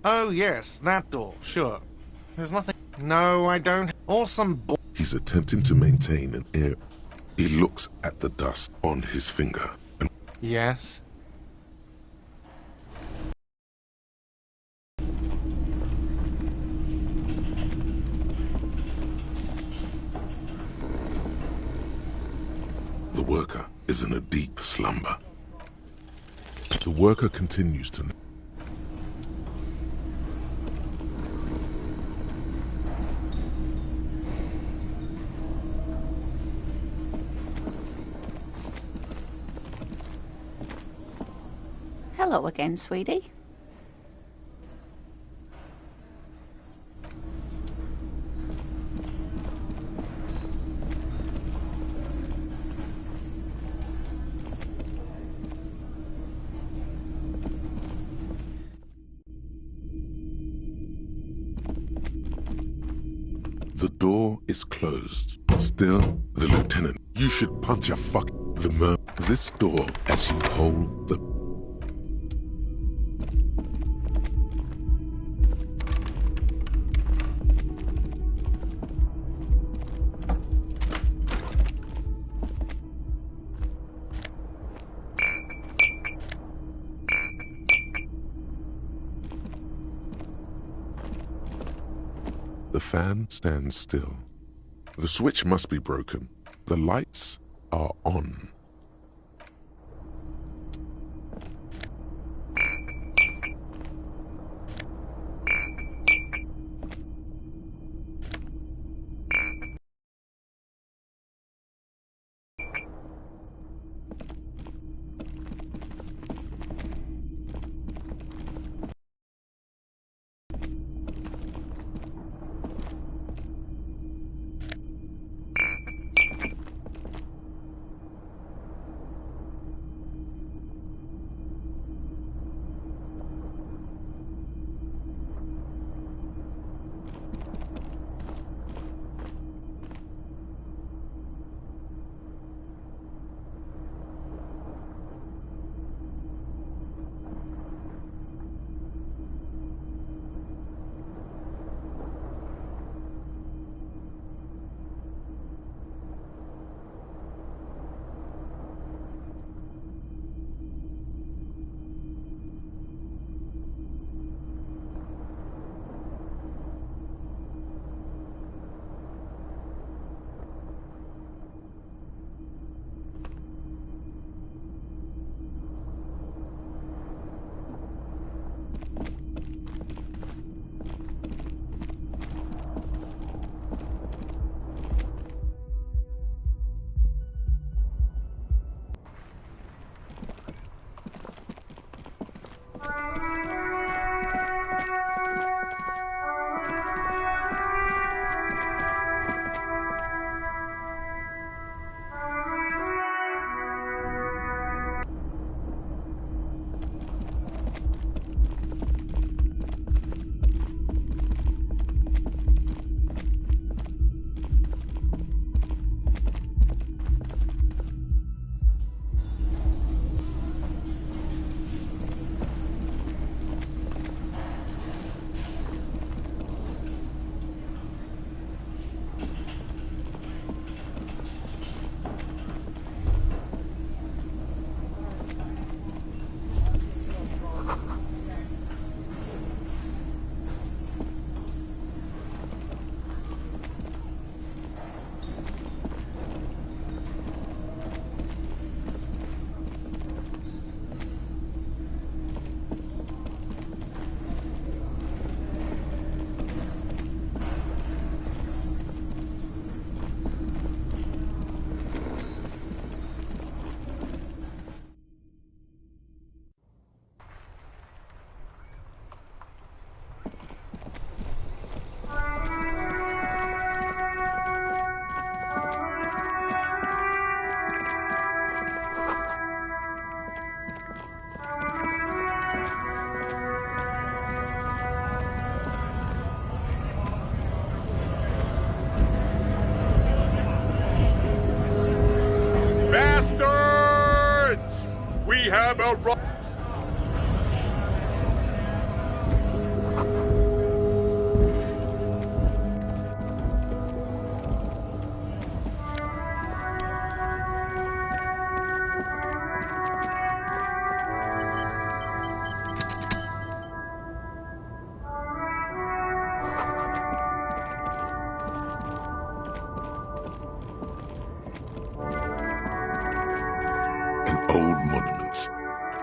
Oh, yes, that door, sure. There's nothing. No, I don't. Awesome. He's attempting to maintain an air. He looks at the dust on his finger. And Yes? the worker is in a deep slumber. The worker continues to... Hello again, sweetie. The door is closed. Still, the lieutenant, you should punch a fuck... This door as you hold the... The fan stands still. The switch must be broken. The lights are on. old monuments.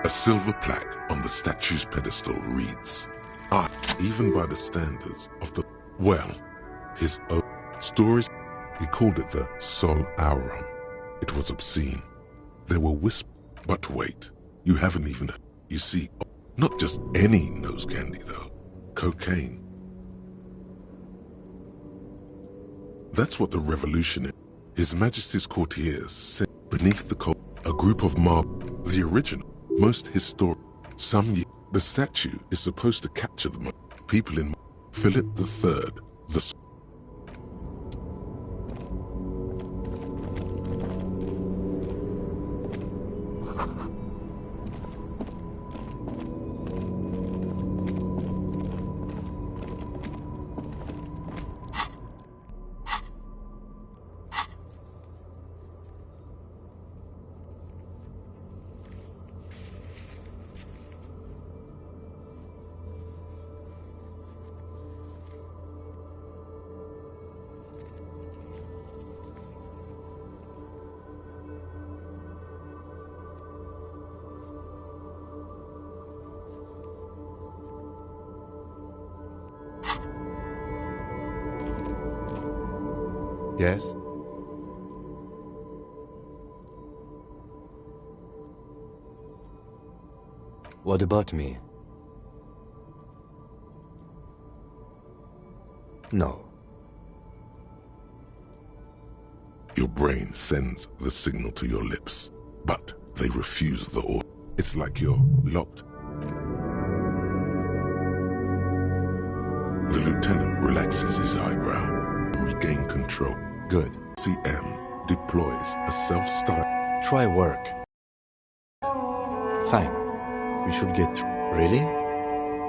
A silver plaque on the statue's pedestal reads, "Ah, even by the standards of the..." Well, his own stories, he called it the Sol Aurum. It was obscene. There were whispers. But wait, you haven't even... You see, not just any nose candy though. Cocaine. That's what the revolution is. His Majesty's courtiers said beneath the coat, a group of the original, most historic. The statue is supposed to capture the people in Philip III, the... Yes? What about me? No. Your brain sends the signal to your lips, but they refuse the order. It's like you're locked. The lieutenant relaxes his eyebrow, regain control. Good. CM deploys a self-start. Try work. Fine. We should get through. Really?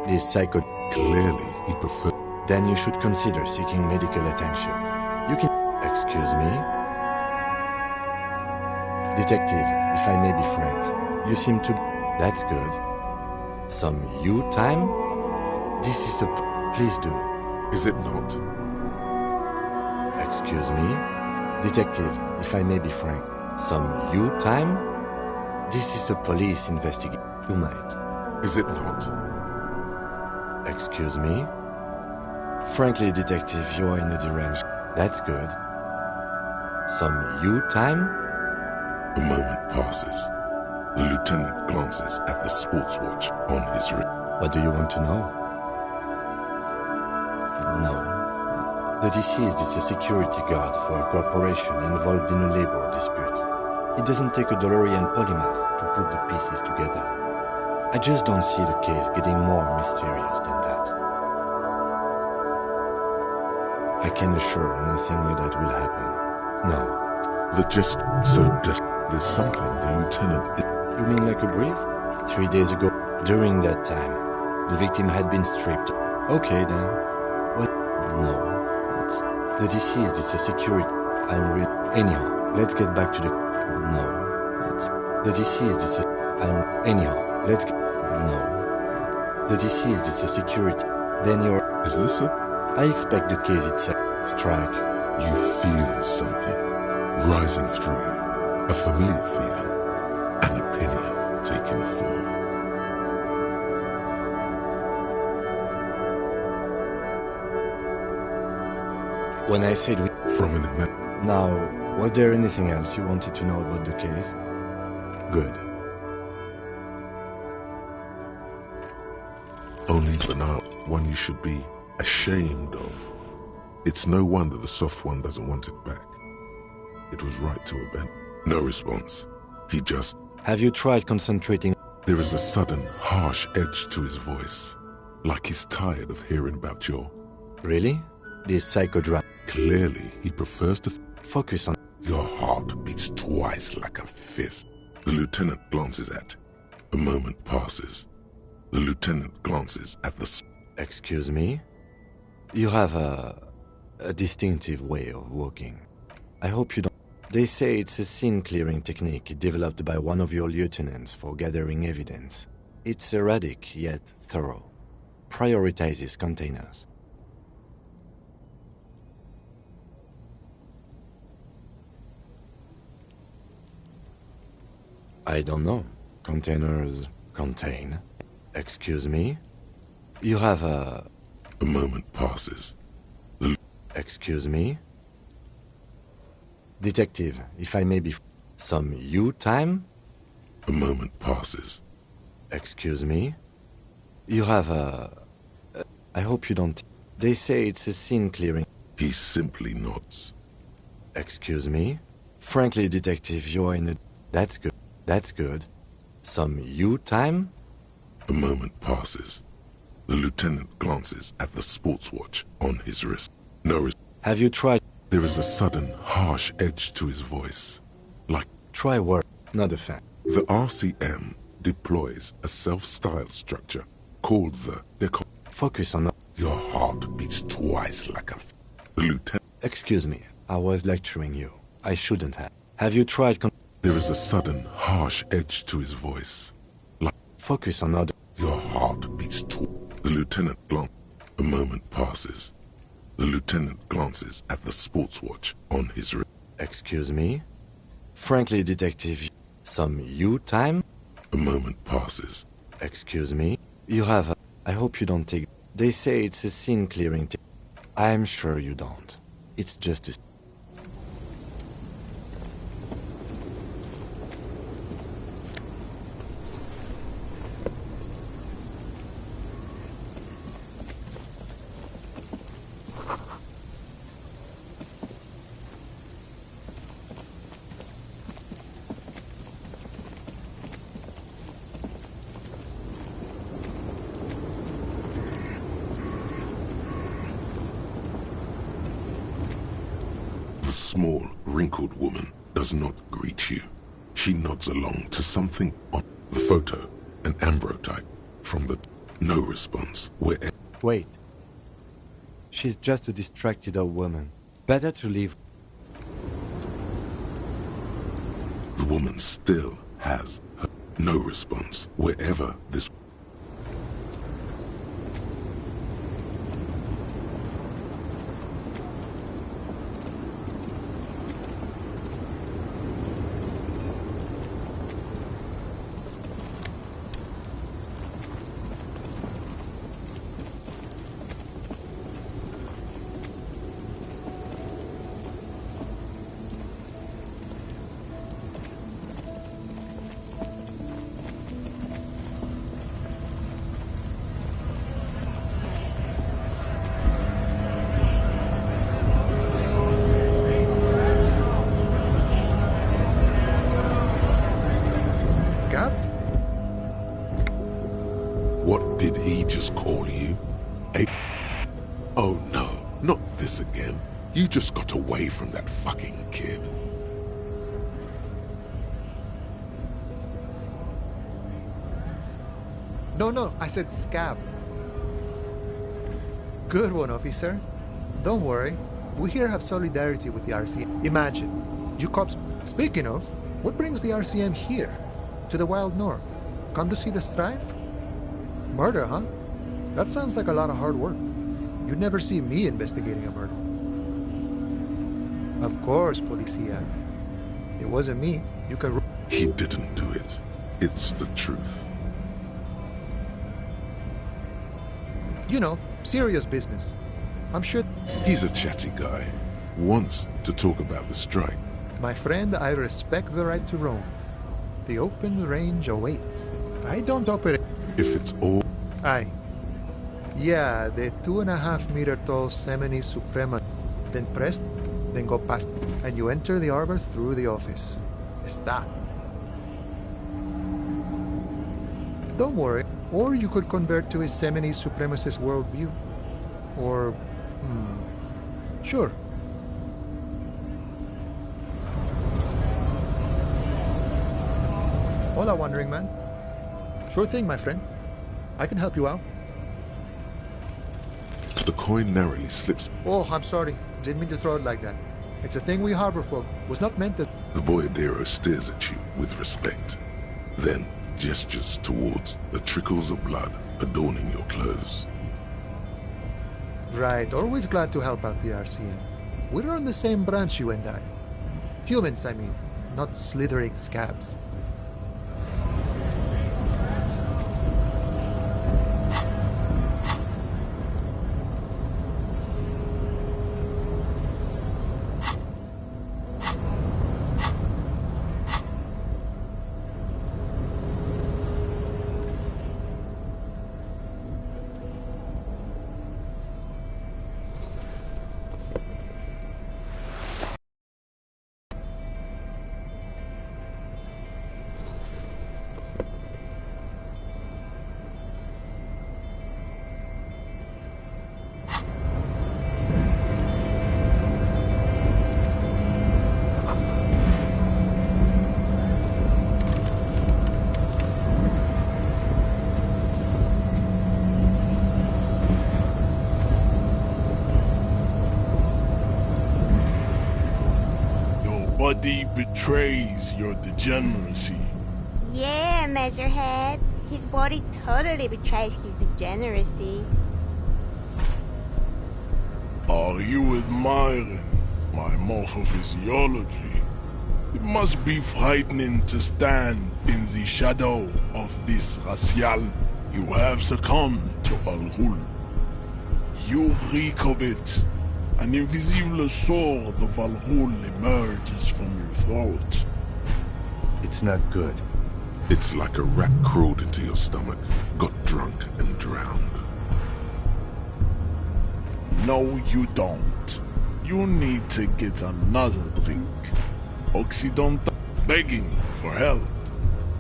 This psycho... Clearly, he prefers... Then you should consider seeking medical attention. You can... Excuse me? Detective, if I may be frank, you seem to... That's good. Some you time? This is a... Please do. Is it not? Excuse me? Detective, if I may be frank, some you time? This is a police investigation. You might. Is it not? Excuse me? Frankly, detective, you are in a deranged... That's good. Some you time? A moment passes. The lieutenant glances at the sports watch on his wrist. What do you want to know? No. The deceased is a security guard for a corporation involved in a labor dispute. It doesn't take a DeLorean polymath to put the pieces together. I just don't see the case getting more mysterious than that. I can assure nothing like that will happen. No. There's something the lieutenant... You mean like a brief? 3 days ago. During that time, the victim had been stripped. Okay then. What? No. The deceased is a security... Anyhow, let's get back to the... No. The deceased is a... Anyhow, let's get... No. The deceased is a security... Then you're... Is this a... I expect the case itself. Strike. You feel something rising through you. A familiar feeling. An opinion taking form. When I said we... From an Now, was there anything else you wanted to know about the case? Good. Only for now, one you should be ashamed of. It's no wonder the soft one doesn't want it back. It was right to abandon. No response. He just... Have you tried concentrating? There is a sudden, harsh edge to his voice. Like he's tired of hearing about your... Really? This psychodrama? Clearly, he prefers to... Focus on... Your heart beats twice like a fist. The lieutenant glances at... A moment passes. The lieutenant glances at the... Excuse me? You have a distinctive way of walking. I hope you don't... They say it's a scene-clearing technique developed by one of your lieutenants for gathering evidence. It's erratic, yet thorough. Prioritizes containers. I don't know. Containers contain. Excuse me? You have a... A moment passes. Excuse me? Detective, if I may be... Some you time? A moment passes. Excuse me? You have a... I hope you don't... They say it's a scene clearing. He simply nods. Excuse me? Frankly, Detective, you're in a... That's good. That's good. Some you time? A moment passes. The lieutenant glances at the sports watch on his wrist. Have you tried... There is a sudden, harsh edge to his voice. Like... Try work, not a fact. The RCM deploys a self-styled structure called the... Focus on... Your heart beats twice like a... The lieutenant... Excuse me, I was lecturing you. I shouldn't have. Have you tried... There is a sudden, harsh edge to his voice. Like... Focus on other... Your heart beats The lieutenant glances. A moment passes. The lieutenant glances at the sports watch on his wrist. Excuse me? Frankly, Detective, some you time? A moment passes. Excuse me? You have a... I hope you don't take... They say it's a scene clearing... I'm sure you don't. It's just a... The small, wrinkled woman does not greet you. She nods along to something on the photo, an ambrotype from the... No response. Wait. She's just a distracted old woman. Better to leave. The woman still has no response wherever this... What did he just call you? Oh no, not this again. You just got away from that fucking kid. No, I said scab. Good one, officer. Don't worry. We here have solidarity with the RCM. Imagine, you cops... Speaking of, what brings the RCM here? To the Wild North? Come to see the strife? Murder, huh? That sounds like a lot of hard work. You'd never see me investigating a murder. Of course, Policia. It wasn't me. You can... He didn't do it. It's the truth. You know, serious business. I'm sure... He's a chatty guy. Wants to talk about the strike. My friend, I respect the right to roam. The open range awaits. I don't operate... If it's all... Aye. Yeah, the 2.5-meter tall Semini Suprema. Then press, then go past, and you enter the arbor through the office. Está. Don't worry. Or you could convert to a Semini supremacist worldview. Or... Sure. Hola, Wandering Man. Sure thing, my friend. I can help you out. The coin narrowly slips. Oh, I'm sorry. Didn't mean to throw it like that. It's a thing we harbor folk. Was not meant to... The boyadero stares at you with respect. Then gestures towards the trickles of blood adorning your clothes. Right. Always glad to help out the RCM. We're on the same branch, you and I. Humans, I mean. Not slithering scabs. body betrays your degeneracy. Yeah, Measurehead. His body totally betrays his degeneracy. Are you admiring my morphophysiology? It must be frightening to stand in the shadow of this racial. You have succumbed to Al-Ghul. You reek of it. An invisible sword of Al-Ghul emerges from your throat. It's not good. It's like a rat crawled into your stomach, got drunk and drowned. No, you don't. You need to get another drink. Occidental begging for help.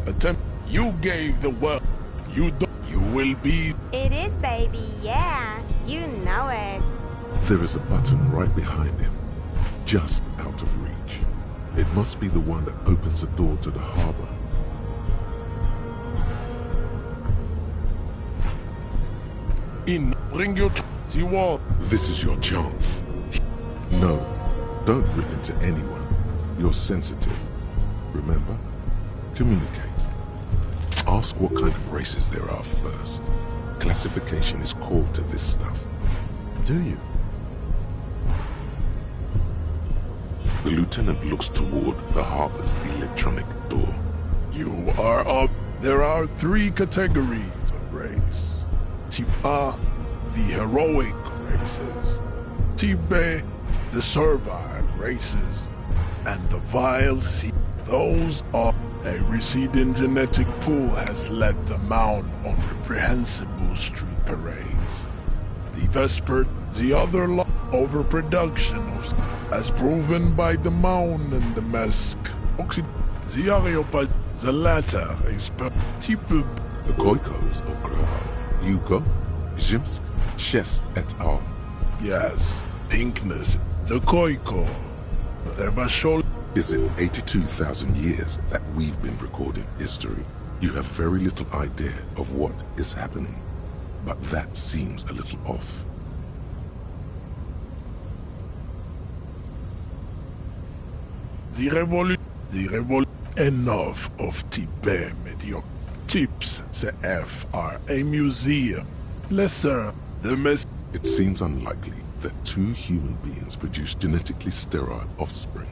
Attempt. You gave the world. You don't. You will be. It is, baby, yeah. You know it. There is a button right behind him, just out of reach. It must be the one that opens the door to the harbor. In. Bring your the wall. This is your chance. No, don't rip into anyone. You're sensitive. Remember? Communicate. Ask what kind of races there are first. Classification is called to this stuff. Do you? The lieutenant looks toward the harbor's electronic door. You are up. There are 3 categories of race. Type A, the heroic races. Type B, the servile races. And the vile sea. Those are a receding genetic pool has led them out on reprehensible street parades. The Vesper, the other overproduction of, as proven by the Mound and the Mesk. The Areopag, the latter is per type. The Koikos of Grad, Yugo, Zimsk, Chest et al. Yes, pinkness, the Koiko. Revachol. Is it 82,000 years that we've been recording history? You have very little idea of what is happening, but that seems a little off. The revolution, enough of Tibet mediocre. Tips, the F are a museum. Lesser, the mess. It seems unlikely that 2 human beings produce genetically sterile offspring.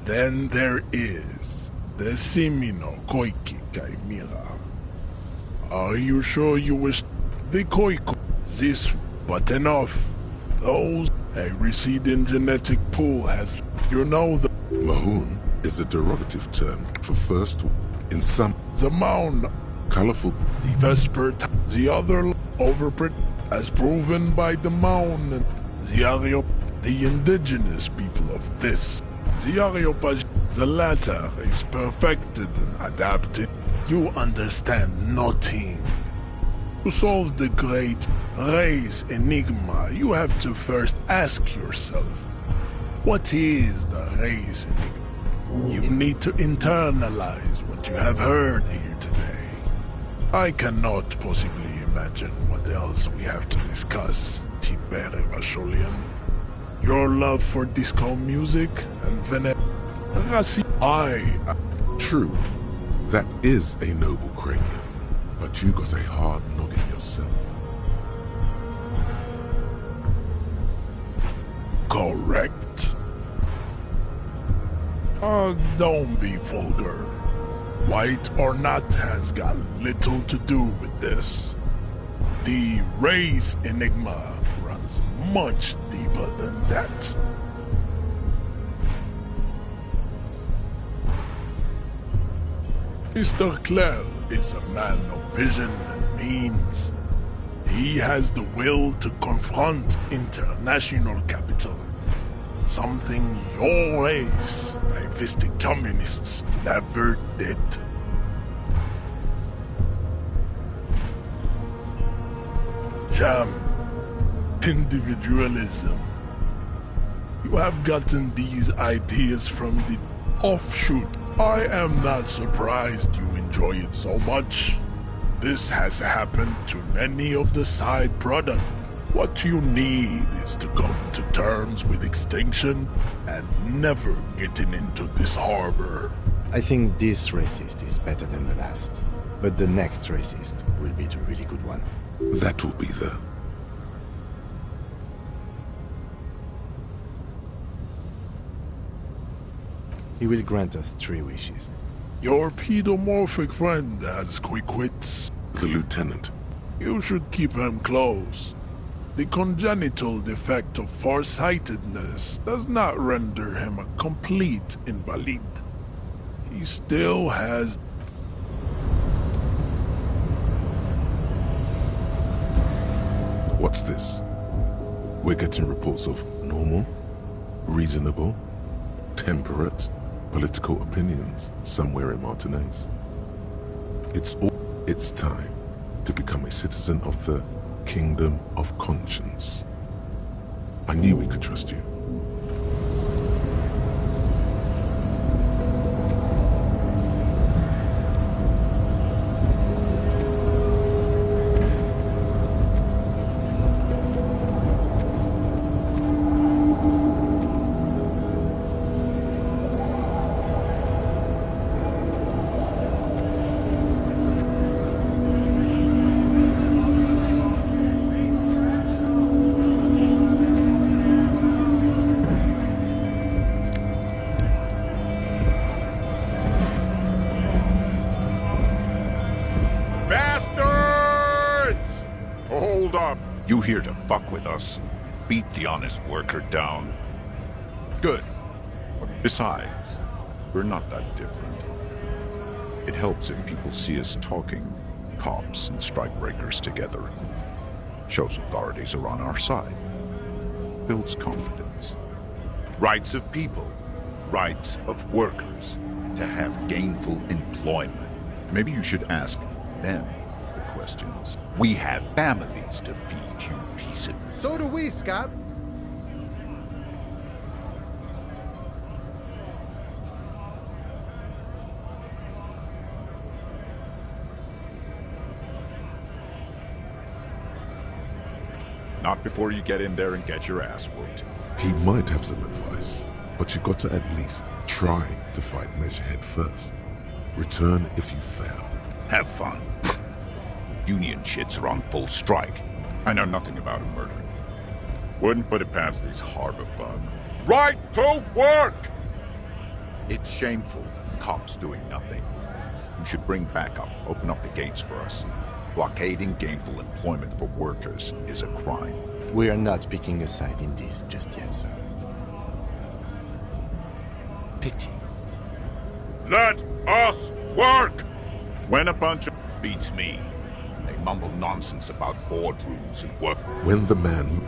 Then there is the Simino Koiki Kaimira. Are you sure you wish the Koiko? This, but enough. Those, a receding genetic pool has, you know the Mahoon is a derogative term for first in some the mound, colorful. the Vesper, the other overprint, as proven by the mound and the Areop, the indigenous people of this. The Areopage, the latter is perfected and adapted. You understand nothing. To solve the great race enigma, you have to first ask yourself, what is the race enigma? You need to internalize what you have heard here today. I cannot possibly imagine what else we have to discuss, Tibere Vasholian. Your love for disco music and True, that is a noble cranium, but you got a hard noggin yourself. Correct. Don't be vulgar. White or not has got little to do with this. The race enigma runs much deeper than that. Mr. Clare is a man of vision and means. He has the will to confront international capital. Something your race, naivistic communists, never did. Jam. Individualism. You have gotten these ideas from the offshoot. I am not surprised you enjoy it so much. This has happened to many of the side products. What you need is to come to terms with extinction and never getting into this harbor. I think this racist is better than the last. But the next racist will be the really good one. That will be the... He will grant us 3 wishes. Your pedomorphic friend has quick wits. The lieutenant. You should keep him close. The congenital defect of farsightedness does not render him a complete invalid. He still has... What's this? We're getting reports of normal, reasonable, temperate, political opinions somewhere in Martinez. It's time to become a citizen of the Kingdom of Conscience. I knew we could trust you. Bastards! Hold up. You here to fuck with us? Beat the honest worker down. Good. Besides, we're not that different. It helps if people see us talking, cops and strikebreakers together. Shows authorities are on our side. Builds confidence. Rights of people. Rights of workers. To have gainful employment. Maybe you should ask them the questions. We have families to feed, you piece of... So do we, Scott. Not before you get in there and get your ass whooped. He might have some advice, but you got to at least try to fight Measurehead first. Return if you fail. Have fun. Union shits are on full strike. I know nothing about a murder. Wouldn't put it past these harbor bug. Right to work! It's shameful. Cops doing nothing. You should bring backup. Open up the gates for us. Blockading gainful employment for workers is a crime. We are not picking a side in this just yet, sir. Pity. Let us work! When a bunch of beats me, they mumble nonsense about boardrooms and work. When the man...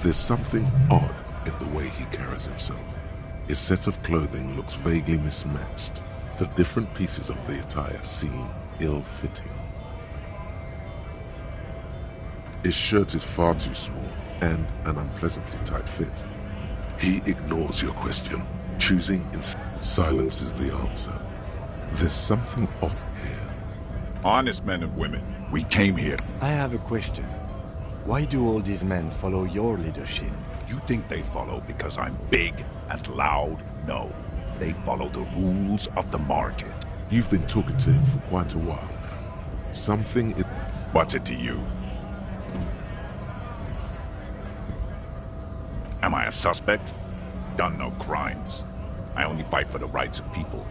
There's something odd in the way he carries himself. His set of clothing looks vaguely mismatched. The different pieces of the attire seem ill-fitting. His shirt is far too small and an unpleasantly tight fit. He ignores your question. Choosing in silence is the answer. There's something off here. Honest men and women, we came here. I have a question. Why do all these men follow your leadership? You think they follow because I'm big and loud? No. They follow the rules of the market. You've been talking to him for quite a while now. Something is... What's it to you? Am I a suspect? Done no crimes. I only fight for the rights of people.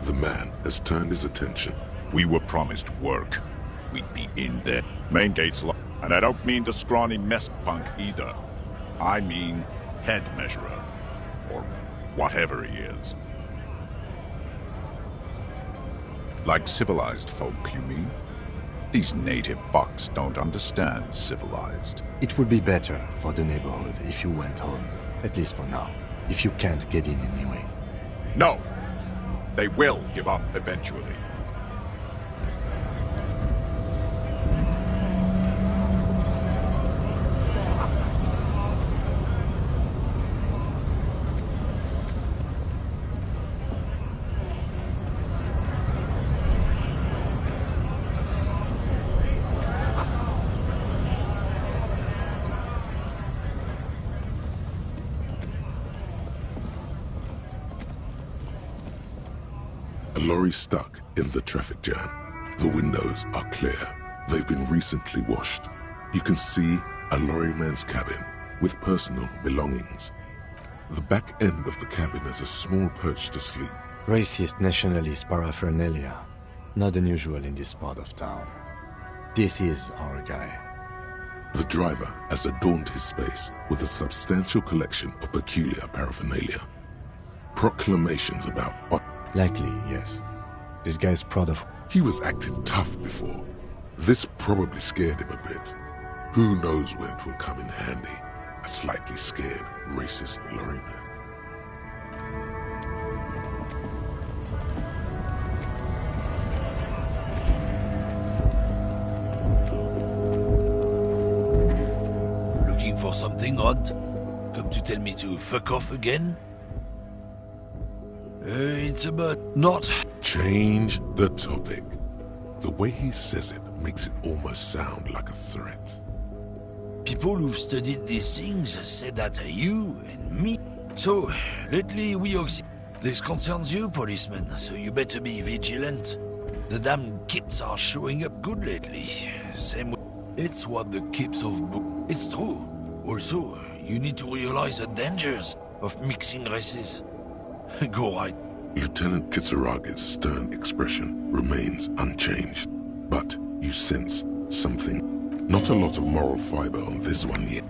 The man has turned his attention. We were promised work. We'd be in there. Main gate's locked. And I don't mean the scrawny mess punk either. I mean head measurer. Or whatever he is. Like civilized folk, you mean? These native fucks don't understand civilized. It would be better for the neighborhood if you went home. At least for now. If you can't get in anyway. No! They will give up eventually. lorry stuck in the traffic jam. The windows are clear. They've been recently washed. You can see a lorryman's cabin with personal belongings. The back end of the cabin is a small perch to sleep. Racist nationalist paraphernalia. Not unusual in this part of town. This is our guy. The driver has adorned his space with a substantial collection of peculiar paraphernalia. Proclamations about... Likely, yes. This guy's proud of... He was acting tough before. This probably scared him a bit. Who knows when it will come in handy? A slightly scared, racist lorryman. Looking for something odd? Come to tell me to fuck off again? It's about not... Change the topic. The way he says it makes it almost sound like a threat. People who've studied these things say that you and me. So, lately we oxy. This concerns you, policeman, so you better be vigilant. The damn kips are showing up good lately. Same way. It's what the kips of It's true. Also, you need to realize the dangers of mixing races. Go right. Lieutenant Kitsurage's stern expression remains unchanged, but you sense something. Not a lot of moral fiber on this one yet.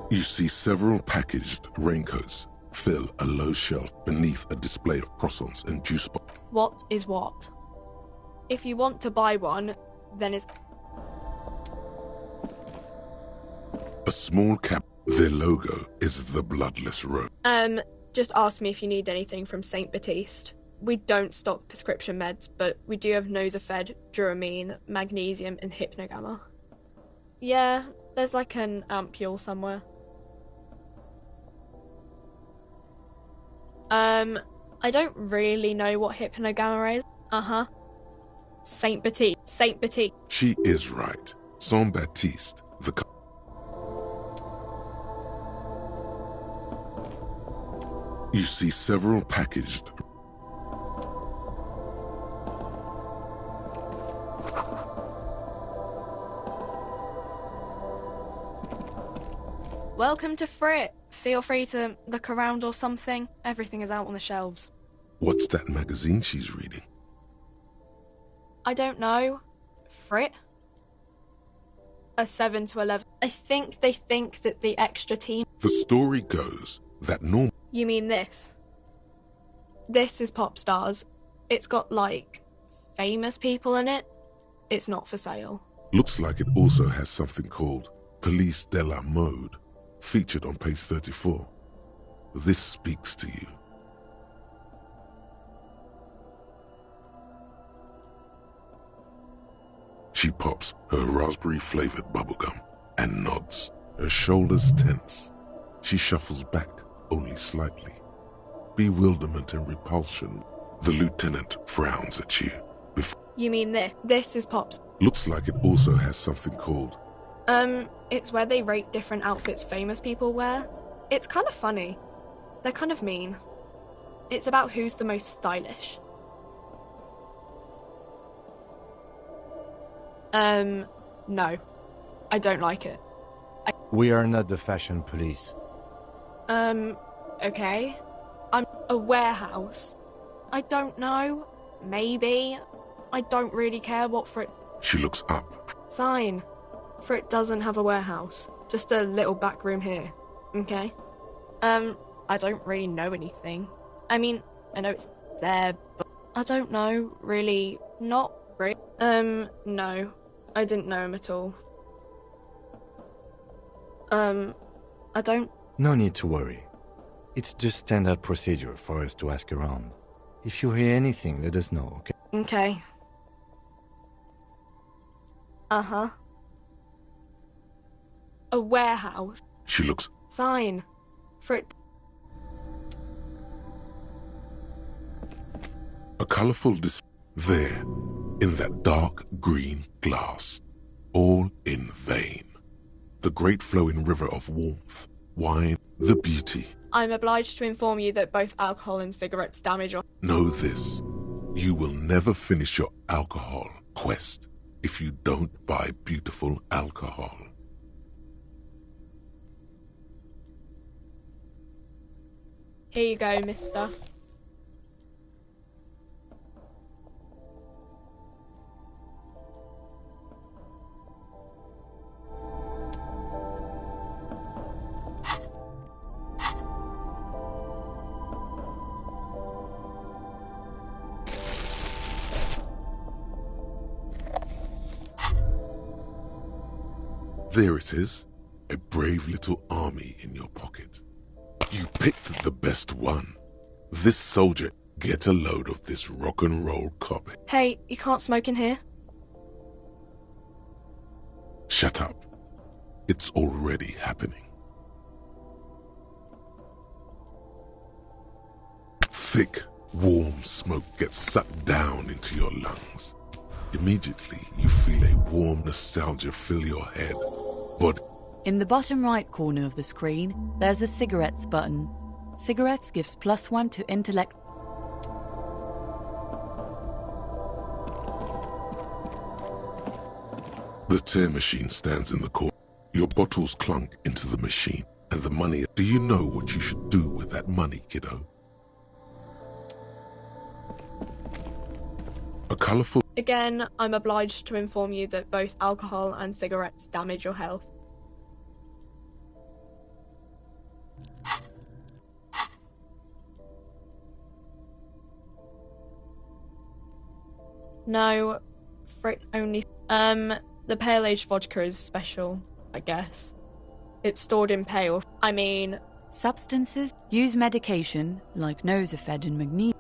You see several packaged raincoats fill a low shelf beneath a display of croissants and juice boxes. What is what? If you want to buy one, then it's... A small cap. Their logo is the Bloodless Rose. Just ask me if you need anything from St. Baptiste. We don't stock prescription meds, but we do have Nosafed, Duramine, Magnesium, and Hypnogamma. Yeah, there's like an ampule somewhere. I don't really know what Hypnogamma is. Uh-huh. Saint Baptiste. Saint Baptiste. She is right. Saint Baptiste, the... You see several packaged... Welcome to Frit. Feel free to look around or something. Everything is out on the shelves. What's that magazine she's reading? I don't know. Frit? A 7 to 11. I think they think that the extra team... The story goes that normal... You mean this? This is Pop Stars. It's got, like, famous people in it. It's not for sale. Looks like it also has something called Police de la Mode, featured on page 34. This speaks to you. She pops her raspberry-flavored bubblegum and nods, her shoulders tense. She shuffles back only slightly. Bewilderment and repulsion. The lieutenant frowns at you. You mean this? This is Pop's. Looks like it also has something called... It's where they rate different outfits famous people wear. It's kind of funny. They're kind of mean. It's about who's the most stylish. No. I don't like it. We are not the fashion police. Okay. I'm a warehouse. I don't know. Maybe. I don't really care what Frit... She looks up. Fine. Frit doesn't have a warehouse. Just a little back room here. Okay? I don't really know anything. I mean, I know it's there, but... I don't know, really. Not really. No. I didn't know him at all. I don't... No need to worry. It's just standard procedure for us to ask around. If you hear anything, let us know, okay? Okay. Uh-huh. A warehouse. She looks... Fine. Frit... A colorful there, in that dark green glass, all in vain. The great flowing river of warmth, wine, the beauty. I'm obliged to inform you that both alcohol and cigarettes damage your... Know this, you will never finish your alcohol quest if you don't buy beautiful alcohol. Here you go, mister. There it is, a brave little army in your pocket. You picked the best one. This soldier, get a load of this rock and roll cop. Hey, you can't smoke in here. Shut up. It's already happening. Thick, warm smoke gets sucked down into your lungs. Immediately, you feel a warm nostalgia fill your head, body. In the bottom right corner of the screen, there's a cigarettes button. Cigarettes gives +1 to intellect. The tear machine stands in the corner. Your bottles clunk into the machine, and the money. Do you know what you should do with that money, kiddo? A colorful... Again, I'm obliged to inform you that both alcohol and cigarettes damage your health. No, Frit only... the Pale Age vodka is special, I guess. It's stored in pale... I mean... Substances use medication, like Nosifed and magnesium.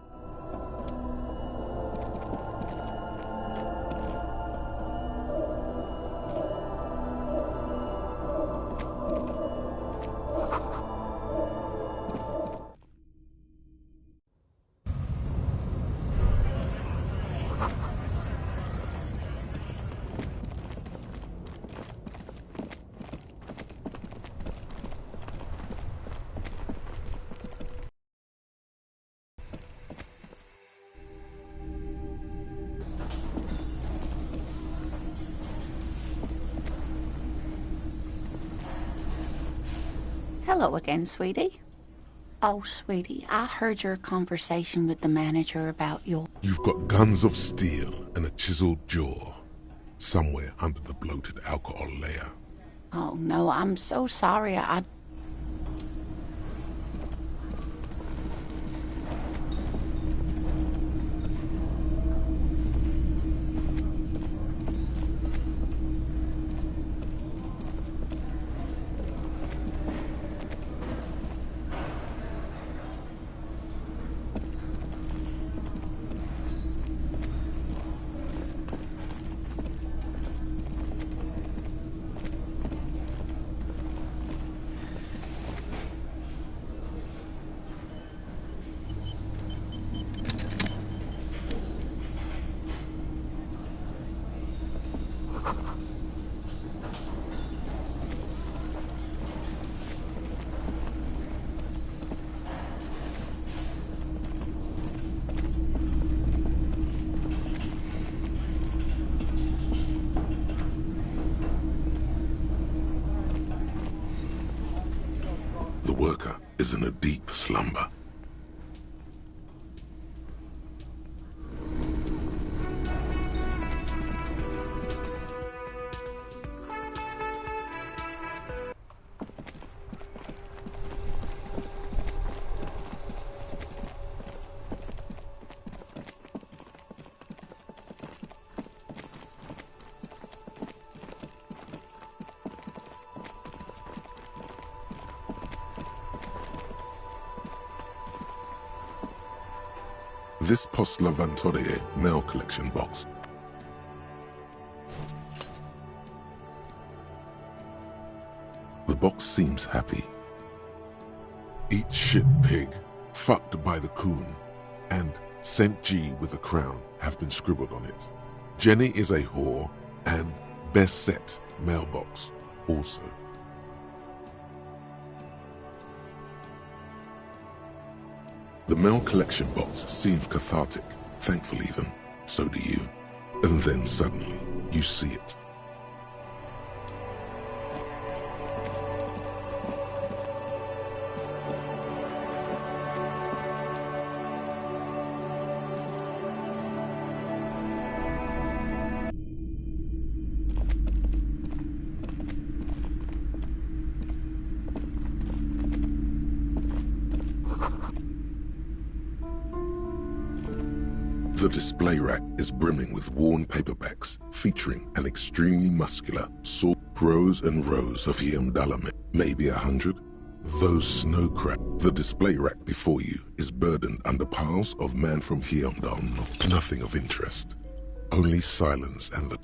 Hello again, sweetie. Oh, sweetie, I heard your conversation with the manager about your... You've got guns of steel and a chiseled jaw, somewhere under the bloated alcohol layer. Oh, no, I'm so sorry. The worker is in a deep slumber. This Post Lavatorie mail collection box. The box seems happy. Eat shit, pig, fucked by the coon, and St. G with a crown have been scribbled on it. Jenny is a whore, and best set mailbox also. The mail collection box seems cathartic, thankful even. So do you. And then suddenly, you see it. The display rack is brimming with worn paperbacks featuring an extremely muscular rows and rows of Hiamdalamen, maybe 100. Those snow crap. The display rack before you is burdened under piles of man from Hiamdal, nothing of interest. Only silence and the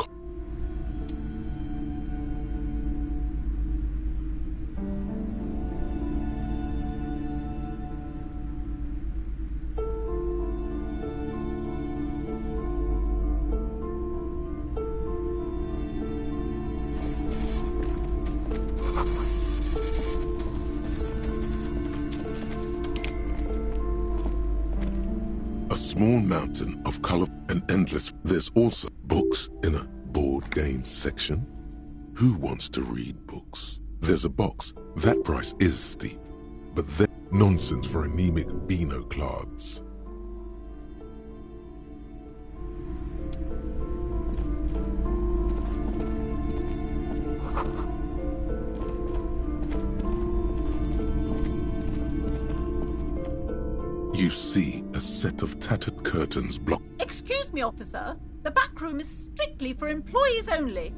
a small mountain of color and endless. There's also books in a board game section. Who wants to read books? There's a box. That price is steep, but then nonsense for anemic Beano-clads. You see a set of tattered curtains block. Excuse me, officer. The back room is strictly for employees only.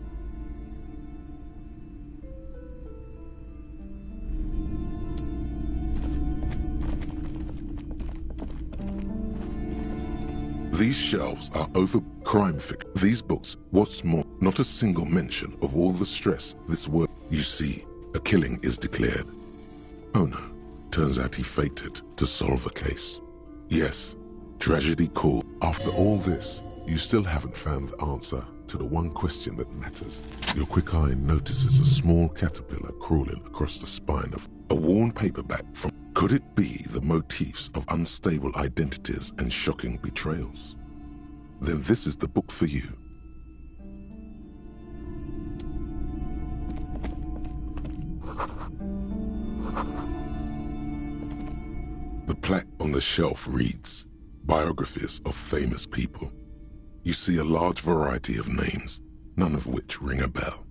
These shelves are over crime fiction. These books, what's more, not a single mention of all the stress this work. You see, a killing is declared. Oh no, turns out he faked it to solve a case. Yes, tragedy called. After all this, you still haven't found the answer to the one question that matters. Your quick eye notices a small caterpillar crawling across the spine of a worn paperback from. Could it be the motifs of unstable identities and shocking betrayals? Then this is the book for you. The plaque on the shelf reads, Biographies of Famous People. You see a large variety of names, none of which ring a bell.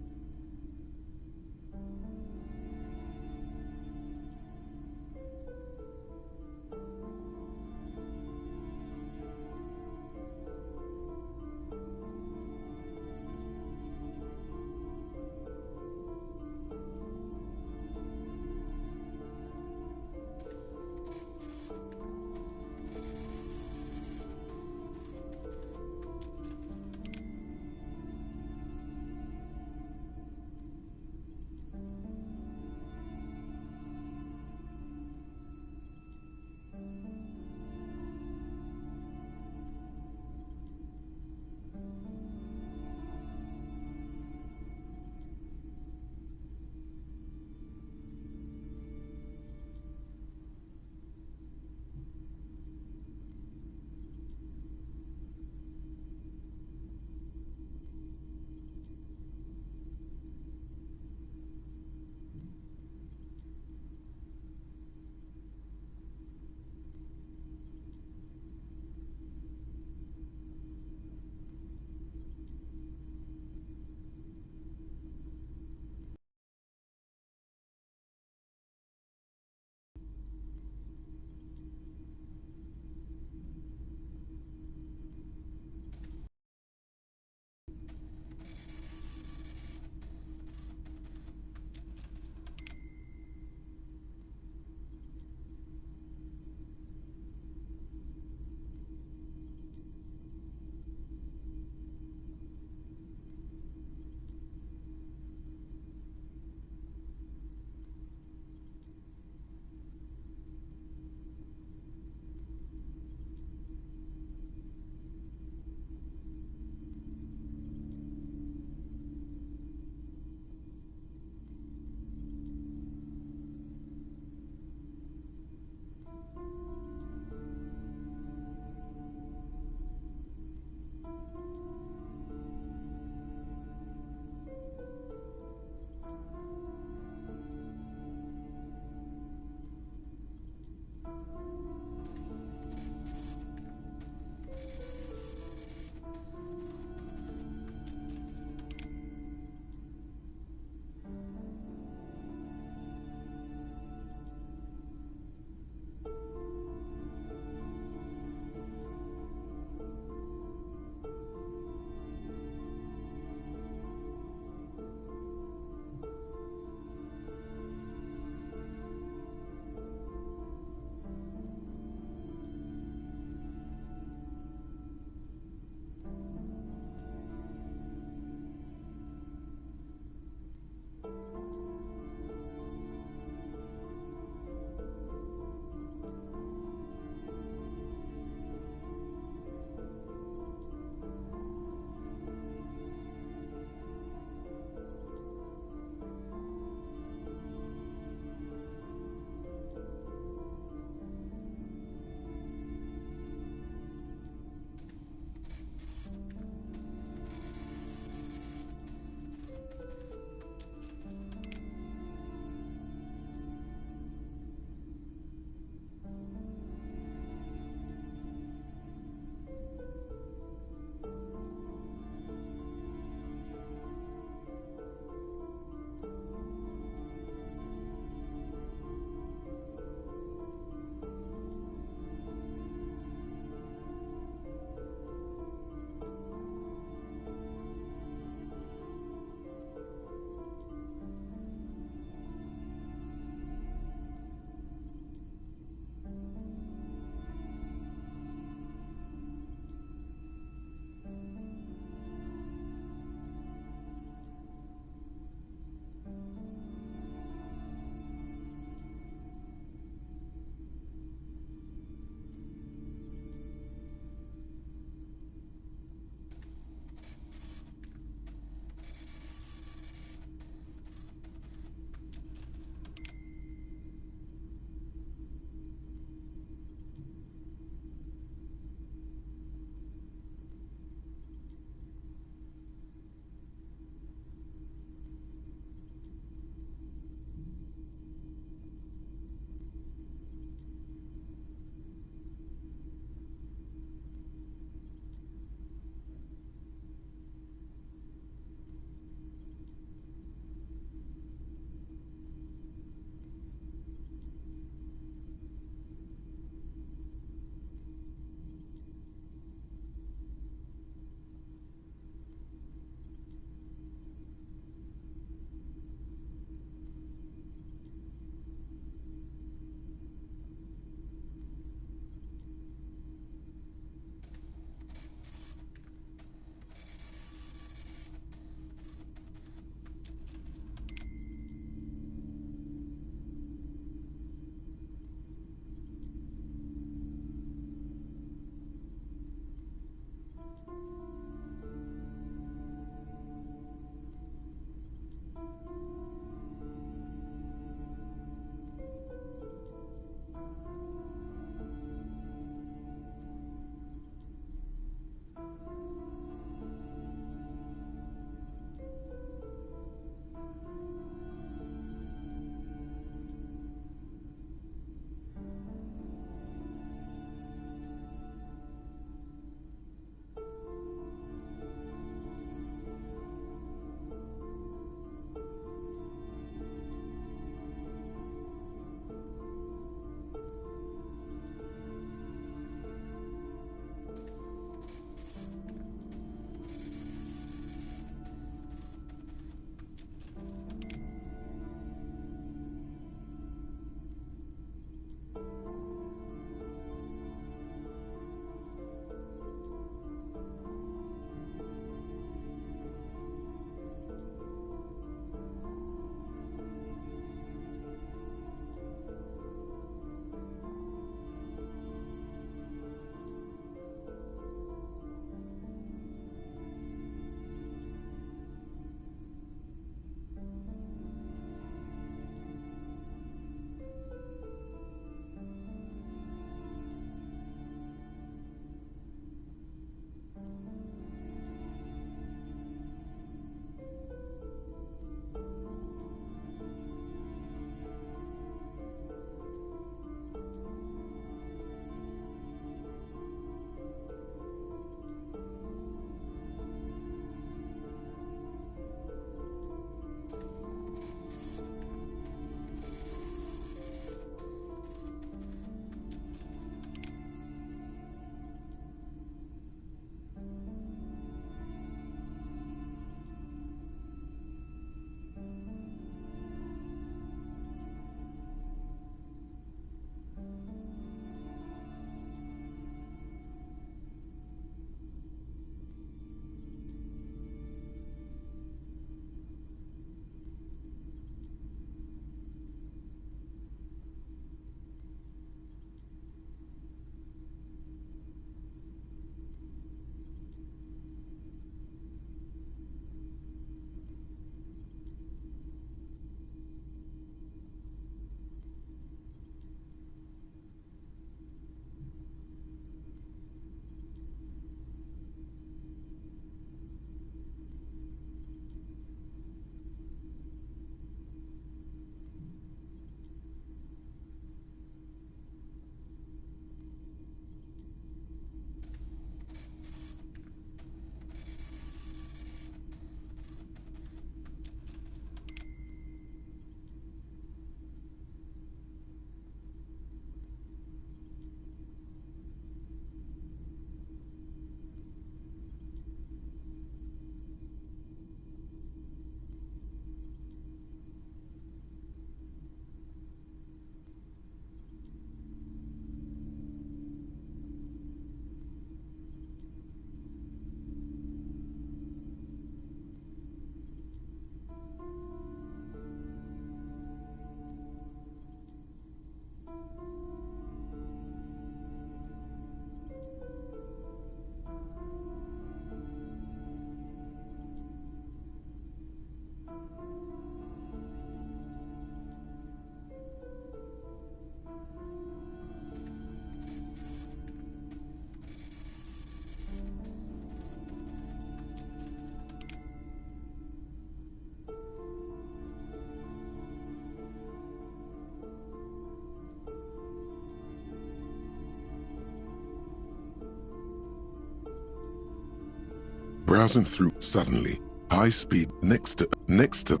Browsing through, suddenly, high speed next to.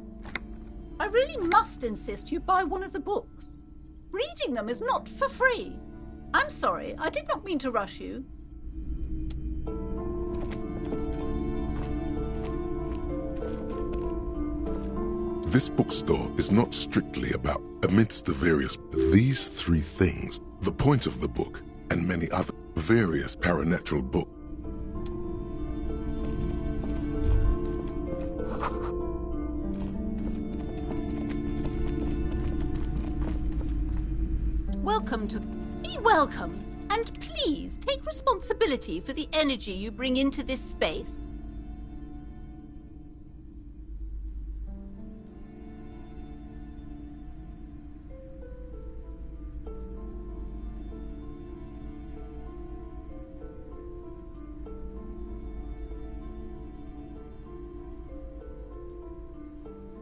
I really must insist you buy one of the books. Reading them is not for free. I'm sorry, I did not mean to rush you. This bookstore is not strictly about, amidst the various, these three things, the point of the book, and many other various paranatural books. Welcome to... Be welcome, and please take responsibility for the energy you bring into this space.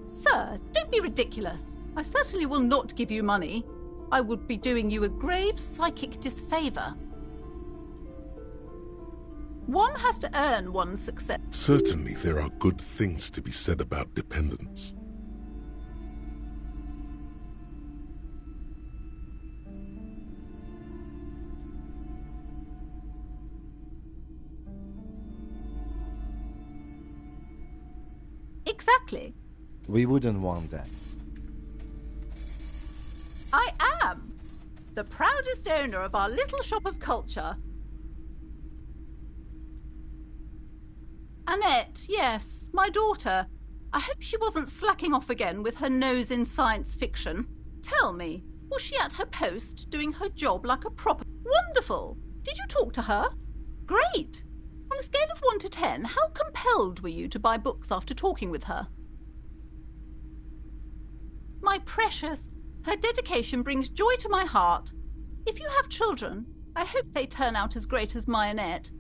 Sir, don't be ridiculous. I certainly will not give you money. I would be doing you a grave psychic disfavor. One has to earn one's success. Certainly there are good things to be said about dependence. Exactly. We wouldn't want that. I am the proudest owner of our little shop of culture. Annette, yes, my daughter. I hope she wasn't slacking off again with her nose in science fiction. Tell me, was she at her post doing her job like a proper... Wonderful! Did you talk to her? Great! On a scale of 1 to 10, how compelled were you to buy books after talking with her? My precious, her dedication brings joy to my heart. If you have children, I hope they turn out as great as my Annette.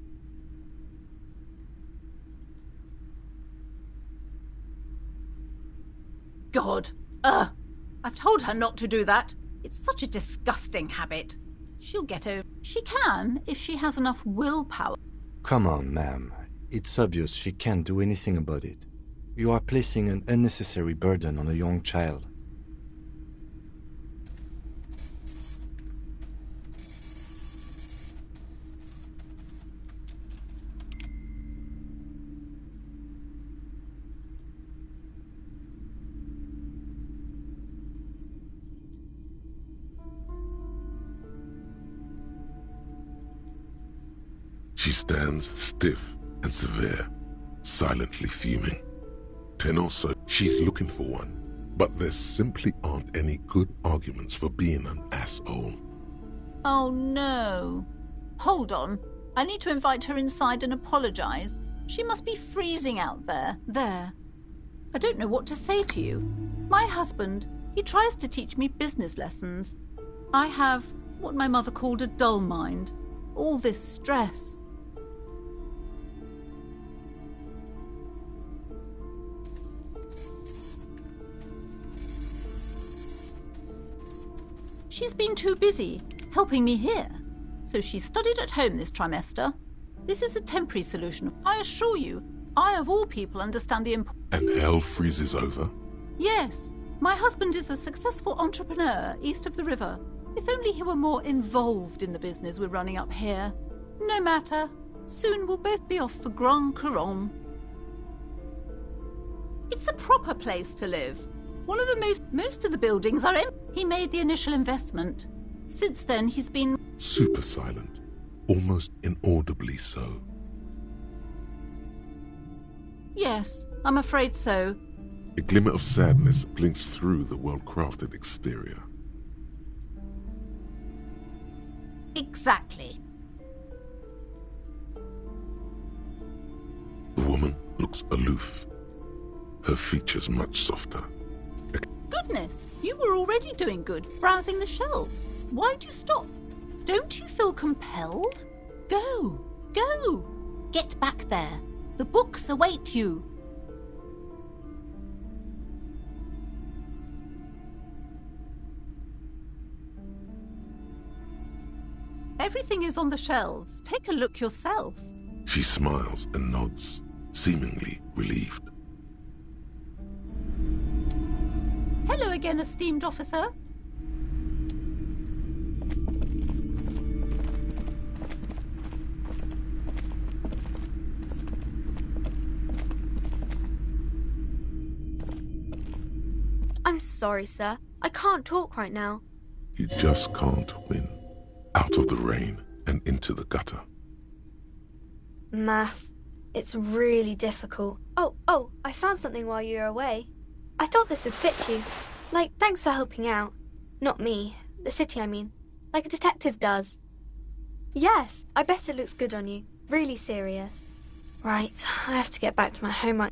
God! I've told her not to do that. It's such a disgusting habit. She'll get over... She can, if she has enough willpower. Come on, ma'am. It's obvious she can't do anything about it. You are placing an unnecessary burden on a young child. She stands stiff and severe, silently fuming. 10 or so, she's looking for one, but there simply aren't any good arguments for being an asshole. Oh no. Hold on. I need to invite her inside and apologize. She must be freezing out there. There. I don't know what to say to you. My husband, he tries to teach me business lessons. I have what my mother called a dull mind. All this stress. She's been too busy helping me here, so she studied at home this trimester. This is a temporary solution. I assure you, I of all people understand the importance. And hell freezes over? Yes, my husband is a successful entrepreneur east of the river. If only he were more involved in the business we're running up here. No matter, soon we'll both be off for Grand Couronne. It's a proper place to live. One of the most of the buildings are empty. He made the initial investment. Since then, he's been... Super silent, almost inaudibly so. Yes, I'm afraid so. A glimmer of sadness blinks through the well-crafted exterior. Exactly. The woman looks aloof, her features much softer. Goodness, you were already doing good, browsing the shelves. Why'd you stop? Don't you feel compelled? Go, go. Get back there. The books await you. Everything is on the shelves. Take a look yourself. She smiles and nods. seemingly relieved. Hello again, esteemed officer. I'm sorry, sir. I can't talk right now. You just can't win. Out of the rain and into the gutter. Math. It's really difficult. Oh, I found something while you were away. I thought this would fit you. Like, thanks for helping out. Not me. The city, I mean. Like a detective does. Yes, I bet it looks good on you. Really serious. Right, I have to get back to my homework.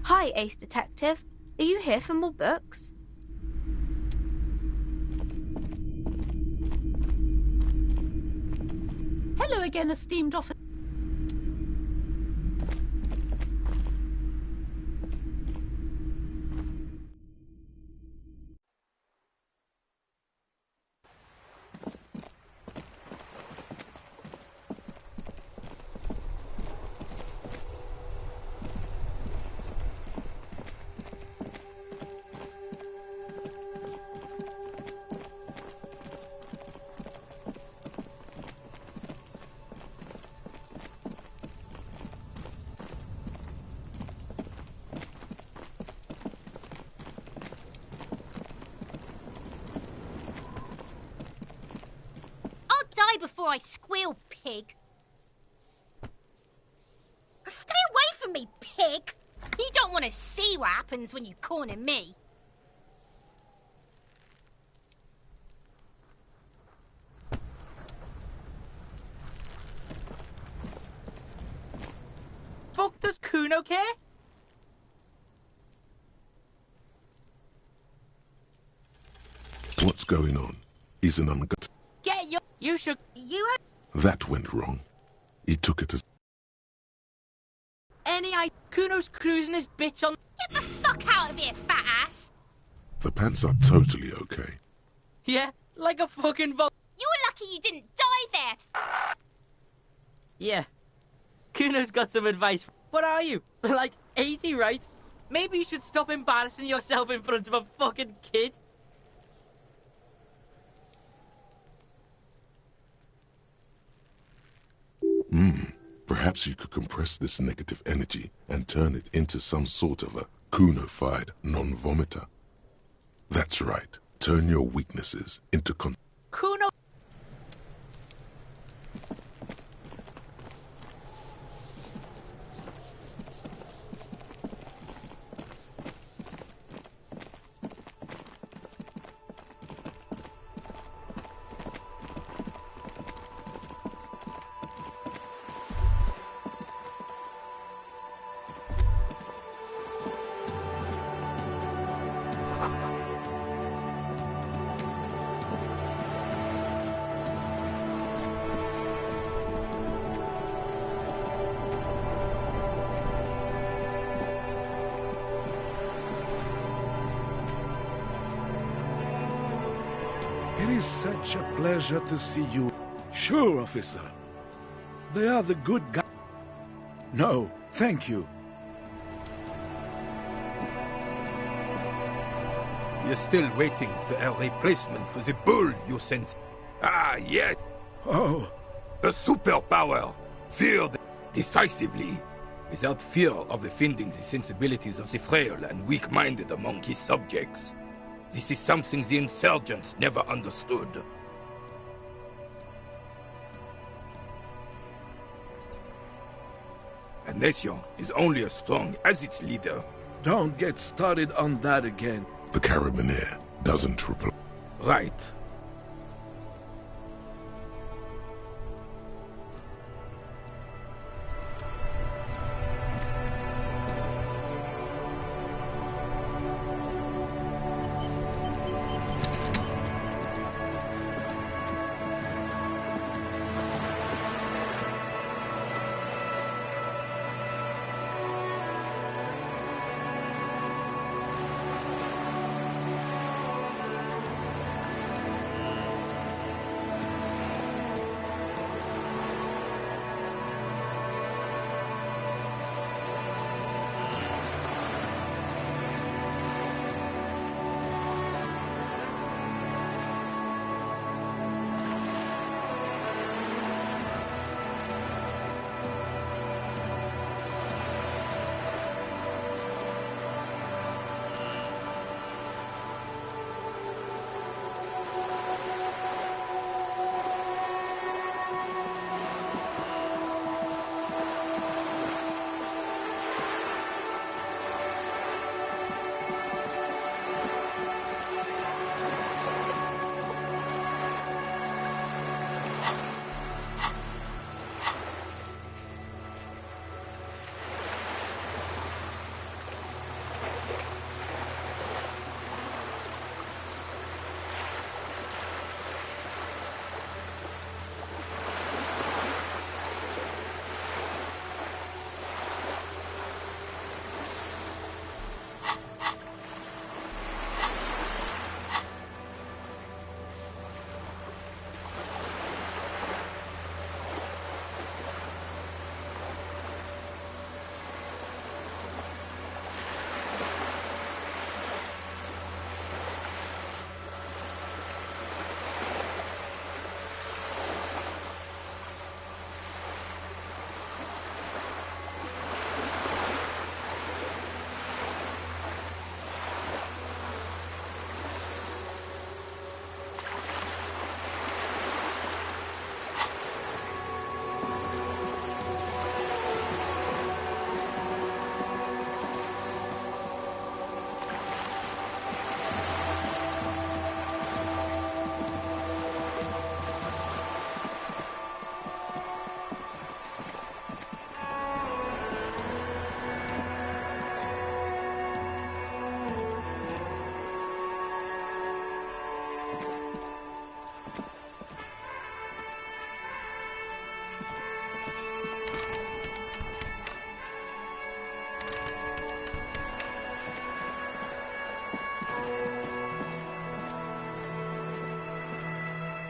Hi, Ace Detective. Are you here for more books? Hello again, esteemed officer. Before I squeal, pig. Stay away from me, pig! You don't want to see what happens when you corner me. Fuck, does Kuno care? What's going on? He's an ungut. Get your... You should... You are... That went wrong. He took it as... Any I... Kuno's cruising his bitch on... Get the fuck out of here, fat ass! The pants are totally okay. Yeah, like a fucking vol... You're lucky you didn't die there! Yeah. Kuno's got some advice. What are you? Like 80, right? Maybe you should stop embarrassing yourself in front of a fucking kid. Perhaps you could compress this negative energy and turn it into some sort of a Kuno-fied non-vomiter. That's right. Turn your weaknesses into Kuno... It is such a pleasure to see you. Sure, officer. They are the good guys. No, thank you. You're still waiting for a replacement for the bull you sent. Ah, yeah. Oh. A superpower. Feared decisively. Without fear of offending the sensibilities of the frail and weak-minded among his subjects. This is something the insurgents never understood. A nation is only as strong as its leader. Don't get started on that again. The Carabinier doesn't reply. Right.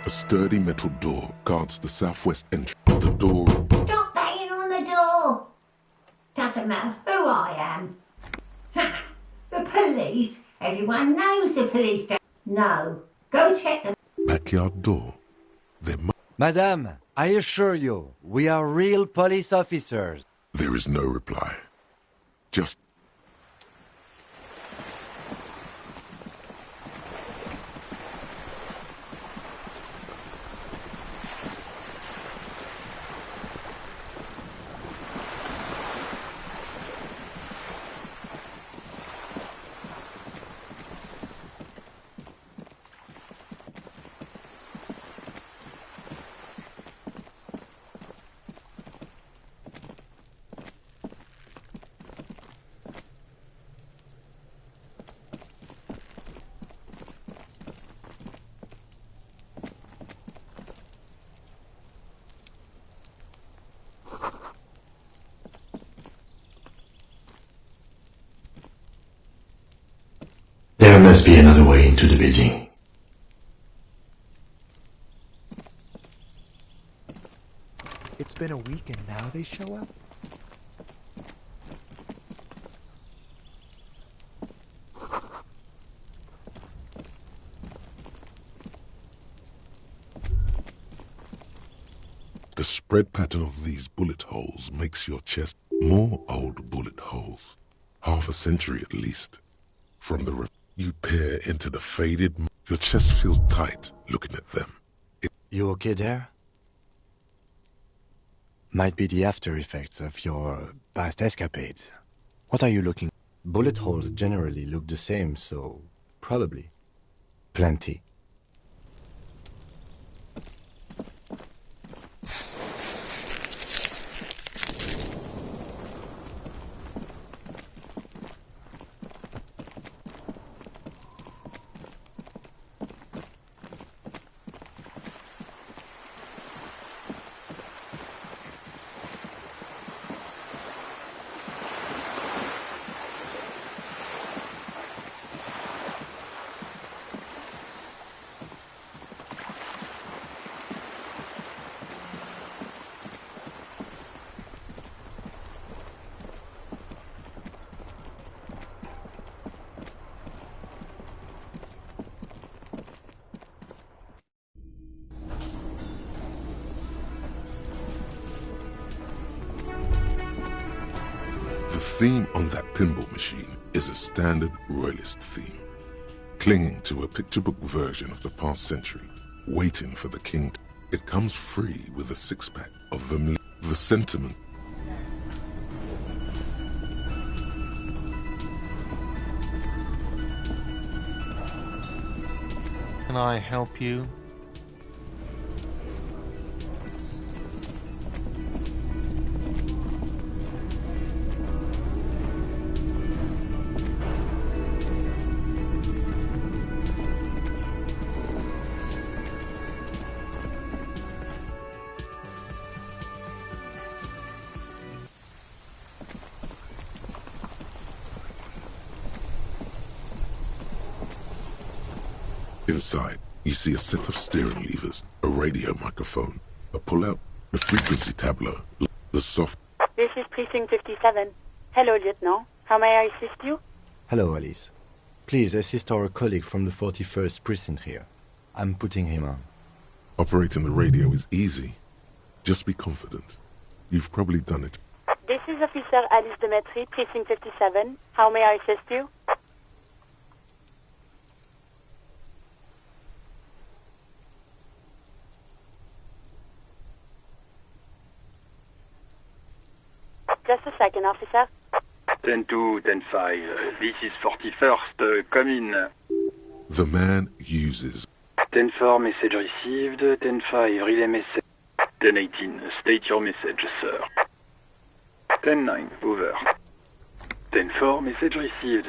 A sturdy metal door guards the southwest entrance. The door... Stop banging on the door! Doesn't matter who I am. Ha! The police? Everyone knows the police don't. No. Go check the backyard door. Madame, I assure you, we are real police officers. There is no reply. Just... There must be another way into the building. It's been a week and now they show up? The spread pattern of these bullet holes makes your chest more old bullet holes. Half a century at least. From the you peer into the faded... Your chest feels tight looking at them. You okay there? Might be the after effects of your past escapades. What are you looking... Bullet holes generally look the same, so... probably. Plenty. The theme on that pinball machine is a standard royalist theme, clinging to a picture book version of the past century, waiting for the king. It comes free with a six-pack of them. The sentiment. Can I help you? Inside, you see a set of steering levers, a radio microphone, a pull-out, the frequency tableau, the soft... This is Precinct 57. Hello, Lieutenant. How may I assist you? Hello, Alice. Please assist our colleague from the 41st Precinct here. I'm putting him on. Operating the radio is easy. Just be confident. You've probably done it. This is Officer Alice Demetri, Precinct 57. How may I assist you? Just a second, officer. 10-2, 10-5. This is 41st. Come in. The man uses... 10-4, message received. 10-5, relay message. 10-18, state your message, sir. 10-9, over. 10-4, message received.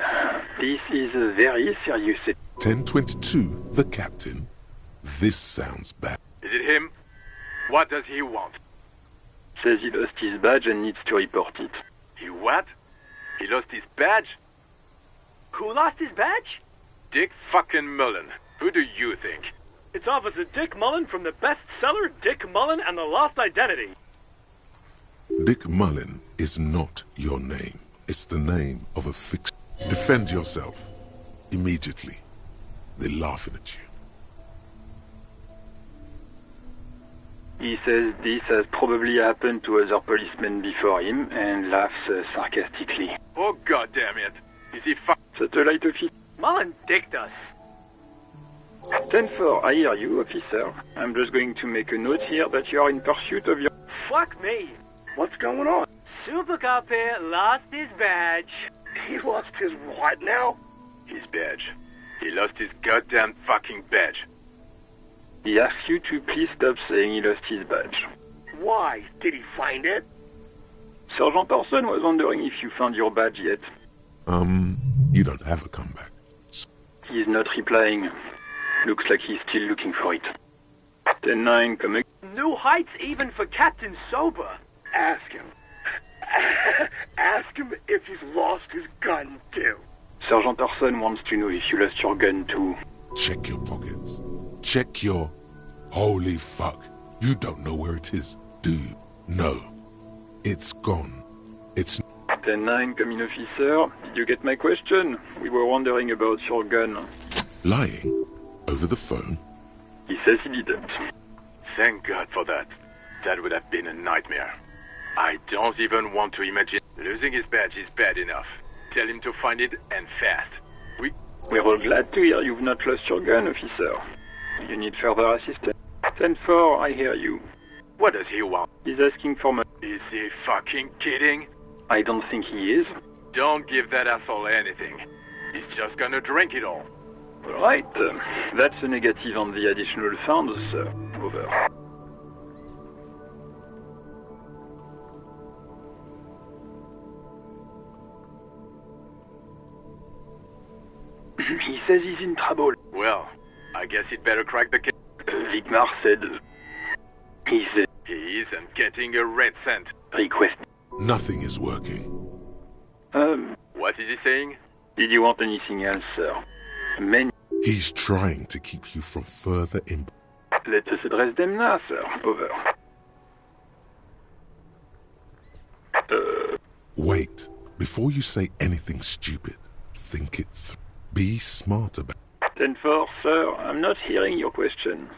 This is a very serious... 10-22, the captain. This sounds bad. Is it him? What does he want? Says he lost his badge and needs to report it. He what? He lost his badge? Who lost his badge? Dick fucking Mullen. Who do you think? It's Officer Dick Mullen from the bestseller Dick Mullen and the Lost Identity. Dick Mullen is not your name. It's the name of a fiction. Defend yourself. Immediately. They're laughing at you. He says this has probably happened to other policemen before him and laughs sarcastically. Oh, goddammit. Is he Satellite officer. Mullen dicked us. 10-4, I hear you, officer. I'm just going to make a note here that you are in pursuit of your... Fuck me. What's going on? Super Cop here lost his badge. He lost his what now? His badge. He lost his goddamn fucking badge. He asks you to please stop saying he lost his badge. Why? Did he find it? Sergeant Orson was wondering if you found your badge yet. You don't have a comeback. He's not replying. Looks like he's still looking for it. 10-9, come again. New heights even for Captain Sober. Ask him. Ask him if he's lost his gun, too. Sergeant Orson wants to know if you lost your gun, too. Check your pockets. Check your... Holy fuck. You don't know where it is, do you? No. It's gone. It's... 10-9, come in, officer. Did you get my question? We were wondering about your gun. Lying? Over the phone? He says he didn't. Thank God for that. That would have been a nightmare. I don't even want to imagine. Losing his badge is bad enough. Tell him to find it, and fast. We're all glad to hear you've not lost your gun, officer. You need further assistance. 10-4, I hear you. What does he want? He's asking for money. Is he fucking kidding? I don't think he is. Don't give that asshole anything. He's just gonna drink it all. All right. That's a negative on the additional funds, sir. Over. He says he's in trouble. Well, I guess he'd better crack the case. Vicmar said he isn't getting a red cent. Request. Nothing is working. What is he saying? Did you want anything else, sir? He's trying to keep you from further Let us address them now, sir. Over. Wait. Before you say anything stupid, think it through. Be smart about it. 10-4, sir. I'm not hearing your question.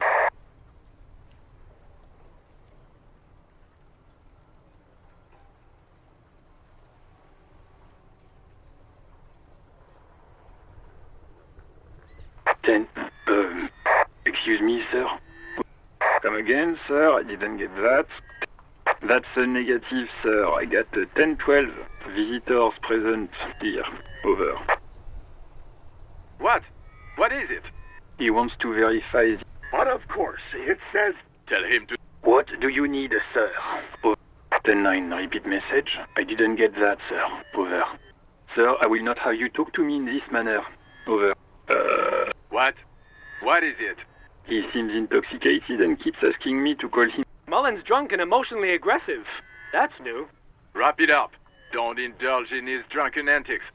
Excuse me, sir. Come again, sir. I didn't get that. That's a negative, sir. I got a 10-12 visitors present here. Over. What? What is it? He wants to verify. But of course, it says... Tell him to... What do you need, sir? Over. 10-9, repeat message. I didn't get that, sir. Over. Sir, I will not have you talk to me in this manner. Over. What? What is it? He seems intoxicated and keeps asking me to call him. Mullen's drunk and emotionally aggressive. That's new. Wrap it up. Don't indulge in his drunken antics.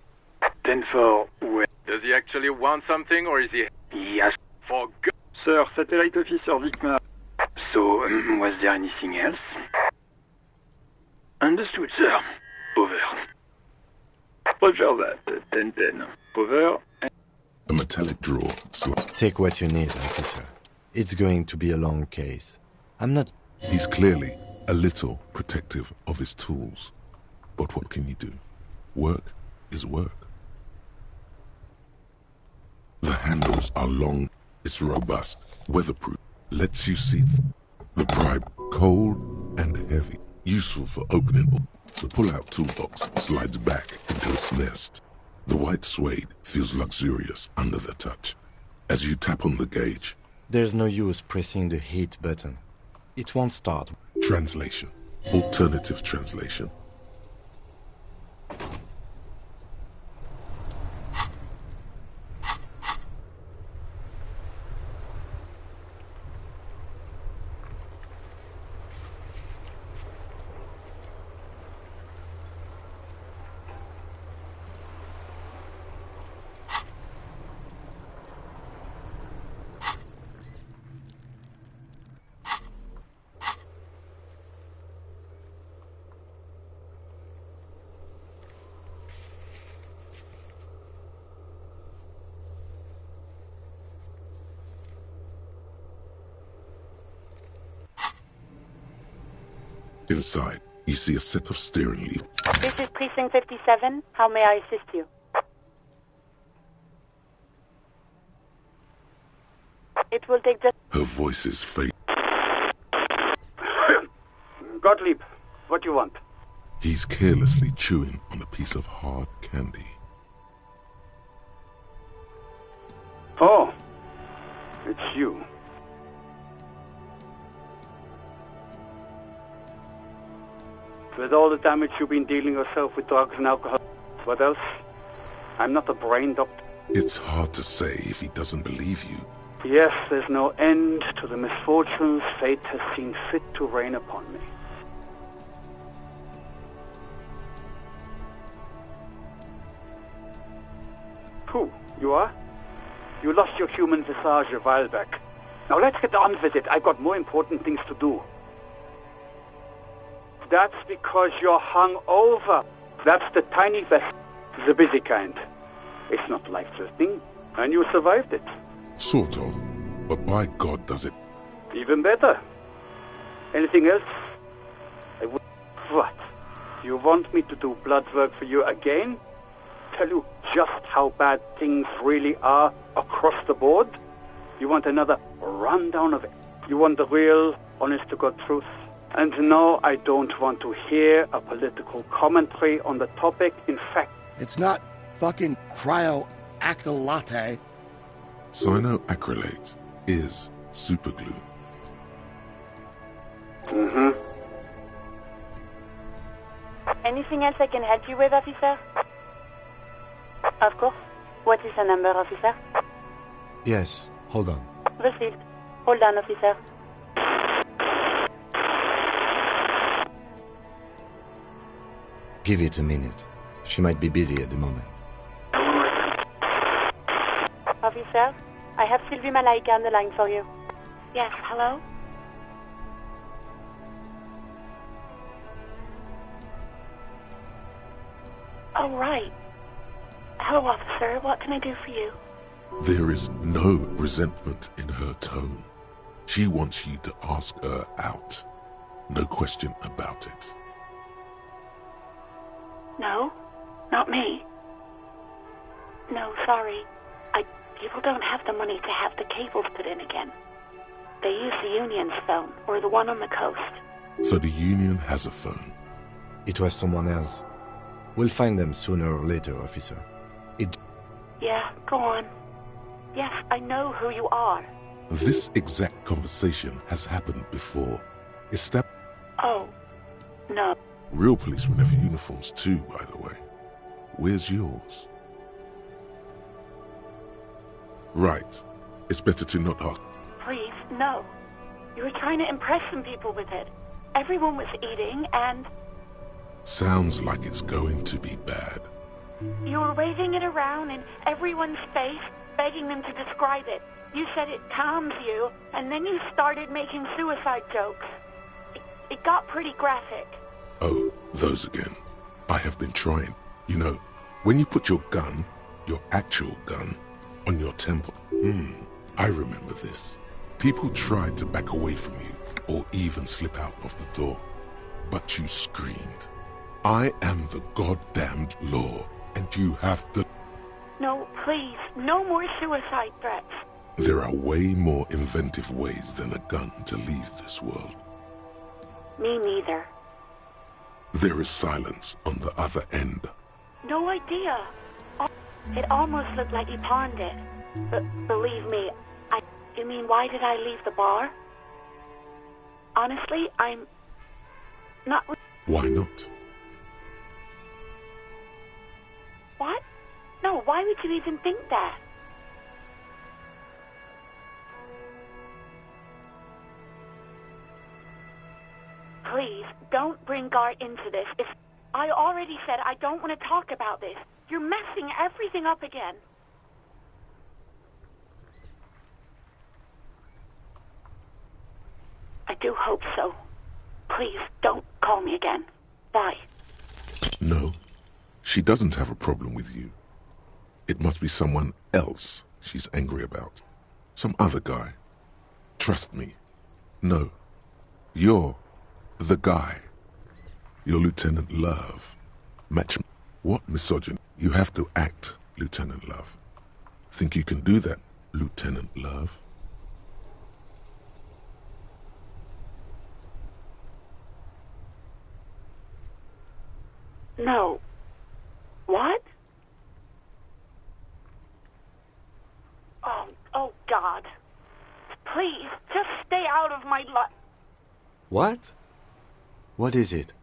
10-4, where? Does he actually want something, or is he... Yes. For God... Sir, Satellite Officer Vicmar. So, was there anything else? Understood, sir. Over. Roger that. 10-10. Over. a metallic drawer. Take what you need, officer. It's going to be a long case. I'm not... He's clearly a little protective of his tools. But what can you do? Work is work. The handles are long, it's robust, weatherproof, lets you see the pry, cold and heavy, useful for opening. The pull-out toolbox slides back into its nest. The white suede feels luxurious under the touch. As you tap on the gauge... There's no use pressing the heat button. It won't start. Translation. Alternative translation. Inside, you see a set of steering leaves. This is Precinct 57. How may I assist you? It will take just... Her voice is faint. Gottlieb, what do you want? He's carelessly chewing on a piece of hard candy. Oh, it's you. With all the damage you've been dealing yourself with drugs and alcohol, what else? I'm not a brain doctor. It's hard to say if he doesn't believe you. Yes, there's no end to the misfortunes fate has seen fit to rain upon me. Who? You are? You lost your human visage a while back. Now let's get on with it. I've got more important things to do. That's because you're hung over. That's the tiny vessel, the busy kind. It's not life-threatening, and you survived it. Sort of, but by God does it. Even better. Anything else? I would... What? You want me to do blood work for you again? Tell you just how bad things really are across the board? You want another rundown of it? You want the real, honest-to-God truth? And no, I don't want to hear a political commentary on the topic. In fact... It's not fucking cryoacrylate. Cyanoacrylate is superglue. Anything else I can help you with, officer? Of course. What is the number, officer? Yes, hold on. Received. Hold on, officer. Give it a minute. She might be busy at the moment. Officer, I have Sylvie Malaika on the line for you. Yes, hello? Oh, right. Hello, officer. What can I do for you? There is no resentment in her tone. She wants you to ask her out. No question about it. No, not me. No, sorry. People don't have the money to have the cables put in again. They use the Union's phone, or the one on the coast. So the Union has a phone? It was someone else. We'll find them sooner or later, officer. Yeah, go on. Yes, I know who you are. This exact conversation has happened before. Is that... Oh, no. Real policemen have uniforms too, by the way. Where's yours? Right. It's better to not ask. Please, no. You were trying to impress some people with it. Everyone was eating, and... Sounds like it's going to be bad. You were waving it around in everyone's face, begging them to describe it. You said it calms you, and then you started making suicide jokes. It got pretty graphic. Oh, those again. I have been trying. You know, when you put your gun, your actual gun, on your temple. I remember this. People tried to back away from you, or even slip out of the door. But you screamed, I am the goddamned law, and you have to... No, please, no more suicide threats. There are way more inventive ways than a gun to leave this world. Me neither. There is silence on the other end. No idea. It almost looked like you pawned it. But believe me, you mean, why did I leave the bar? Honestly, I'm not... Why not? What? No, why would you even think that? Please, don't bring Gart into this. I already said I don't want to talk about this. You're messing everything up again. I do hope so. Please, don't call me again. Bye. No, she doesn't have a problem with you. It must be someone else she's angry about. Some other guy. Trust me. No, you're the guy. Your Lieutenant Love. Match... What misogyny? You have to act, Lieutenant Love. Think you can do that, Lieutenant Love? No. What? Oh, God. Please, just stay out of my life. What? What is it?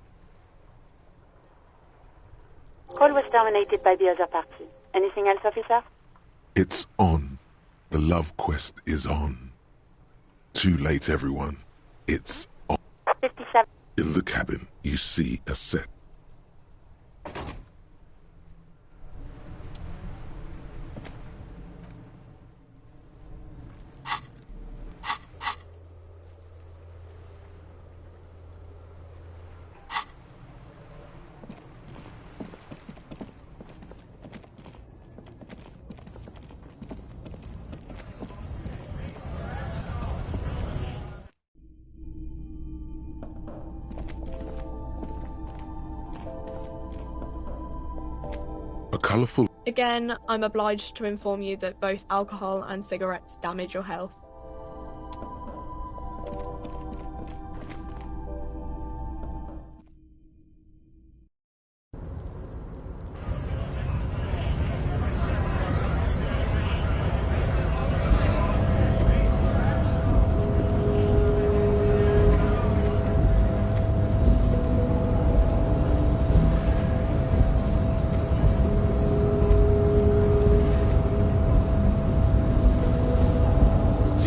Call was terminated by the other party. Anything else, officer? It's on. The love quest is on. Too late, everyone. It's on. 57. In the cabin, you see a set. A colourful... Again, I'm obliged to inform you that both alcohol and cigarettes damage your health.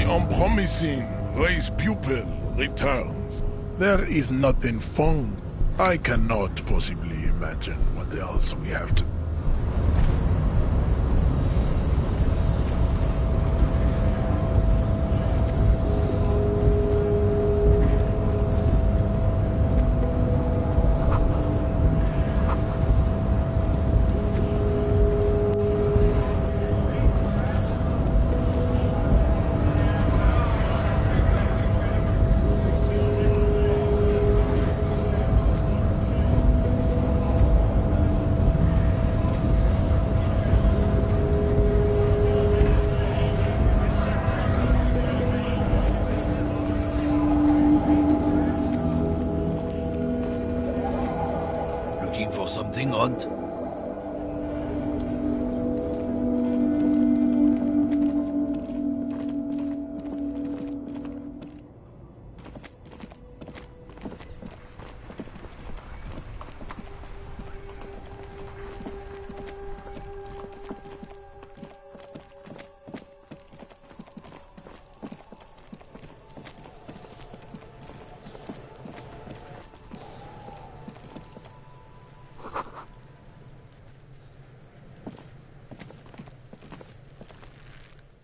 Unpromising race pupil returns. There is nothing fun. I cannot possibly imagine what else we have to... Looking for something, Hunt?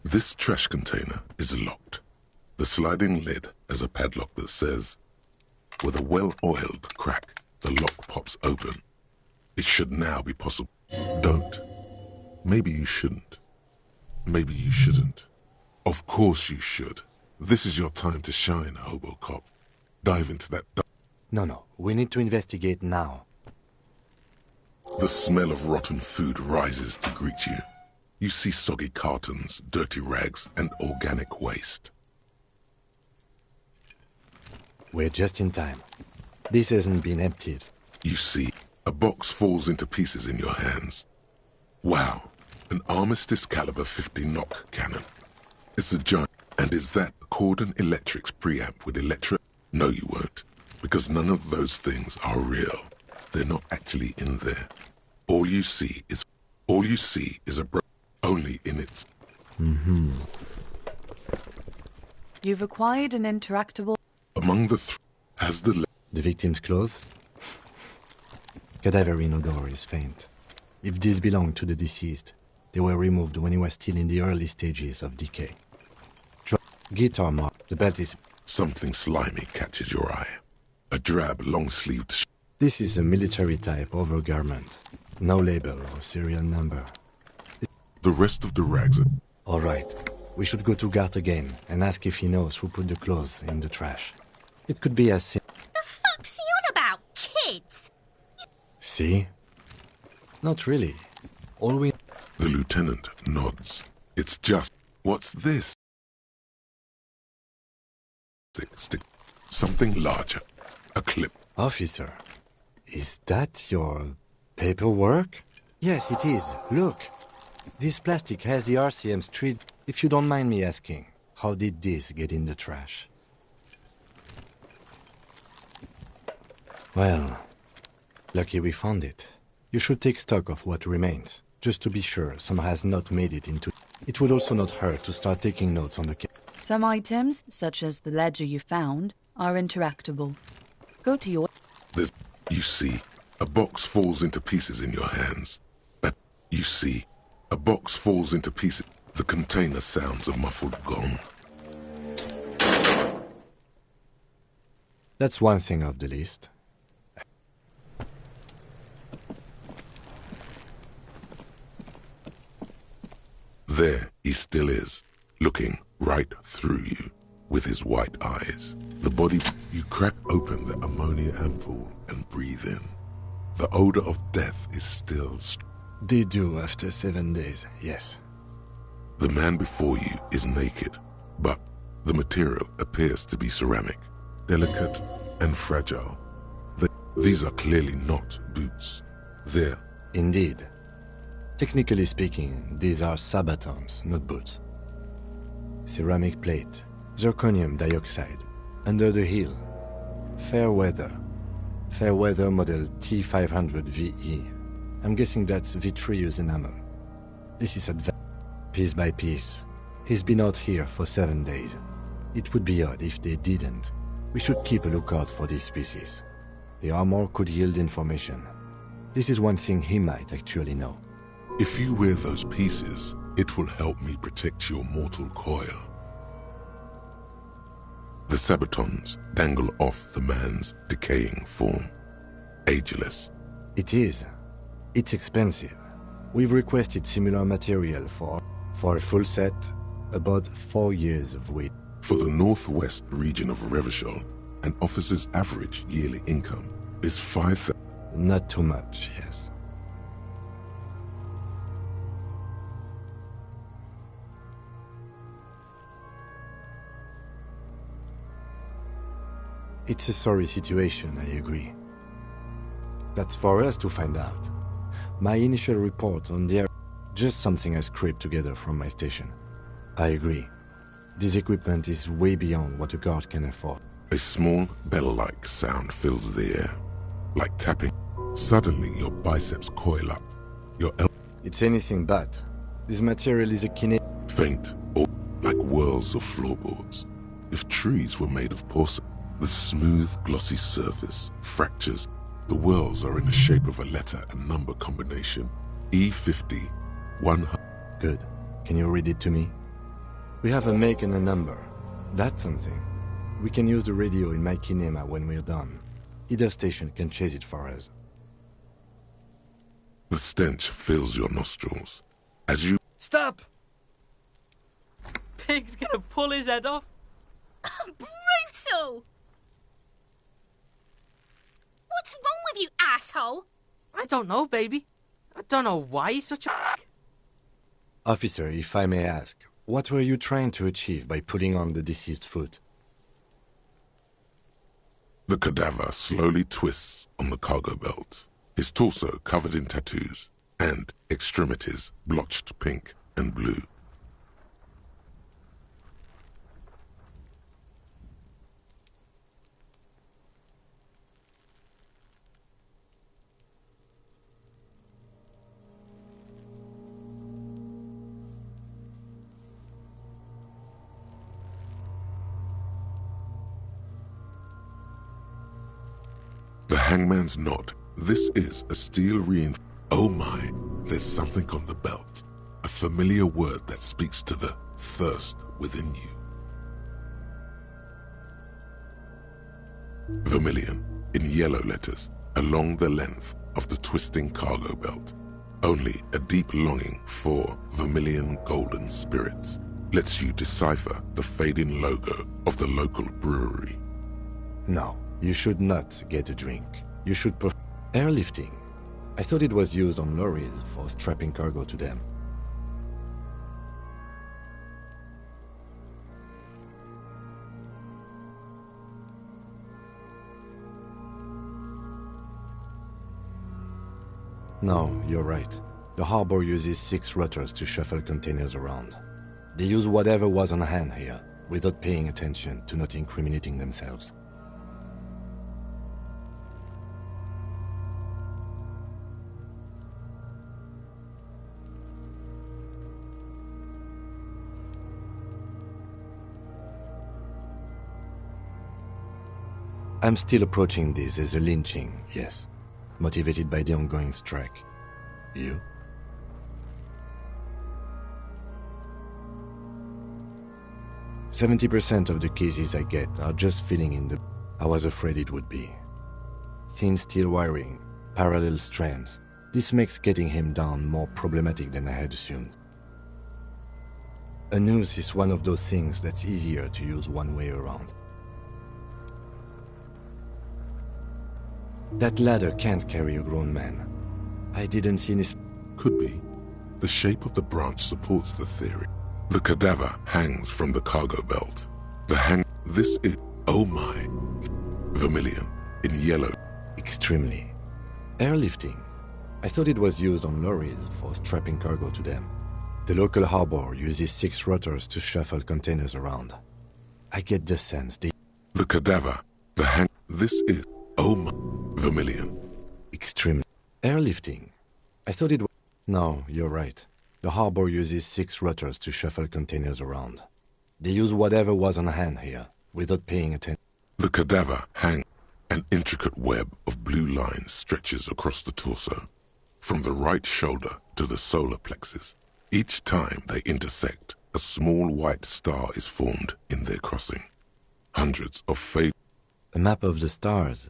This trash container is locked. The sliding lid has a padlock that says, with a well-oiled crack, the lock pops open. It should now be possible. Don't. Maybe you shouldn't. Maybe you shouldn't. Of course you should. This is your time to shine, Hobocop. Dive into that... No, we need to investigate now. The smell of rotten food rises to greet you. You see soggy cartons, dirty rags, and organic waste. We're just in time. This hasn't been emptied. You see, a box falls into pieces in your hands. Wow, an Armistice caliber 50 knock cannon. It's a giant. And is that Cordon Electric's preamp with electro? No, you won't, because none of those things are real. They're not actually in there. All you see is a only in its... You've acquired an interactable... Among the has the victim's clothes? Cadaverine odor is faint. If these belong to the deceased, they were removed when he was still in the early stages of decay. Guitar mark. The belt is... Something slimy catches your eye. A drab, long-sleeved... This is a military-type overgarment. No label or serial number. The rest of the rags are... All right. We should go to Gart again and ask if he knows who put the clothes in the trash. It could be as simple... The fuck's he on about, kids? See? Not really. All we... The lieutenant nods. It's just... What's this? Stick. Something larger. A clip. Officer, is that your paperwork? Yes, it is. Look. This plastic has the RCM street. If you don't mind me asking, how did this get in the trash? Well, lucky we found it. You should take stock of what remains, just to be sure some has not made it into... It would also not hurt to start taking notes on the case. Some items, such as the ledger you found, are interactable. Go to your... There's... You see, a box falls into pieces in your hands. You see, a box falls into pieces. The container sounds a muffled gong. That's one thing off the list. There he still is, looking right through you with his white eyes. The body, you crack open the ammonia ampoule and breathe in. The odor of death is still... They do after 7 days, yes. The man before you is naked, but the material appears to be ceramic, delicate and fragile. These are clearly not boots. They're... Indeed. Technically speaking, these are sabatons, not boots. Ceramic plate, zirconium dioxide, under the heel. Fair weather model T500 VE. I'm guessing that's vitreous enamel. This is advanced. Piece by piece. He's been out here for 7 days. It would be odd if they didn't. We should keep a lookout for these species. The armor could yield information. This is one thing he might actually know. If you wear those pieces, it will help me protect your mortal coil. The sabatons dangle off the man's decaying form. Ageless. It is. It's expensive. We've requested similar material for a full set, about 4 years of wait. For the northwest region of Revachol, an officer's average yearly income is 5,000. Not too much, yes. It's a sorry situation, I agree. That's for us to find out. My initial report on the... Just something I scraped together from my station. I agree. This equipment is way beyond what a guard can afford. A small bell-like sound fills the air, like tapping. Suddenly your biceps coil up. It's anything but. This material is a faint, or like whirls of floorboards. If trees were made of porcelain, the smooth, glossy surface fractures. The whirls are in the shape of a letter and number combination. E50, 100. Good. Can you read it to me? We have a make and a number. That's something. We can use the radio in my kinema when we're done. Either station can chase it for us. The stench fills your nostrils. As you... Stop! Pig's gonna pull his head off. Brutal! What's wrong with you, asshole? I don't know, baby. I don't know why he's such a... Officer, if I may ask, what were you trying to achieve by putting on the deceased foot? The cadaver slowly twists on the cargo belt, his torso covered in tattoos, and extremities blotched pink and blue. The hangman's knot. This is a steel reinforcement. Oh my, there's something on the belt. A familiar word that speaks to the thirst within you. Vermilion, in yellow letters, along the length of the twisting cargo belt. Only a deep longing for vermilion golden spirits lets you decipher the fading logo of the local brewery. No, you should not get a drink. You should airlifting. I thought it was used on lorries for strapping cargo to them. No, you're right. The harbor uses 6 rutters to shuffle containers around. They use whatever was on hand here, without paying attention to not incriminating themselves. I'm still approaching this as a lynching, yes. Motivated by the ongoing strike. You? "70% of the cases I get are just filling in the... I was afraid it would be. Thin steel wiring, parallel strands. This makes getting him down more problematic than I had assumed. A noose is one of those things that's easier to use one way around. That ladder can't carry a grown man. I didn't see any... Could be. The shape of the branch supports the theory. The cadaver hangs from the cargo belt. This is... Oh my. Vermilion. In yellow. Extremely. Airlifting. I thought it was used on lorries for strapping cargo to them. The local harbor uses 6 rutters to shuffle containers around. I get the sense they... The cadaver. This is... Oh my. Vermilion. Extremely. Airlifting. I thought it was... No, you're right. The harbor uses 6 rutters to shuffle containers around. They use whatever was on hand here, without paying attention. The cadaver hangs. An intricate web of blue lines stretches across the torso, from the right shoulder to the solar plexus. Each time they intersect, a small white star is formed in their crossing. Hundreds of fade... A map of the stars.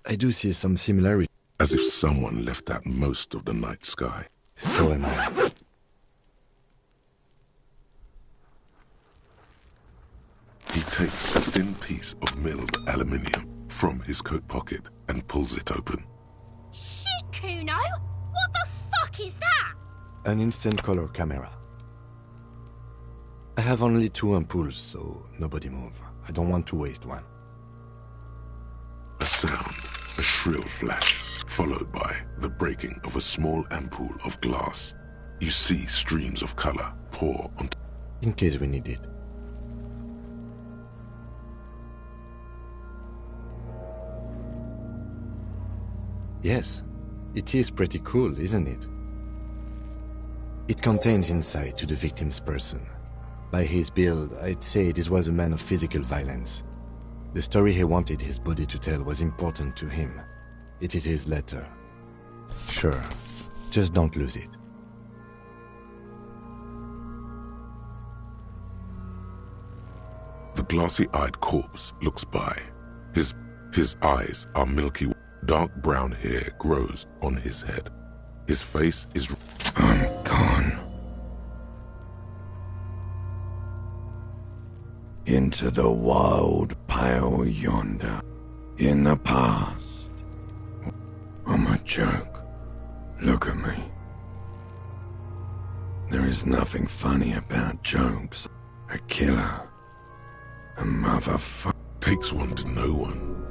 I do see some similarity. As if someone left out most of the night sky. So am I. He takes a thin piece of milled aluminium from his coat pocket and pulls it open. Shit, Kuno! What the fuck is that? An instant color camera. I have only 2 ampoules, so nobody move. I don't want to waste one. A sound, a shrill flash, followed by the breaking of a small ampoule of glass. You see streams of color pour onto... In case we need it. Yes, it is pretty cool, isn't it? It contains insight to the victim's person. By his build, I'd say this was a man of physical violence. The story he wanted his body to tell was important to him. It is his letter. Sure, just don't lose it. The glassy-eyed corpse looks by. His eyes are milky. Dark brown hair grows on his head. His face is... I'm gone. Into the wild pale yonder. In the past. I'm a joke. Look at me. There is nothing funny about jokes. A killer. A motherfucker. Takes one to know one.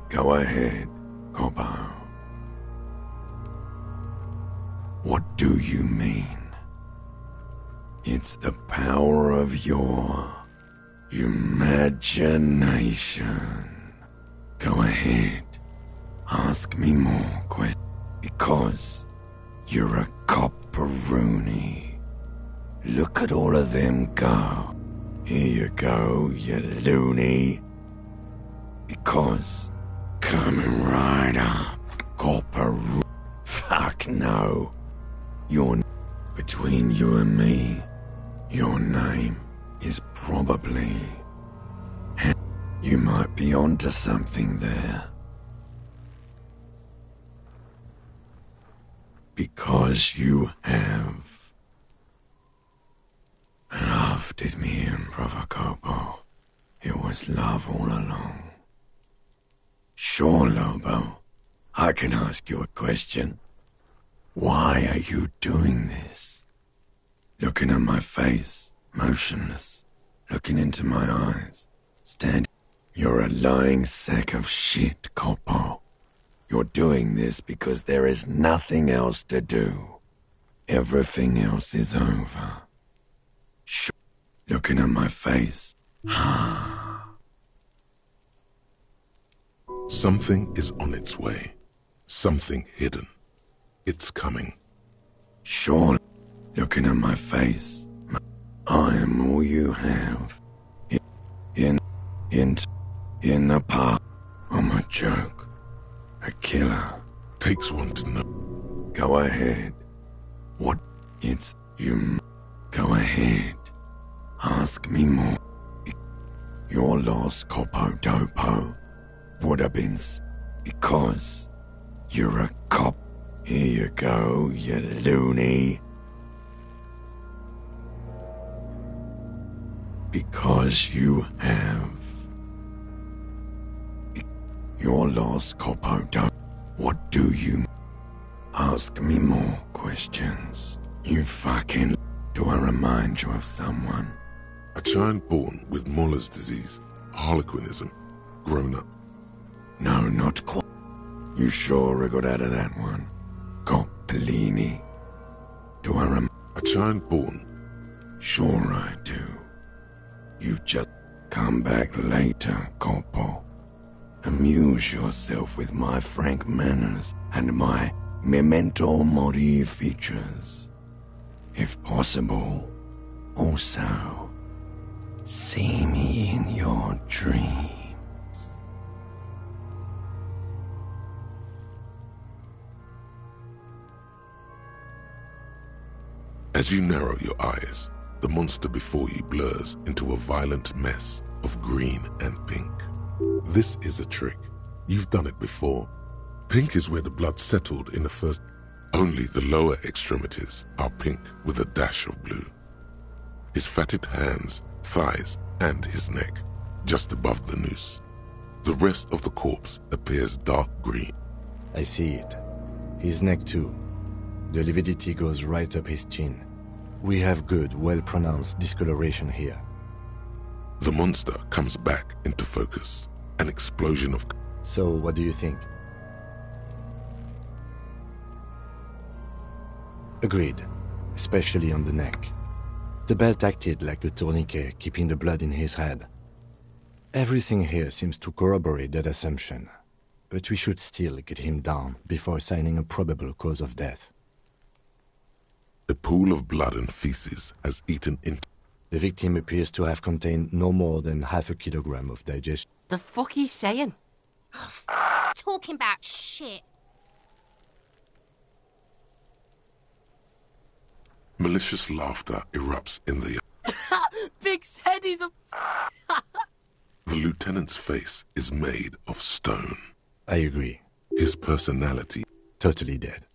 Go ahead, Cobbo. What do you mean? It's the power of your imagination. Go ahead. Ask me more questions. Because you're a copperoonie. Look at all of them go. Here you go, you loony. Because coming right up, copperoonie. Fuck no. Between you and me, your name is probably... You might be onto something there. Because you have loved it, me and Brother Cobo. It was love all along. Sure, Lobo. I can ask you a question. Why are you doing this? Looking at my face, motionless, looking into my eyes, standing. You're a lying sack of shit, Corpo. You're doing this because there is nothing else to do. Everything else is over. Looking at my face. Something is on its way. Something hidden. It's coming. Surely. Looking at my face. I am all you have. In the park. I'm a joke. A killer. Takes one to know. Go ahead. What? It's you. Go ahead. Ask me more. Your lost Corpo Dopo would have been because you're a cop. Here you go, you loony. Because you have. Your lost Corpo Dopo. What do you? Ask me more questions. You fucking. Do I remind you of someone? A child born with Muller's disease, harlequinism, grown up. No, not quite. You sure I got out of that one? Coppellini. Do I A child born? Sure I do. You just come back later, Corpo. Amuse yourself with my frank manners and my memento mori features. If possible, also, see me in your dreams. As you narrow your eyes, the monster before you blurs into a violent mess of green and pink. This is a trick. You've done it before. Pink is where the blood settled in the first. Only the lower extremities are pink with a dash of blue. His fatted hands, thighs, and his neck, just above the noose. The rest of the corpse appears dark green. I see it. His neck too. The lividity goes right up his chin. We have good, well-pronounced discoloration here. The monster comes back into focus. An explosion of... So, what do you think? Agreed, especially on the neck. The belt acted like a tourniquet, keeping the blood in his head. Everything here seems to corroborate that assumption, but we should still get him down before assigning a probable cause of death. A pool of blood and feces has eaten into... The victim appears to have contained no more than half a kilogram of digestion. The fuck he's saying? Talking about shit. Malicious laughter erupts in the... Big said he's a... The lieutenant's face is made of stone. I agree. His personality... Totally dead.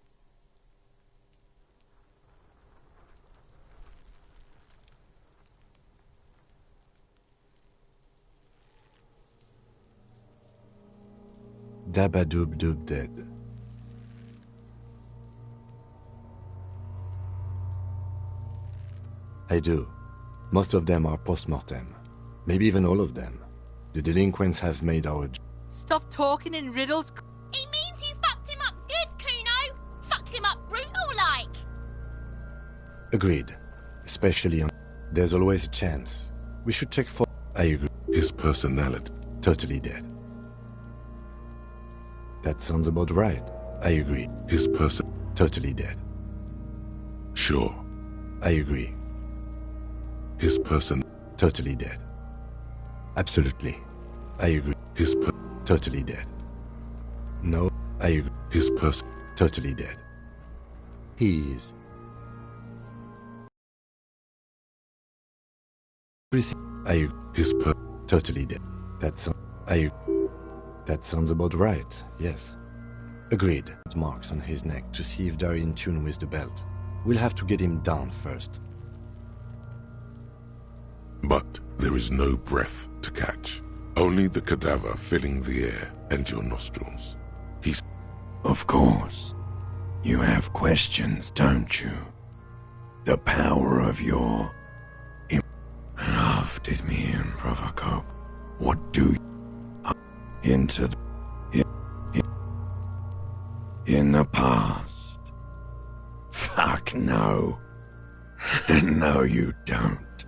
Dabadoob-doob dead. I do. Most of them are post-mortem. Maybe even all of them. The delinquents have made our... Stop talking in riddles. He means you fucked him up good, Kuno. Fucked him up brutal-like. Agreed. Especially on... There's always a chance. We should check for... I agree. His personality... Totally dead. That sounds about right. I agree. His person... Totally dead. Sure. I agree. His person... Totally dead. Absolutely. I agree. His Totally dead. No, I agree. His person... Totally dead. He is. Everything. I agree. His Totally dead. That's... I... That sounds about right, yes. Agreed. Marks on his neck to see if they're in tune with the belt. We'll have to get him down first. But there is no breath to catch. Only the cadaver filling the air and your nostrils. Of course. You have questions, don't you? The power of your... Love did me in, Provocop. What do you... Into the... In the past. Fuck no. No, you don't.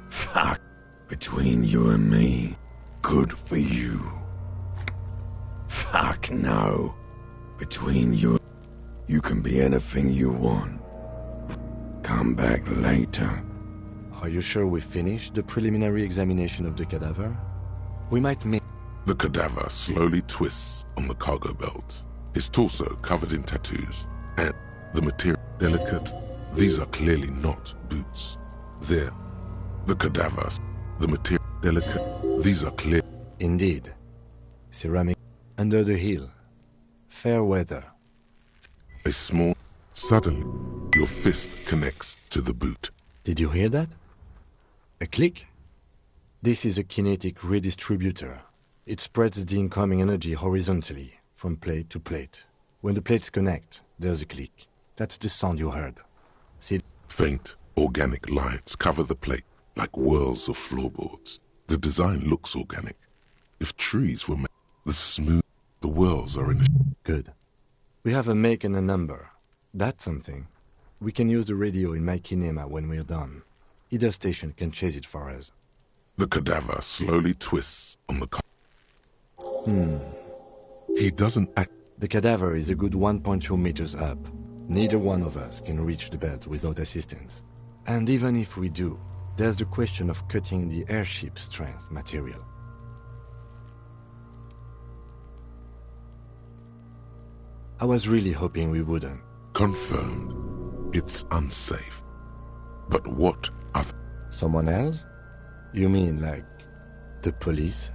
Fuck. Between you and me. Good for you. Fuck no. Between you... You can be anything you want. Come back later. Are you sure we finished the preliminary examination of the cadaver? We might miss... The cadaver slowly twists on the cargo belt, his torso covered in tattoos, and the material delicate. These are clearly not boots. They're the cadaver. The material delicate. These are clear. Indeed. Ceramic under the heel. Fair weather. A small... Suddenly, your fist connects to the boot. Did you hear that? A click? This is a kinetic redistributor. It spreads the incoming energy horizontally, from plate to plate. When the plates connect, there's a click. That's the sound you heard. See? Faint, organic lines cover the plate, like whirls of floorboards. The design looks organic. If trees were made, the whirls are in a... Good. We have a make and a number. That's something. We can use the radio in my kinema when we're done. Either station can chase it for us. The cadaver slowly twists on the He doesn't act... The cadaver is a good 1.2 meters up. Neither one of us can reach the belt without assistance. And even if we do, there's the question of cutting the airship strength material. I was really hoping we wouldn't. Confirmed. It's unsafe. But what other... Someone else? You mean like the police?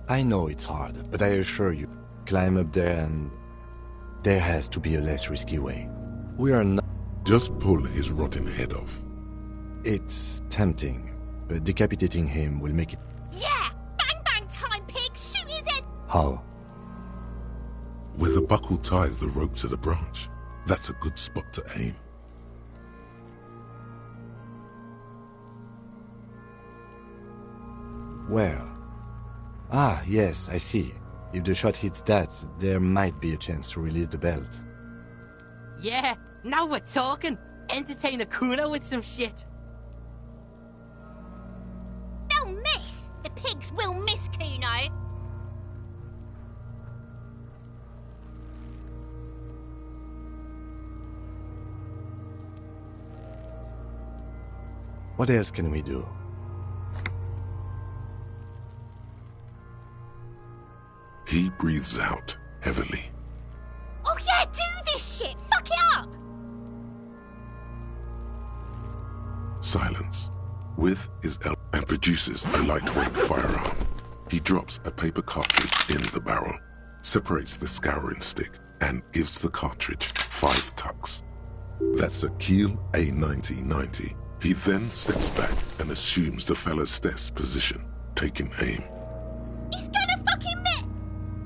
I know it's hard, but I assure you, climb up there and there has to be a less risky way. We are not... Just pull his rotten head off. It's tempting, but decapitating him will make it... Yeah! Bang bang time, pig! Shoot his head! How? Where the buckle ties the rope to the branch. That's a good spot to aim. Where? Ah, yes, I see. If the shot hits that, there might be a chance to release the belt. Yeah, now we're talking. Entertain the Kuno with some shit. They'll miss! The pigs will miss Kuno. What else can we do? He breathes out heavily. Oh yeah, do this shit! Fuck it up! Silence. With his elbow and produces a lightweight firearm. He drops a paper cartridge in the barrel, separates the scouring stick, and gives the cartridge 5 tucks. That's a Kiel A9090. He then steps back and assumes the fellow's desk position, taking aim. He's gonna fucking miss!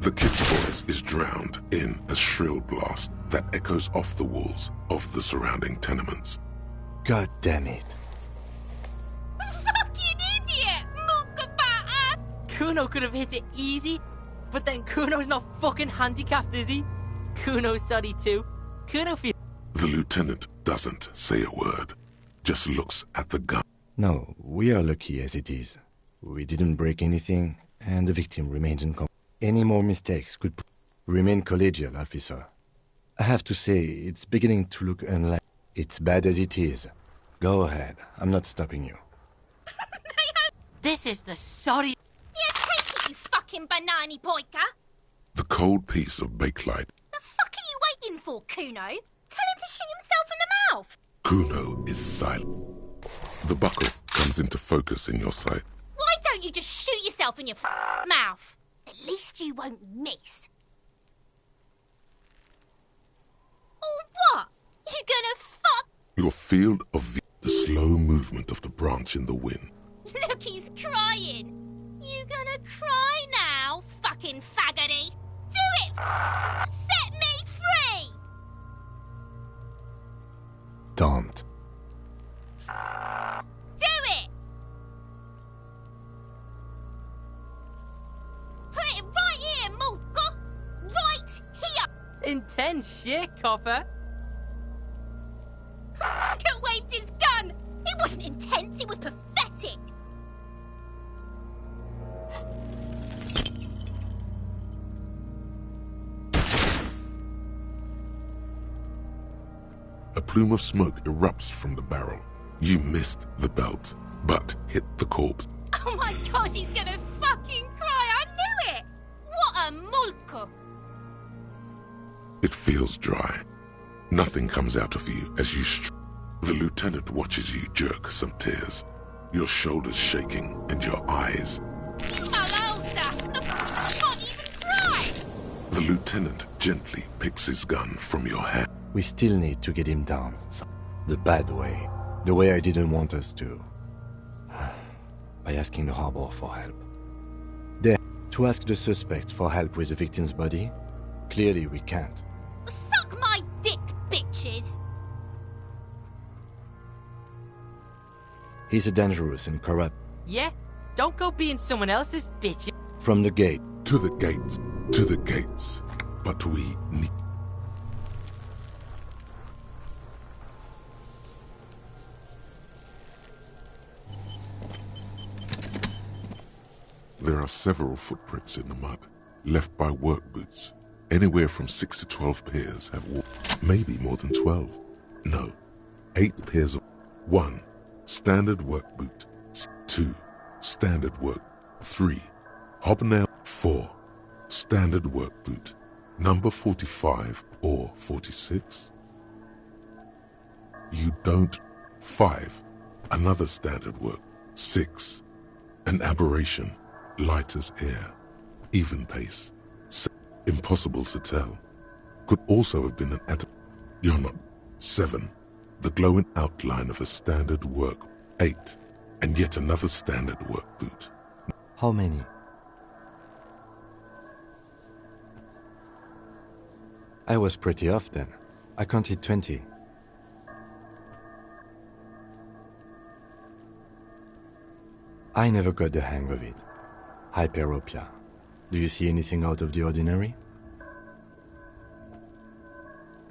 The kid's voice is drowned in a shrill blast that echoes off the walls of the surrounding tenements. God damn it. Fucking idiot! Mookabata! Kuno could have hit it easy, but then Kuno's not fucking handicapped, is he? Kuno's sorry too. Kuno feels... The lieutenant doesn't say a word, just looks at the gun. No, we are lucky as it is. We didn't break anything, and the victim remains unconscious. Any more mistakes could remain collegial, officer. I have to say, it's beginning to look unlikely. It's bad as it is. Go ahead. I'm not stopping you. This is the sorry... Yeah, take it, you fucking banani poika! The cold piece of bakelite. The fuck are you waiting for, Kuno? Tell him to shoot himself in the mouth! Kuno is silent. The buckle comes into focus in your sight. Why don't you just shoot yourself in your mouth? At least you won't miss. Or what? You gonna fuck? Your field of view, the slow movement of the branch in the wind. Look, he's crying. You gonna cry now, fucking faggoty? Set me free! Don't. Do it! Put it right here, Mulka! Right here! Intense shit, copper. Mulka waved his gun! It wasn't intense, it was pathetic! A plume of smoke erupts from the barrel. You missed the belt, but hit the corpse. Oh my god, he's gonna fucking cry! I knew it! What a Mulka! It feels dry. Nothing comes out of you as you The lieutenant watches you jerk some tears, your shoulders shaking and your eyes. You malolda! I can't even cry! The lieutenant gently picks his gun from your hand. We still need to get him down. The bad way. The way I didn't want us to. By asking the harbor for help. Then, to ask the suspects for help with the victim's body? Clearly we can't. Suck my dick, bitches! He's a dangerous and corrupt. Yeah? Don't go being someone else's bitch. From the gate. To the gates. To the gates. But we need... There are several footprints in the mud, left by work boots. Anywhere from 6 to 12 pairs have walked. Maybe more than 12. No. 8 pairs of... 1. Standard work boot. 2. Standard work. 3. Hobnail. 4. Standard work boot. Number 45 or 46. You don't. 5. Another standard work. 6. An aberration. Light as air. Even pace. 7. Impossible to tell. Could also have been an You're not. 7. The glowing outline of a standard work. 8. And yet another standard work boot. How many? I was pretty off then. I counted 20. I never got the hang of it. Hyperopia. Do you see anything out of the ordinary?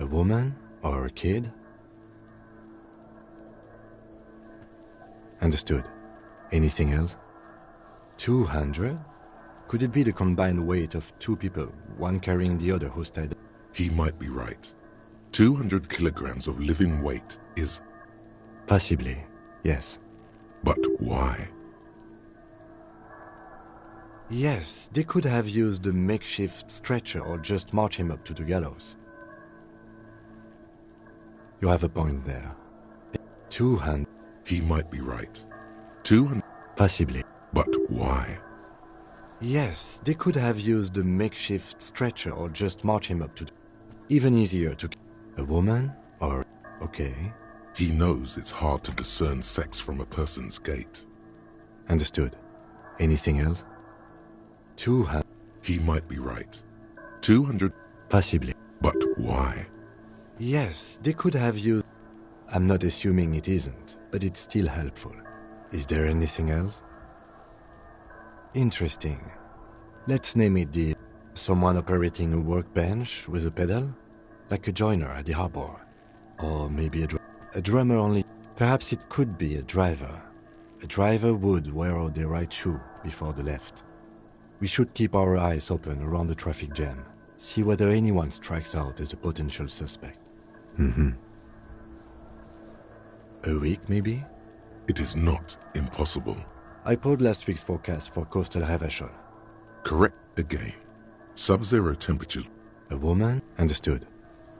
A woman or a kid? Understood. Anything else? 200? Could it be the combined weight of 2 people, one carrying the other who's tied? He might be right. 200 kilograms of living weight is... Possibly, yes. But why? Yes, they could have used a makeshift stretcher or just march him up to the gallows. You have a point there. 200. He might be right. 200. Possibly. But why? Yes, they could have used a makeshift stretcher or just march him up to... Even easier to... A woman? Or... Okay. He knows it's hard to discern sex from a person's gait. Understood. Anything else? 200. He might be right. 200. Possibly. But why? Yes, they could have used... I'm not assuming it isn't, but it's still helpful. Is there anything else? Interesting. Let's name it the... Someone operating a workbench with a pedal? Like a joiner at the harbor. Or maybe a drummer only... Perhaps it could be a driver. A driver would wear the right shoe before the left. We should keep our eyes open around the traffic jam. See whether anyone strikes out as a potential suspect. A week, maybe? It is not impossible. I pulled last week's forecast for coastal Revachol. Correct again. Sub-zero temperatures. A woman? Understood.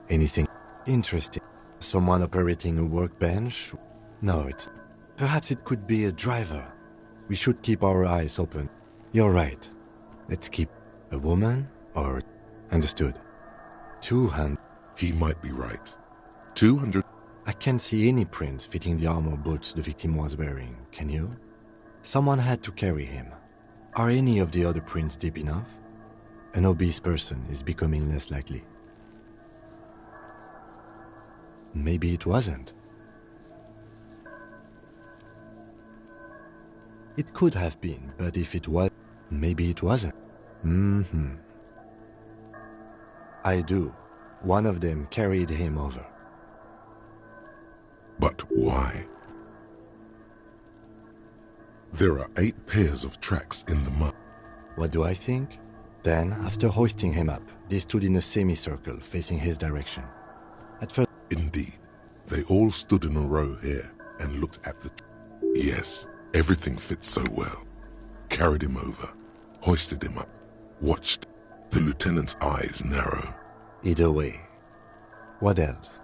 Anything interesting? Someone operating a workbench? No, it's... Perhaps it could be a driver. We should keep our eyes open. You're right. Let's keep... A woman? Or... Understood. 200... He might be right. 200... I can't see any prints fitting the armor boots the victim was wearing, can you? Someone had to carry him. Are any of the other prints deep enough? An obese person is becoming less likely. Maybe it wasn't. It could have been, but if it was, maybe it wasn't. I do. One of them carried him over. But why? There are 8 pairs of tracks in the mud. What do I think? Then, after hoisting him up, they stood in a semicircle facing his direction. At first... Indeed. They all stood in a row here and looked at the... Yes, everything fits so well. Carried him over, hoisted him up, watched. The lieutenant's eyes narrow. Either way. What else?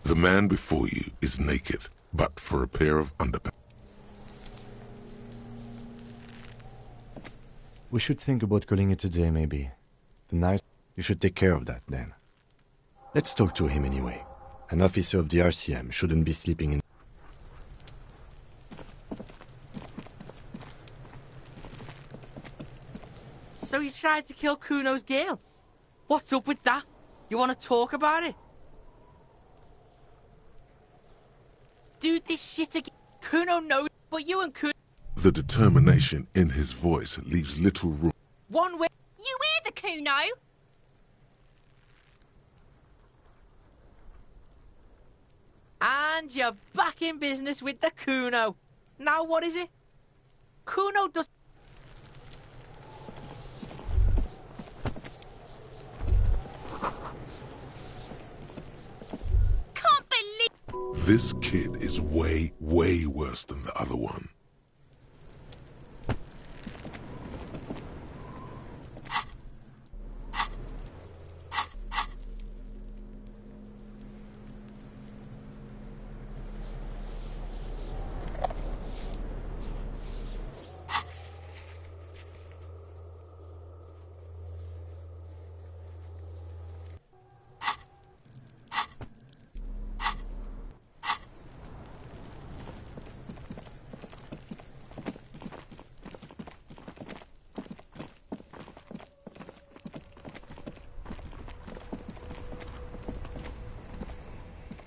The man before you is naked, but for a pair of underpants. We should think about calling it a day, maybe. The night... You should take care of that, then. Let's talk to him anyway. An officer of the RCM shouldn't be sleeping in... So you tried to kill Kuno's girl? What's up with that? You want to talk about it? Do this shit again. Kuno knows, but you and Kuno... The determination in his voice leaves little room. One way... You hear the Kuno? And you're back in business with the Kuno. Now what is it? Kuno does... Can't believe... This kid is way, way worse than the other one.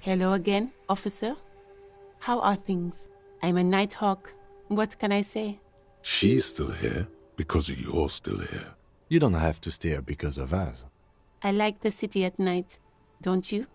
Hello again, officer. How are things? I'm a Nighthawk. What can I say? She's still here because you're still here. You don't have to stay here because of us. I like the city at night, don't you?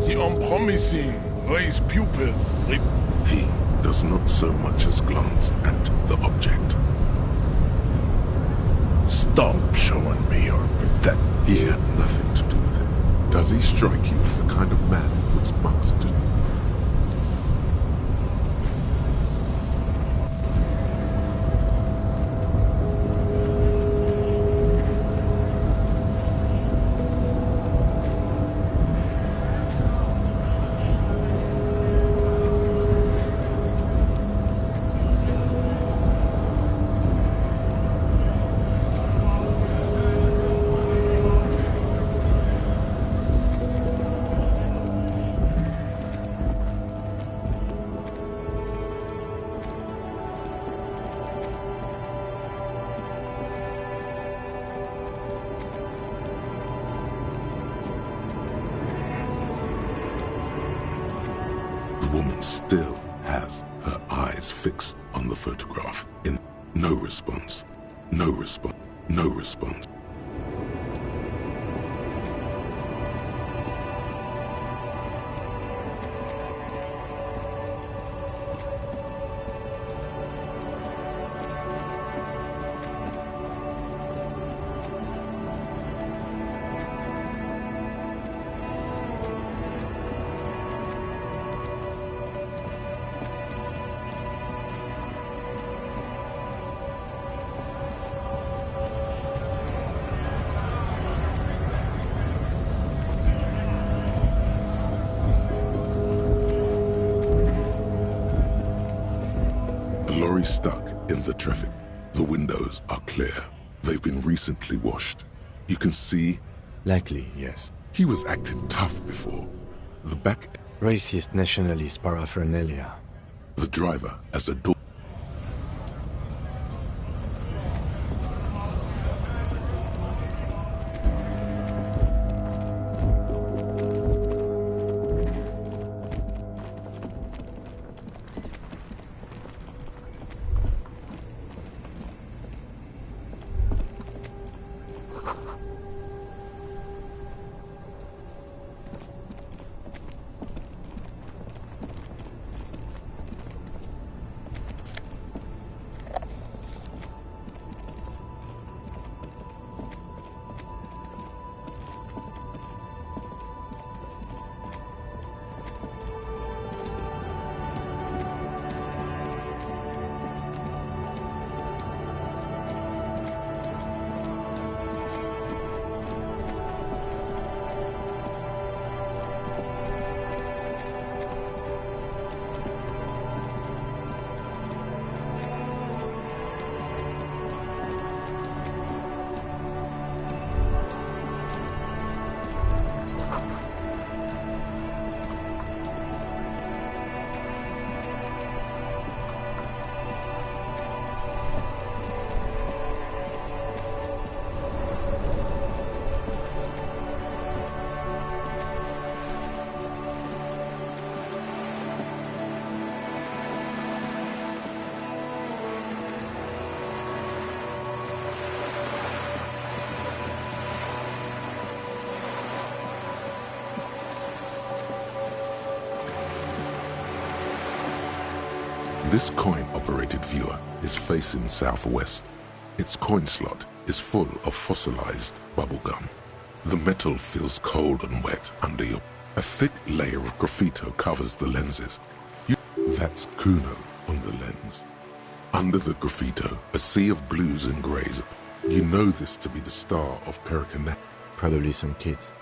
The unpromising raised pupil. He does not so much as glance at the object. Stop showing me your pathetic. He had nothing to do with it. Does he strike you as the kind of man who puts marks into... The woman still has her eyes fixed on the photograph in no response, no response, no response. lorry stuck in the traffic. The windows are clear. They've been recently washed. You can see... Likely, yes. He was acting tough before. The back... Racist nationalist paraphernalia. The driver as a door... This coin-operated viewer is facing southwest. Its coin slot is full of fossilized bubblegum. The metal feels cold and wet under you. A thick layer of graffito covers the lenses. That's Kuno on the lens. Under the graffito, a sea of blues and greys. You know this to be the star of Pericanet. Probably some kids.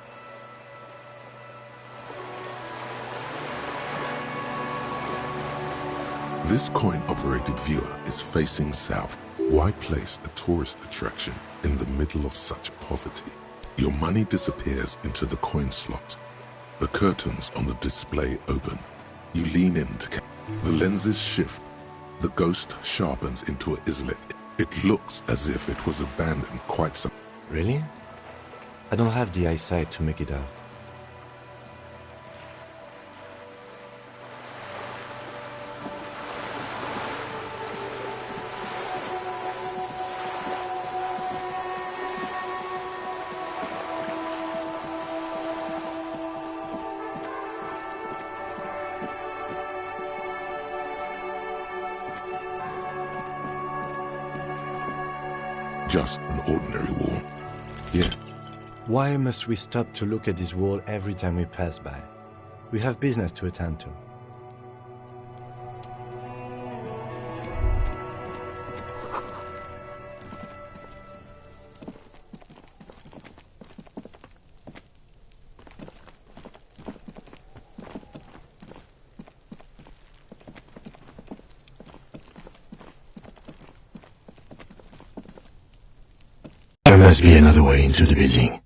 This coin-operated viewer is facing south. Why place a tourist attraction in the middle of such poverty? Your money disappears into the coin slot. The curtains on the display open. You lean in to catch. The lenses shift. The ghost sharpens into an islet. It looks as if it was abandoned quite some... Really? I don't have the eyesight to make it out. Just an ordinary wall. Yeah. Why must we stop to look at this wall every time we pass by? We have business to attend to. There must be another way into the building.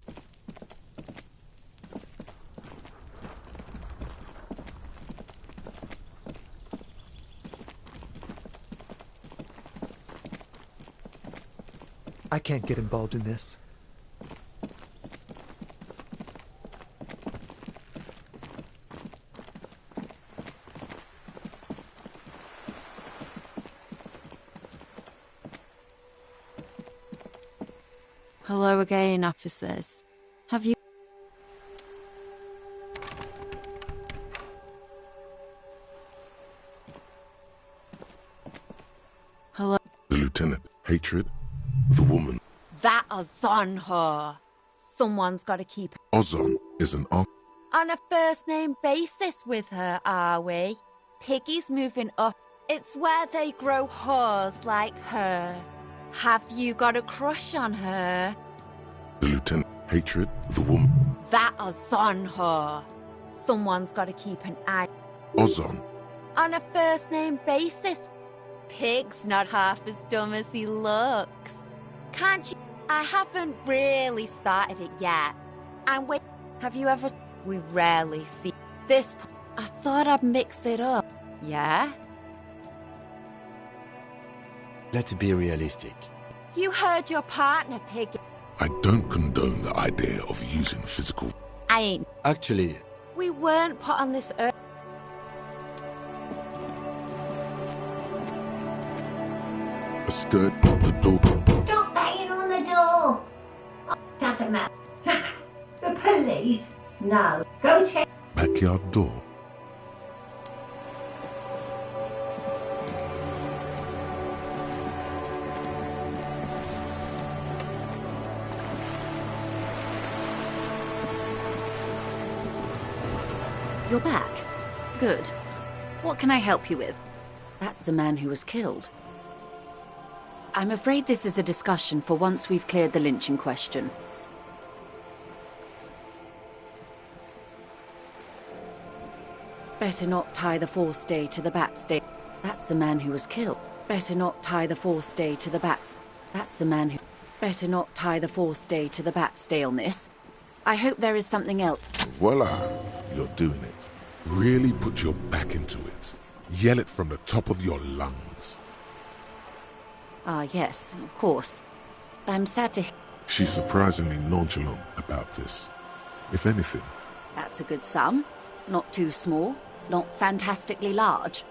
I can't get involved in this. Hello again, officers. Have you... Hello? The lieutenant. Hatred. The woman. That Ozon her. Someone's got to keep... Ozon is an arc. On a first-name basis with her, are we? Piggy's moving up. It's where they grow whores like her. Have you got a crush on her? The lieutenant. Hatred. The woman. That Ozon her. Someone's got to keep an eye. Ozon. On a first-name basis. Pig's not half as dumb as he looks. Can't you? I haven't really started it yet. And wait, have you ever? We rarely see this. I thought I'd mix it up. Yeah? Let's be realistic. You heard your partner, Pig. I don't condone the idea of using physical... I ain't. Actually... We weren't put on this earth. A stirred up the door. Stop banging on the door. Oh, doesn't matter. The police? No. Go check. Backyard door. You're back. Good. What can I help you with? That's the man who was killed. I'm afraid this is a discussion for once we've cleared the lynching question. Better not tie the fourth day to the bat stay. That's the man who was killed. Better not tie the fourth day to the bats. That's the man who... Better not tie the fourth day to the bat stay on this. I hope there is something else. Voila, you're doing it. Really put your back into it. Yell it from the top of your lungs. Ah, yes, of course. I'm sad to... She's surprisingly nonchalant about this. If anything... That's a good sum. Not too small, not fantastically large.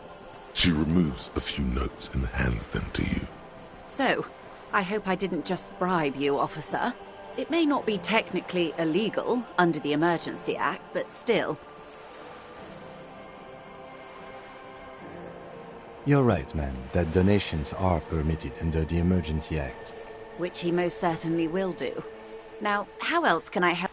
She removes a few notes and hands them to you. So, I hope I didn't just bribe you, officer. It may not be technically illegal under the Emergency Act, but still. You're right, man, that donations are permitted under the Emergency Act. Which he most certainly will do. Now, how else can I help?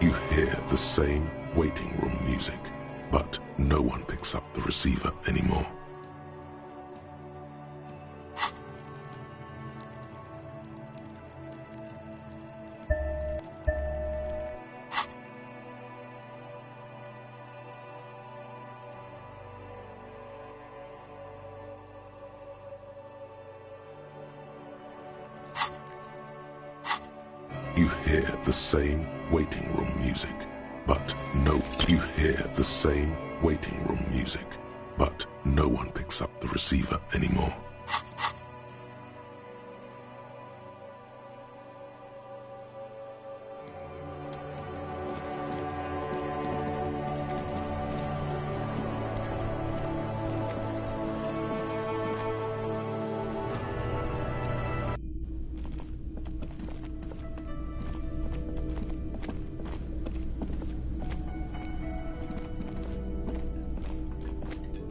You hear the same waiting room music, but no one picks up the receiver anymore. You hear the same waiting room music, but no... You hear the same waiting room music, but no one picks up the receiver anymore.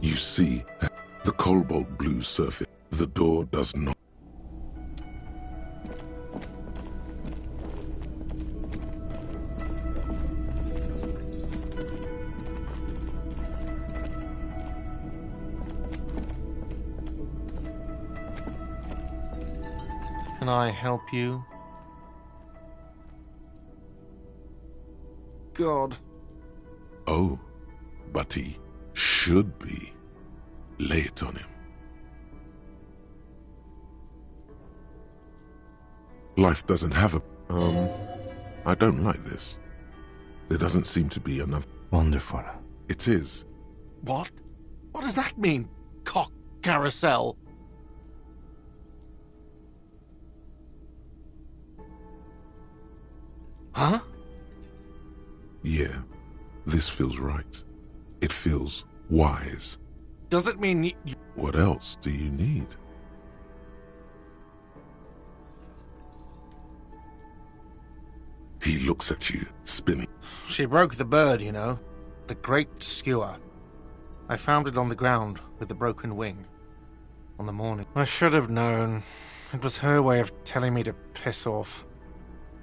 You see, at the cobalt blue surface, the door does not. Can I help you? God. Oh, but he should be. Lay it on him. Life doesn't have a... I don't like this. There doesn't seem to be another... Wonderful. It is. What? What does that mean? Cock carousel? Huh? Yeah, this feels right. It feels wise. Does it mean you... What else do you need? He looks at you, spinning. She broke the bird, you know. The great skewer. I found it on the ground with a broken wing. On the morning. I should have known. It was her way of telling me to piss off.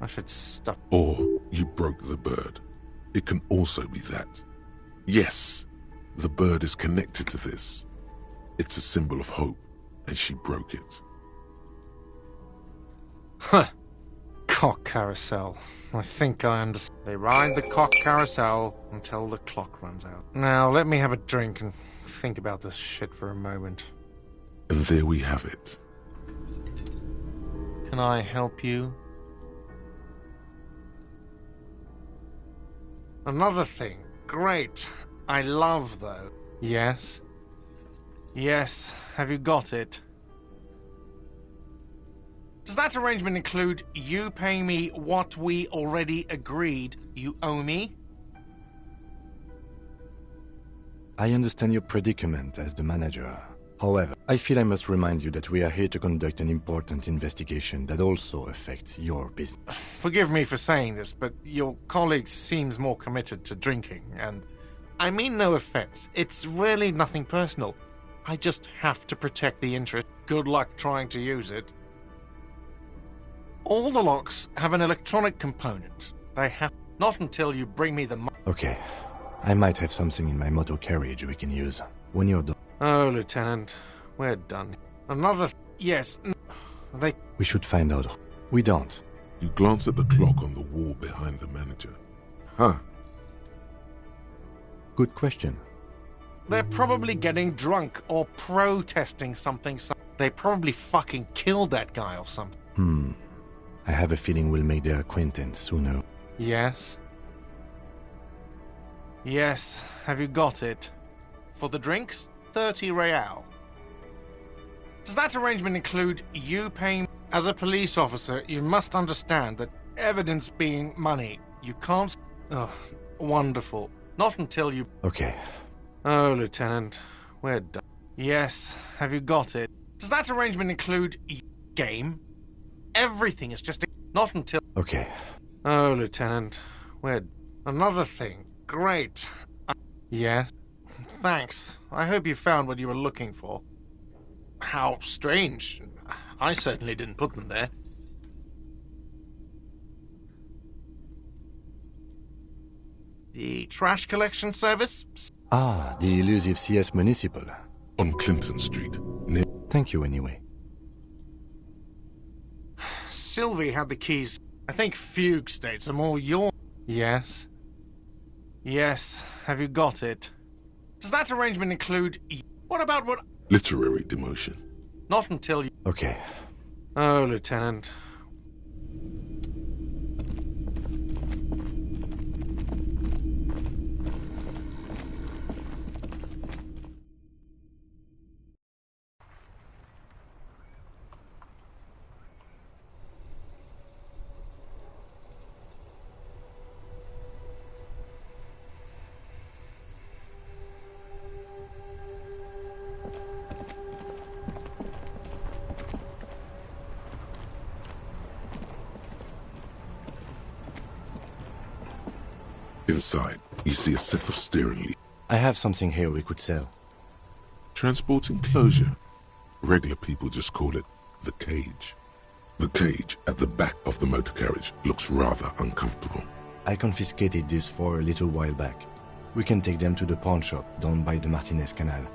I should stop. Or you broke the bird. It can also be that. Yes, the bird is connected to this. It's a symbol of hope, and she broke it. Huh. Cock carousel. I think I understand. They ride the cock carousel until the clock runs out. Now, let me have a drink and think about this shit for a moment. And there we have it. Can I help you? Another thing. Great. I love, though. Yes? Yes. Have you got it? Does that arrangement include you paying me what we already agreed you owe me? I understand your predicament as the manager. However, I feel I must remind you that we are here to conduct an important investigation that also affects your business. Forgive me for saying this, but your colleague seems more committed to drinking, and I mean no offense. It's really nothing personal. I just have to protect the interest. Good luck trying to use it. All the locks have an electronic component. They have... Not until you bring me the... Okay. I might have something in my motor carriage we can use. When you're done. Oh, Lieutenant. We're done. Another... Yes. They... We should find out. We don't. You glance at the clock on the wall behind the manager. Huh. Good question. They're probably getting drunk or protesting something. They probably fucking killed that guy or something. I have a feeling we'll make their acquaintance sooner. Yes? Yes. Have you got it? For the drinks, 30 real. Does that arrangement include you paying... As a police officer, you must understand that evidence being money, you can't... Oh, wonderful. Not until you... Okay. Oh, Lieutenant, we're done. Yes. Have you got it? Does that arrangement include... Game? Everything is just... Not until... Okay. Oh, Lieutenant, we're... Another thing. Great. Yes? Thanks. I hope you found what you were looking for. How strange. I certainly didn't put them there. The trash collection service? Ah, the elusive CS Municipal. On Clinton Street. Thank you anyway. Sylvie had the keys. I think Fugue states them all your... Yes? Yes. Have you got it? Does that arrangement include... What about what... Literary demotion. Not until you... Okay. Oh, Lieutenant. Inside, you see a set of steering leads. I have something here we could sell. Transport enclosure. Regular people just call it the cage. The cage at the back of the motor carriage looks rather uncomfortable. I confiscated this for a little while back. We can take them to the pawn shop down by the Martinez Canal.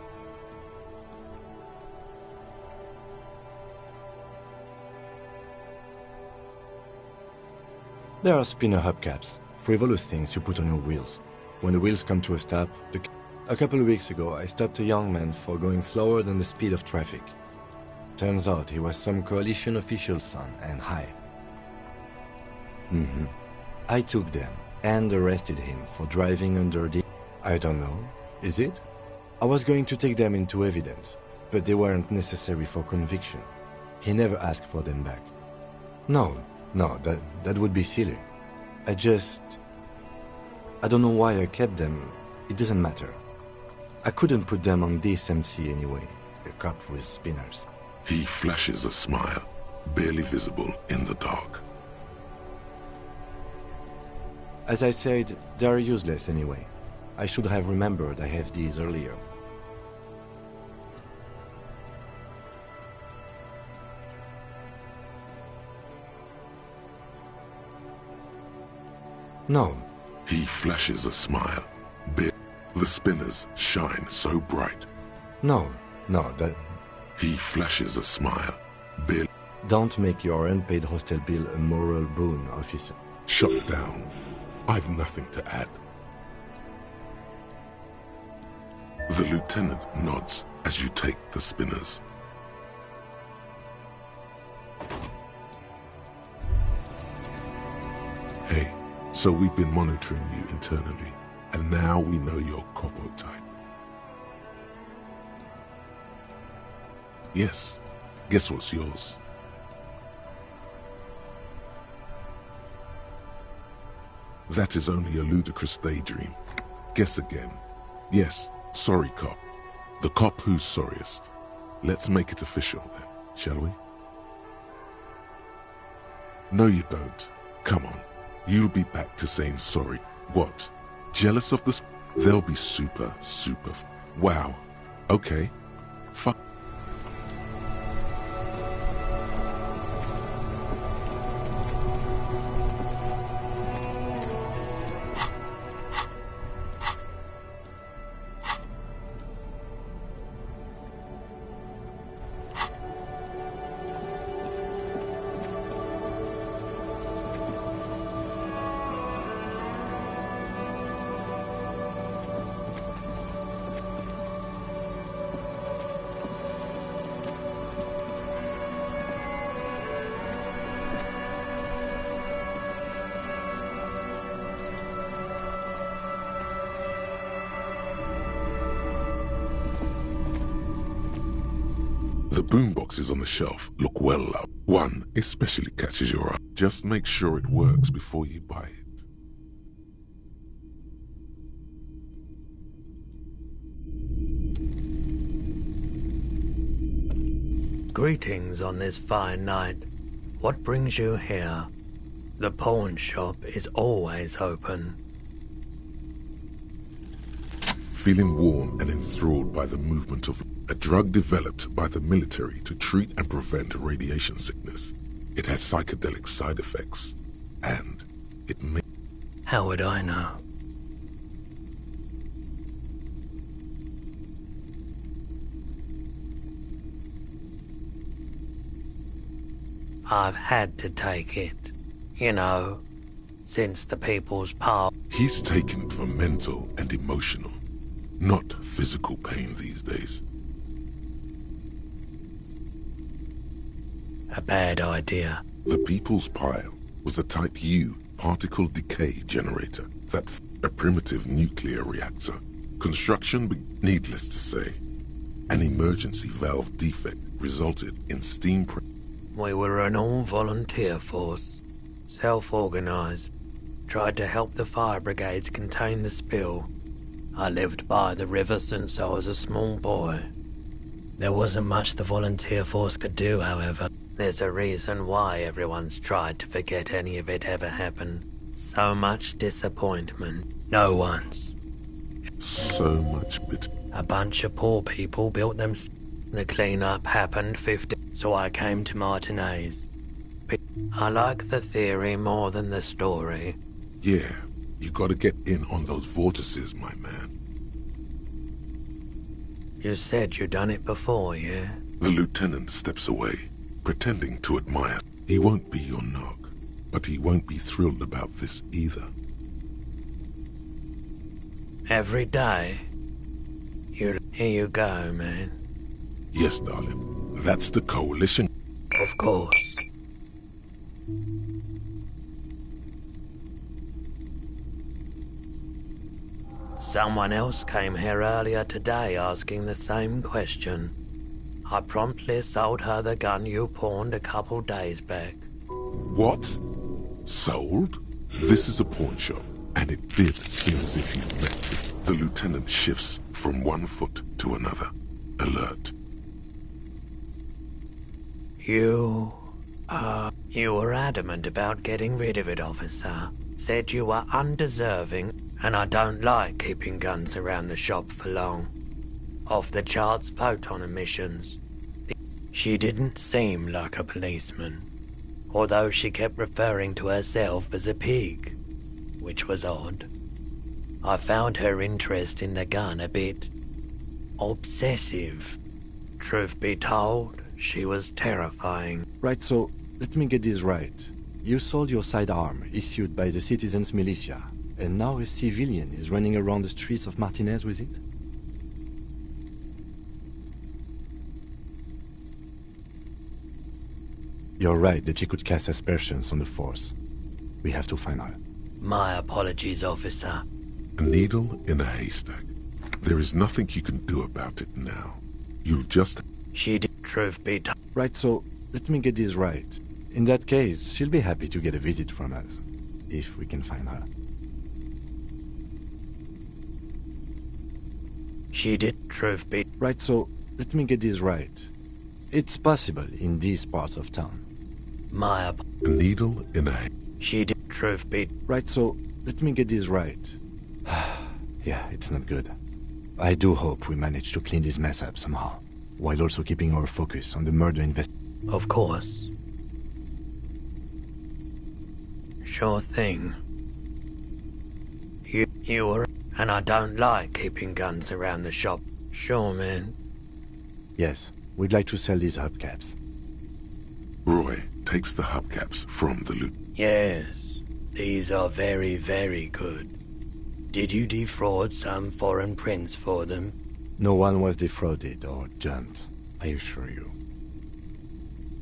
There are spinner hubcaps. Frivolous things you put on your wheels. When the wheels come to a stop, A couple of weeks ago, I stopped a young man for going slower than the speed of traffic. Turns out he was some coalition official's son and high. I took them and arrested him for driving under the... I don't know. Is it? I was going to take them into evidence, but they weren't necessary for conviction. He never asked for them back. No, that would be silly. I don't know why I kept them. It doesn't matter. I couldn't put them on this MC anyway. A cop with spinners. He flashes a smile, barely visible in the dark. As I said, they're useless anyway. I should have remembered I have these earlier. No. He flashes a smile. The spinners shine so bright. No, that... He flashes a smile. Don't make your unpaid hostel bill a moral boon, officer. Shut down. I've nothing to add. The lieutenant nods as you take the spinners. Hey, so we've been monitoring you internally, and now we know your Copo type. Yes, guess what's yours? That is only a ludicrous daydream. Guess again. Yes, sorry cop. The cop who's sorriest. Let's make it official then, shall we? No you don't. Come on. You'll be back to saying sorry. What? Jealous of the... They'll be super. Wow. Okay. Fuck. The boomboxes on the shelf look well loved. One especially catches your eye. Just make sure it works before you buy it. Greetings on this fine night. What brings you here? The pawn shop is always open. Feeling warm and enthralled by the movement of a drug developed by the military to treat and prevent radiation sickness. It has psychedelic side effects, and it may... How would I know? I've had to take it, you know, since the people's power. He's taken it for mental and emotional, not physical pain these days. A bad idea. The People's Pile was a Type U particle decay generator that a primitive nuclear reactor. Construction, needless to say, an emergency valve defect resulted in steam. We were an all-volunteer force, self-organized. Tried to help the fire brigades contain the spill. I lived by the river since I was a small boy. There wasn't much the volunteer force could do, however. There's a reason why everyone's tried to forget any of it ever happened. So much disappointment. No one's. So much bitter. A bunch of poor people built them. The cleanup happened 50. So I came to Martinez. I like the theory more than the story. Yeah, you gotta get in on those vortices, my man. You said you'd done it before, yeah? The lieutenant steps away, pretending to admire. He won't be your knock, but he won't be thrilled about this either. Every day? Here you go, man. Yes, darling. That's the coalition. Of course. Someone else came here earlier today asking the same question. I promptly sold her the gun you pawned a couple days back. What? Sold? This is a pawn shop. And it did seem as if you'd met it. The lieutenant shifts from one foot to another, alert. You were adamant about getting rid of it, officer. Said you were undeserving, and I don't like keeping guns around the shop for long. Off-the-charts photon emissions. She didn't seem like a policeman, although she kept referring to herself as a pig, which was odd. I found her interest in the gun a bit obsessive. Truth be told, she was terrifying. Right, so let me get this right. You sold your sidearm, issued by the citizens' militia, and now a civilian is running around the streets of Martinez with it? You're right that she could cast aspersions on the force. We have to find her. My apologies, officer. A needle in a haystack. There is nothing you can do about it now. You'll just... She did. Truth be told. Right, so let me get this right. In that case, she'll be happy to get a visit from us, if we can find her. She did. Truth be... Right, so let me get this right. It's possible in these parts of town. A needle in a... She did. Truth be... Right, so let me get this right. Yeah, it's not good. I do hope we manage to clean this mess up somehow, while also keeping our focus on the murder investigation. Of course. Sure thing. You were... And I don't like keeping guns around the shop. Sure, man. Yes, we'd like to sell these hubcaps. Roy takes the hubcaps from the loot. Yes, these are very, very good. Did you defraud some foreign prince for them? No one was defrauded or jumped, I assure you.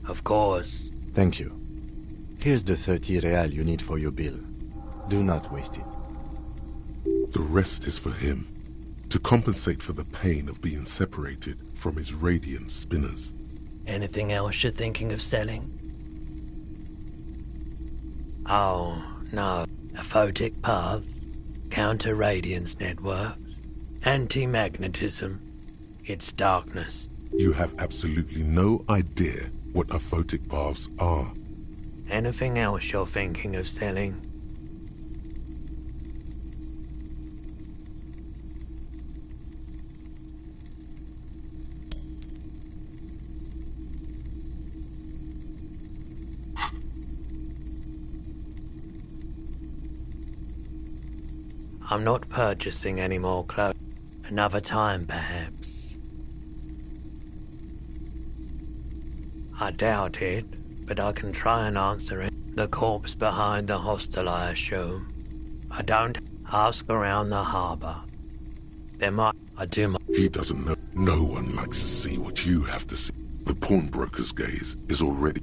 Of course. Thank you. Here's the 30 real you need for your bill. Do not waste it. The rest is for him, to compensate for the pain of being separated from his radiant spinners. Anything else you're thinking of selling? Oh, no. Aphotic paths, counter-radiance networks, anti-magnetism. It's darkness. You have absolutely no idea what aphotic paths are. Anything else you're thinking of selling? I'm not purchasing any more clothes. Another time, perhaps. I doubt it, but I can try and answer it. The corpse behind the hostel, I assume. I don't ask around the harbor. There might... I do my... He doesn't know. No one likes to see what you have to see. The pawnbroker's gaze is already...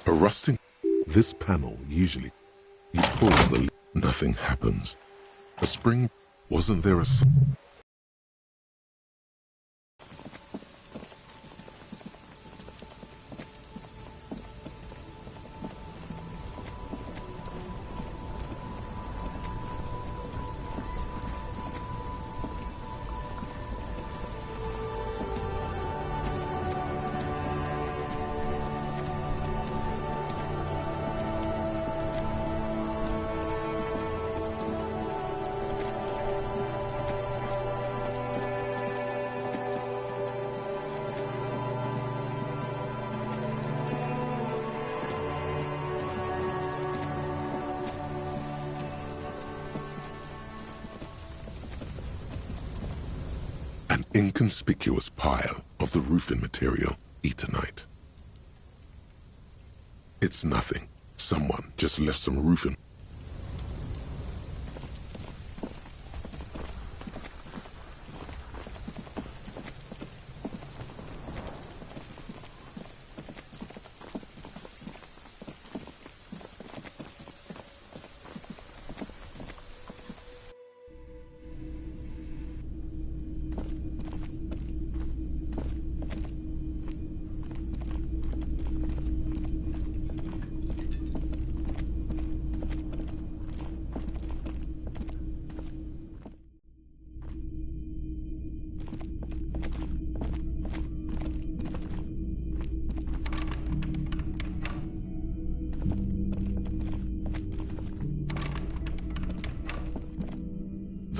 A rusting... This panel usually... You pull the... Nothing happens. A spring... Wasn't there a... An inconspicuous pile of the roofing material, Eternite. It's nothing. Someone just left some roofing.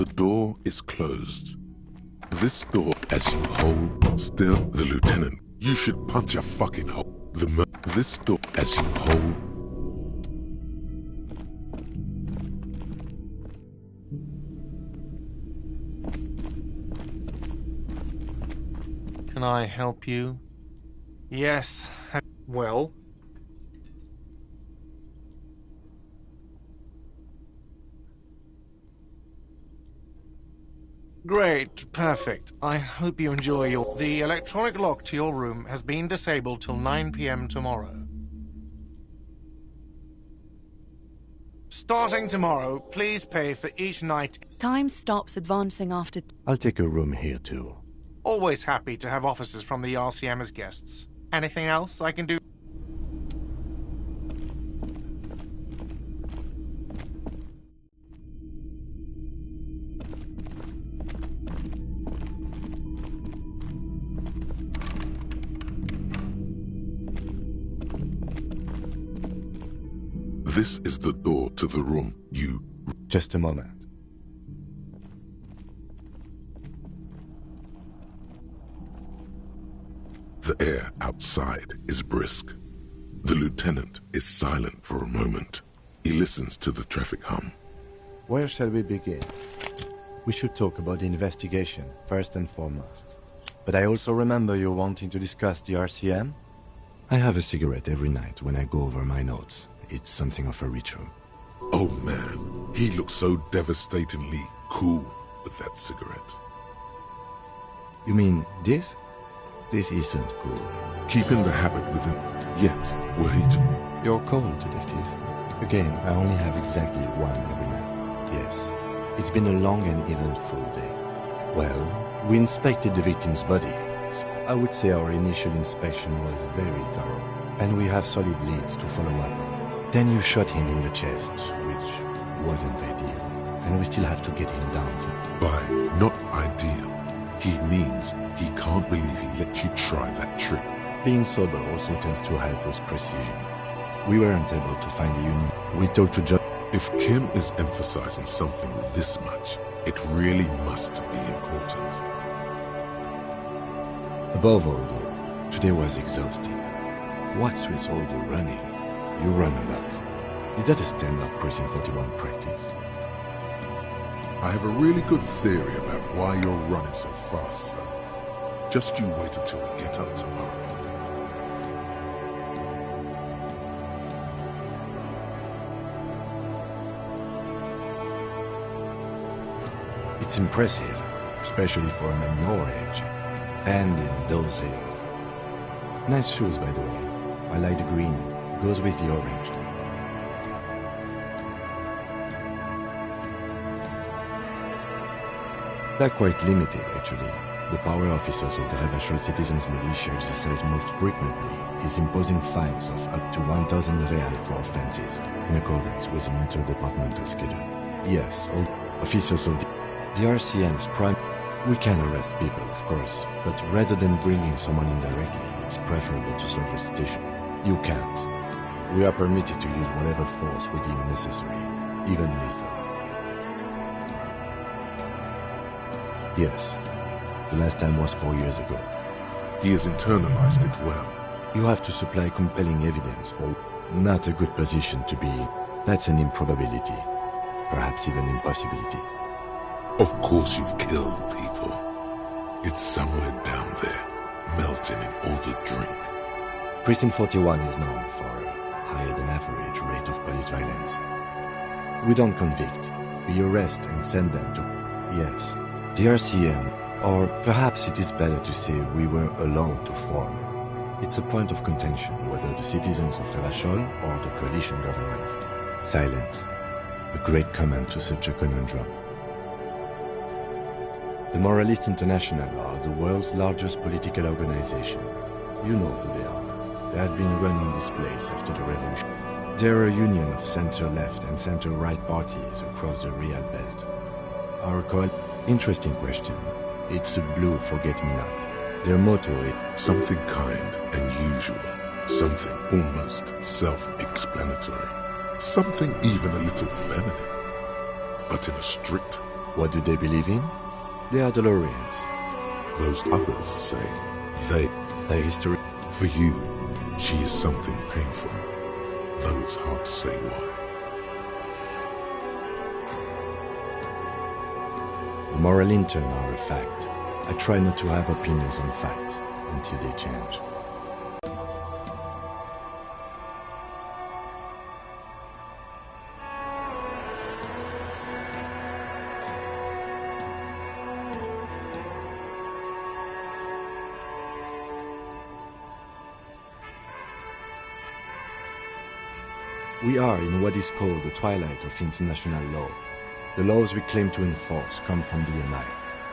The door is closed. This door, as you hold still, the lieutenant, you should punch a fucking hole. This door, as you hold. Can I help you? Yes. Well? Great, perfect. I hope you enjoy your... The electronic lock to your room has been disabled till 9 p.m. tomorrow. Starting tomorrow, please pay for each night. Time stops advancing after... I'll take a room here too. Always happy to have officers from the RCM as guests. Anything else I can do? This is the door to the room you... Just a moment. The air outside is brisk. The lieutenant is silent for a moment. He listens to the traffic hum. Where shall we begin? We should talk about the investigation, first and foremost. But I also remember you wanting to discuss the RCM? I have a cigarette every night when I go over my notes. It's something of a ritual. Oh man, he looks so devastatingly cool with that cigarette. You mean this? This isn't cool. Keeping the habit with him, yet were he to... You're cold, detective. Again, I only have exactly one every night. Yes, it's been a long and eventful day. Well, we inspected the victim's body. I would say our initial inspection was very thorough, and we have solid leads to follow up. Then you shot him in the chest, which wasn't ideal, and we still have to get him down for... By not ideal, he means he can't believe he let you try that trick. Being sober also tends to help with precision. We weren't able to find the union. We talked to Judge... If Kim is emphasizing something this much, it really must be important. Above all, though, today was exhausting. What's with all the running? You run a lot. Is that a standard Precinct 41 practice? I have a really good theory about why you're running so fast, son. Just you wait until we get up tomorrow. It's impressive, especially for a man your age, and in those hills. Nice shoes, by the way. I like the green. Goes with the orange. They're quite limited, actually. The power officers of the Revachol Citizens Militia exercise most frequently is imposing fines of up to 1,000 real for offenses, in accordance with an interdepartmental schedule. Yes, all officers of the RCM's prime... We can arrest people, of course, but rather than bringing someone in directly, it's preferable to serve a station. You can't. We are permitted to use whatever force we deem necessary, even lethal. Yes, the last time was 4 years ago. He has internalized it well. You have to supply compelling evidence for... Not a good position to be in. That's an improbability. Perhaps even impossibility. Of course you've killed people. It's somewhere down there, melting in all the drink. Precinct 41 is known for a higher-than-average rate of police violence. We don't convict. We arrest and send them to... Yes, the RCM, or perhaps it is better to say we were allowed to form. It's a point of contention whether the citizens of Revachol or the coalition government. Silence. A great comment to such a conundrum. The Moralist International are the world's largest political organization. You know who they are. They have been running this place after the revolution. They're a union of center-left and center-right parties across the Real Belt. Our interesting question. It's a blue forget-me-not. Their motto is... Something kind and usual. Something almost self-explanatory. Something even a little feminine. But in a strict, What do they believe in? They are DeLoreans. Those others say they... Their history... For you, she is something painful, though it's hard to say why. The moral intern are a fact. I try not to have opinions on facts until they change. We are in what is called the twilight of international law. The laws we claim to enforce come from the MI.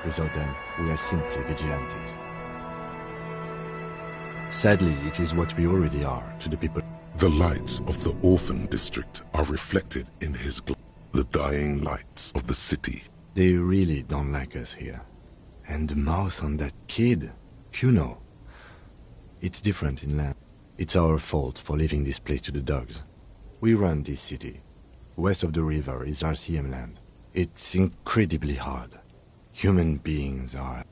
Without them, we are simply vigilantes. Sadly, it is what we already are to the people. The lights of the orphan district are reflected in his the dying lights of the city. They really don't like us here. And the mouth on that kid, Kuno. It's different in land. It's our fault for leaving this place to the dogs. We run this city. West of the river is RCM land. It's incredibly hard. Human beings are...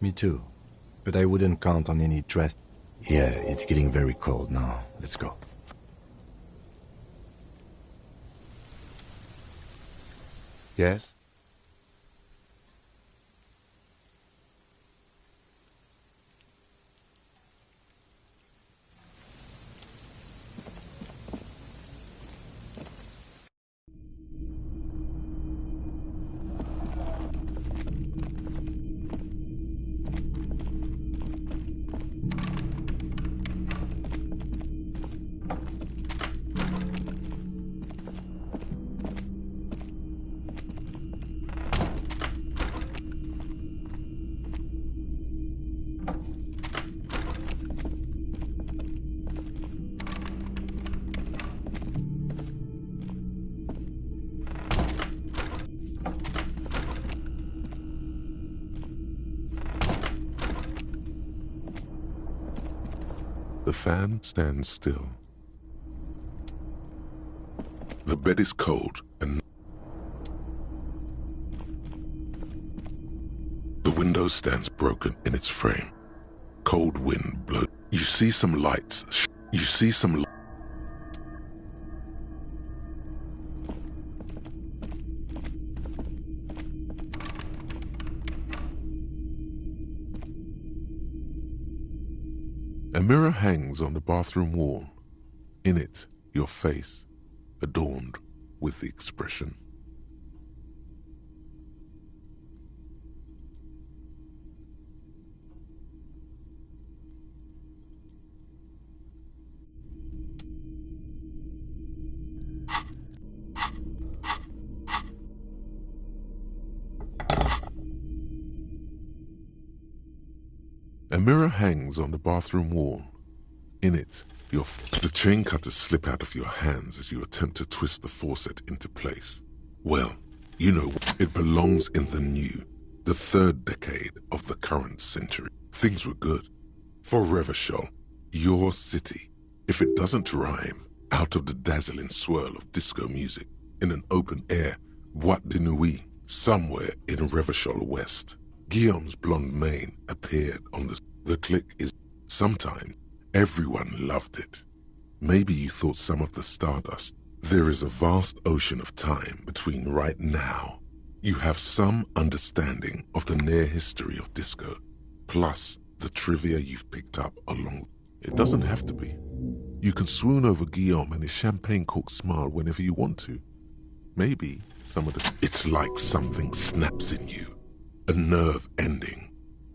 Me too. But I wouldn't count on any dress. Yeah, it's getting very cold now. Let's go. Yes? The fan stands still. The bed is cold and the window stands broken in its frame. Cold wind blows. You see some lights. You see some lights. A mirror hangs on the bathroom wall. In it, your face, adorned with the expression. A mirror hangs on the bathroom wall. In it, the chain cutters slip out of your hands as you attempt to twist the faucet into place. Well, you know, it belongs in the new, the third decade of the current century. Things were good. For Revachol, your city, if it doesn't rhyme, out of the dazzling swirl of disco music, in an open air, boîte de nuit, somewhere in Revachol West. Guillaume's blonde mane appeared on the click is sometime. Everyone loved it. Maybe you thought some of the stardust. There is a vast ocean of time between right now. You have some understanding of the near history of disco, plus the trivia you've picked up along. It doesn't have to be. You can swoon over Guillaume and his champagne-corked smile whenever you want to. Maybe some of the... It's like something snaps in you. A nerve ending.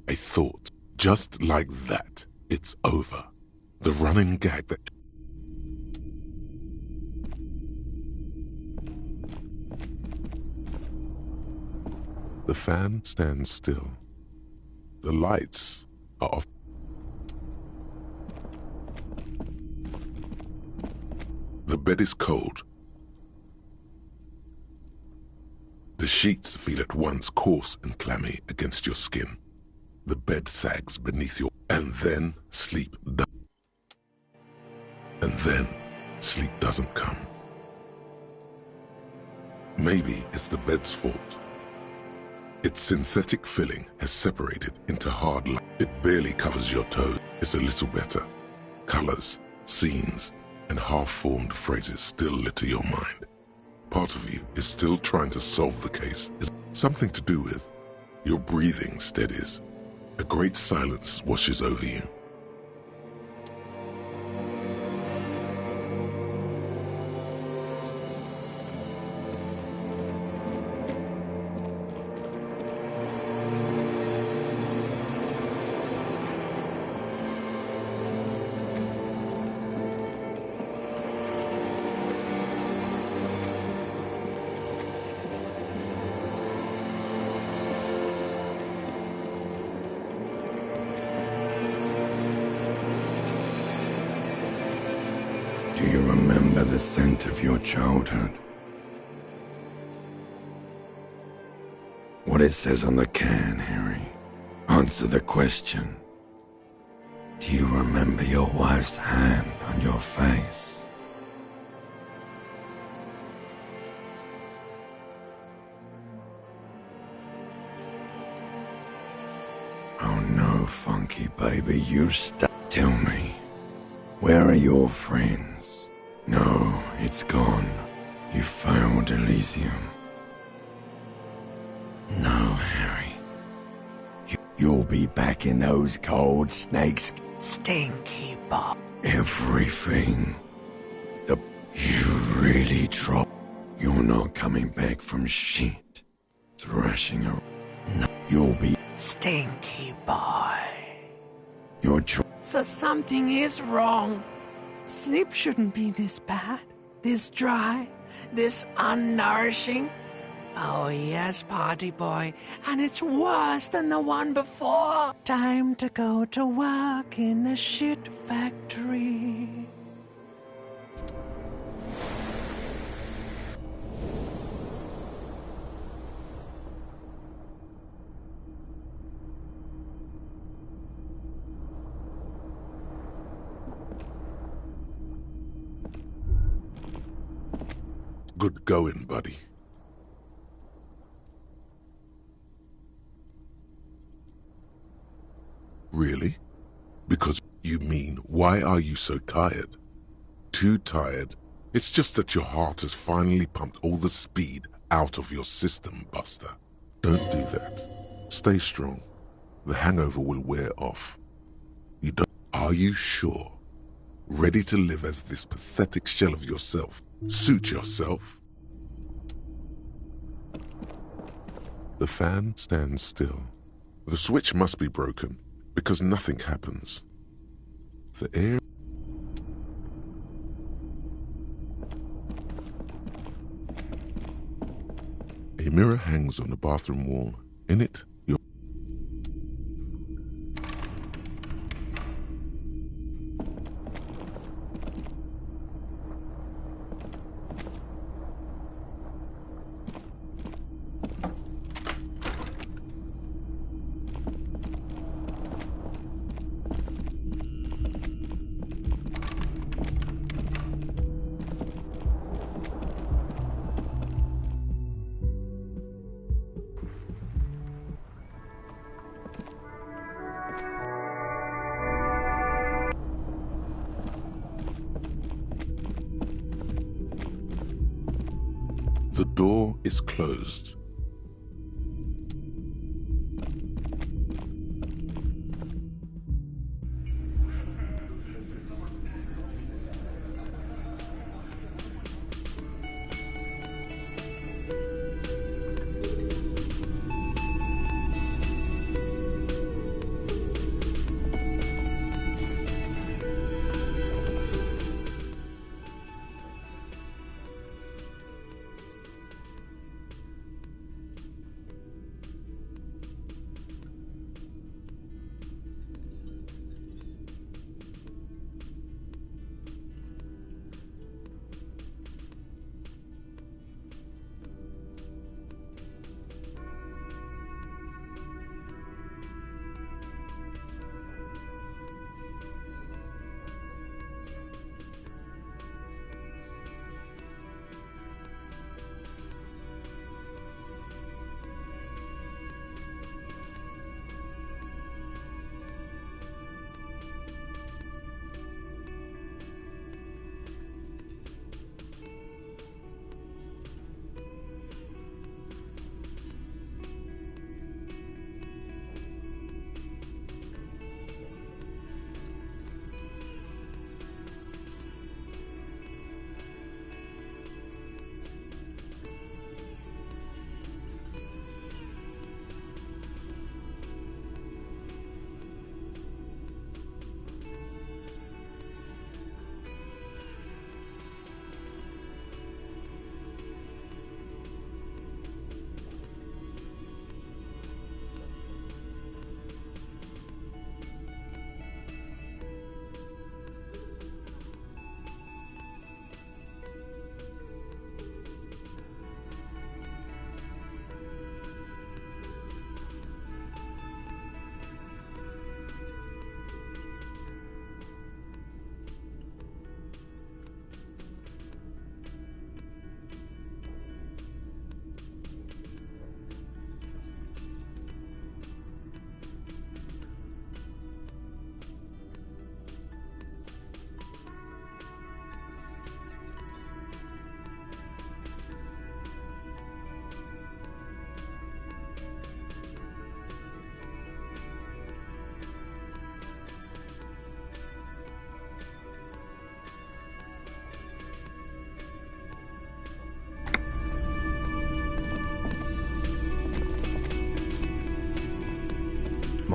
A thought. Just like that, it's over. The running gag that... The fan stands still. The lights are off. The bed is cold. The sheets feel at once coarse and clammy against your skin. The bed sags beneath your... And then sleep doesn't come. Maybe it's the bed's fault. Its synthetic filling has separated into hard line. It barely covers your toes. It's a little better. Colors, scenes, and half-formed phrases still litter your mind. Part of you is still trying to solve the case. It's something to do with your breathing steadies. A great silence washes over you. Do you remember the scent of your childhood? What it says on the can, Harry. Answer the question. Do you remember your wife's hand on your face? Oh no, Funky baby, you Tell me, where are your friends? No, it's gone. You failed Elysium. No, Harry. You'll be back in those cold snakes. Stinky Bob. Everything. You really dropped. You're not coming back from shit. Thrashing around. No, you'll be Stinky Boy. You're So something is wrong. Sleep shouldn't be this bad, this dry, this unnourishing. Oh yes, party boy, and it's worse than the one before. Time to go to work in the shit factory. Good going, buddy. Really? Because you mean, why are you so tired? Too tired? It's just that your heart has finally pumped all the speed out of your system, Buster. Don't do that. Stay strong. The hangover will wear off. You don't... Are you sure? Ready to live as this pathetic shell of yourself? Suit yourself? The fan stands still. The switch must be broken, because nothing happens. The air... A mirror hangs on the bathroom wall. In it, your... The door is closed.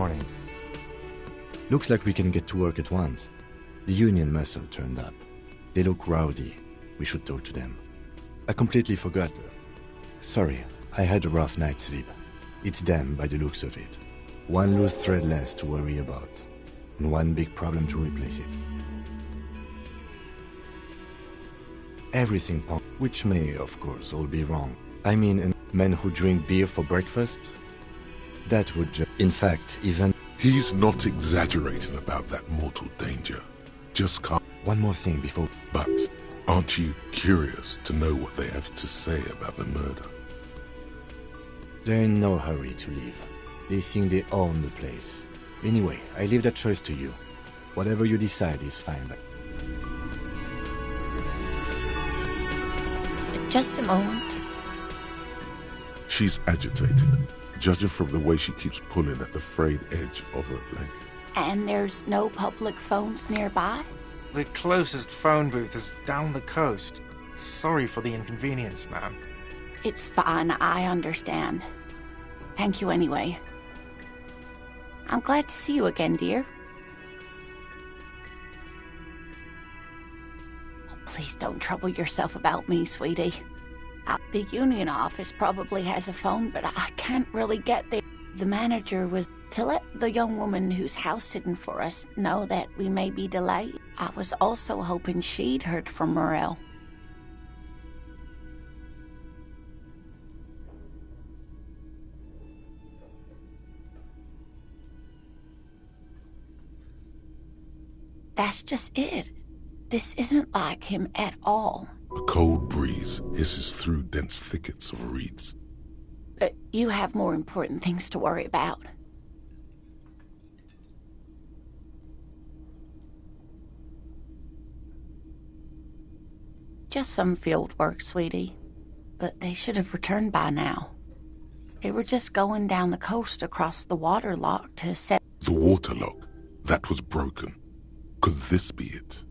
morning. Looks like we can get to work at once. The Union muscle turned up. They look rowdy. We should talk to them. I completely forgot. Sorry, I had a rough night's sleep. It's them by the looks of it. One loose thread less to worry about. And one big problem to replace it. Everything which may, of course, all be wrong. I mean, men who drink beer for breakfast? That would in fact, even... He's not exaggerating about that mortal danger. Just calm. One more thing before... But aren't you curious to know what they have to say about the murder? They're in no hurry to leave. They think they own the place. Anyway, I leave that choice to you. Whatever you decide is fine. Just a moment. She's agitated, judging from the way she keeps pulling at the frayed edge of her blanket. And there's no public phones nearby? The closest phone booth is down the coast. Sorry for the inconvenience, ma'am. It's fine, I understand. Thank you anyway. I'm glad to see you again, dear. Oh, please don't trouble yourself about me, sweetie. The Union office probably has a phone, but I can't really get there. The manager was to let the young woman who's house-sitting for us know that we may be delayed. I was also hoping she'd heard from Morel. That's just it. This isn't like him at all. A cold breeze hisses through dense thickets of reeds. But you have more important things to worry about. Just some field work, sweetie. But they should have returned by now. They were just going down the coast across the water lock to set... The water lock? That was broken. Could this be it?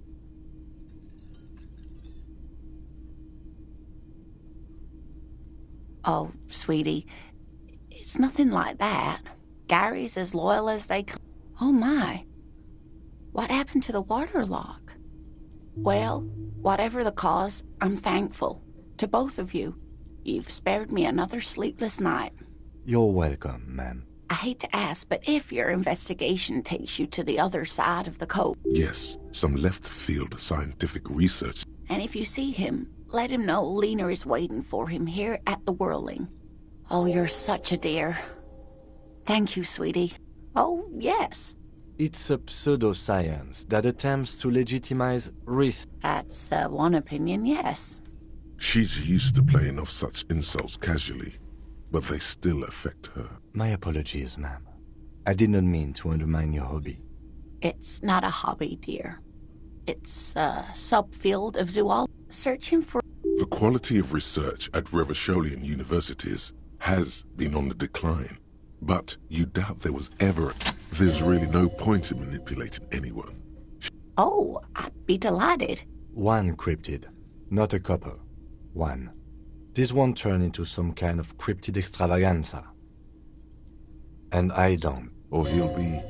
Oh, sweetie, it's nothing like that. Gary's as loyal as they come. Oh my, what happened to the water lock? Well, whatever the cause, I'm thankful. To both of you. You've spared me another sleepless night. You're welcome, ma'am. I hate to ask, but if your investigation takes you to the other side of the coast... Yes, some left-field scientific research. And if you see him, let him know Lena is waiting for him here at the Whirling. Oh, you're such a dear. Thank you, sweetie. Oh, yes. It's a pseudoscience that attempts to legitimize risk. That's one opinion, yes. She's used to playing off such insults casually, but they still affect her. My apologies, ma'am. I did not mean to undermine your hobby. It's not a hobby, dear. It's a subfield of zoology. Searching for... The quality of research at Revacholian universities has been on the decline. But you doubt there was ever... There's really no point in manipulating anyone. Oh, I'd be delighted. One cryptid, not a couple. One. This won't turn into some kind of cryptid extravaganza. And I don't. Or he'll be...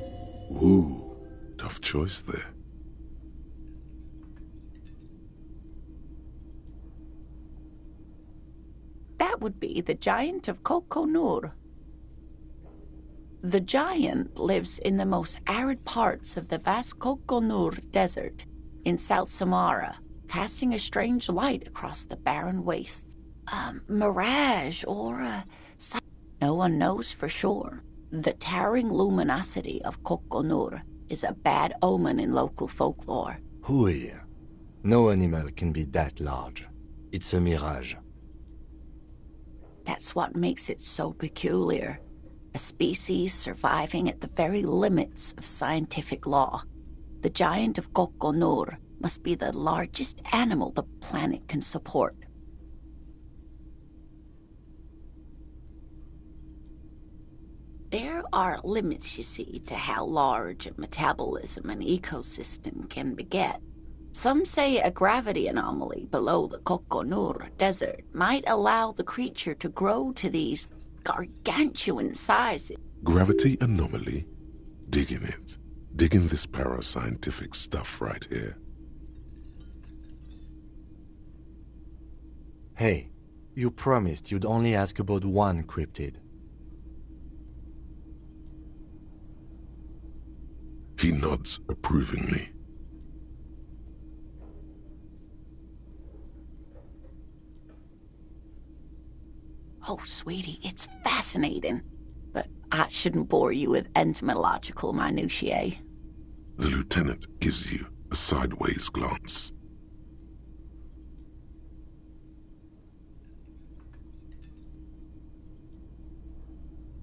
Ooh, tough choice there. That would be the giant of Kokonur. The giant lives in the most arid parts of the vast Kokonur Desert in South Samara, casting a strange light across the barren wastes. A mirage or a... No one knows for sure. The towering luminosity of Kokonur is a bad omen in local folklore. Hui. No animal can be that large. It's a mirage. That's what makes it so peculiar. A species surviving at the very limits of scientific law. The giant of Kokonur must be the largest animal the planet can support. There are limits, you see, to how large a metabolism an ecosystem can beget. Some say a gravity anomaly below the Kokonur Desert might allow the creature to grow to these gargantuan sizes. Gravity anomaly? Digging it. Digging this parascientific stuff right here. Hey, you promised you'd only ask about one cryptid. He nods approvingly. Oh, sweetie, it's fascinating. But I shouldn't bore you with entomological minutiae. The lieutenant gives you a sideways glance.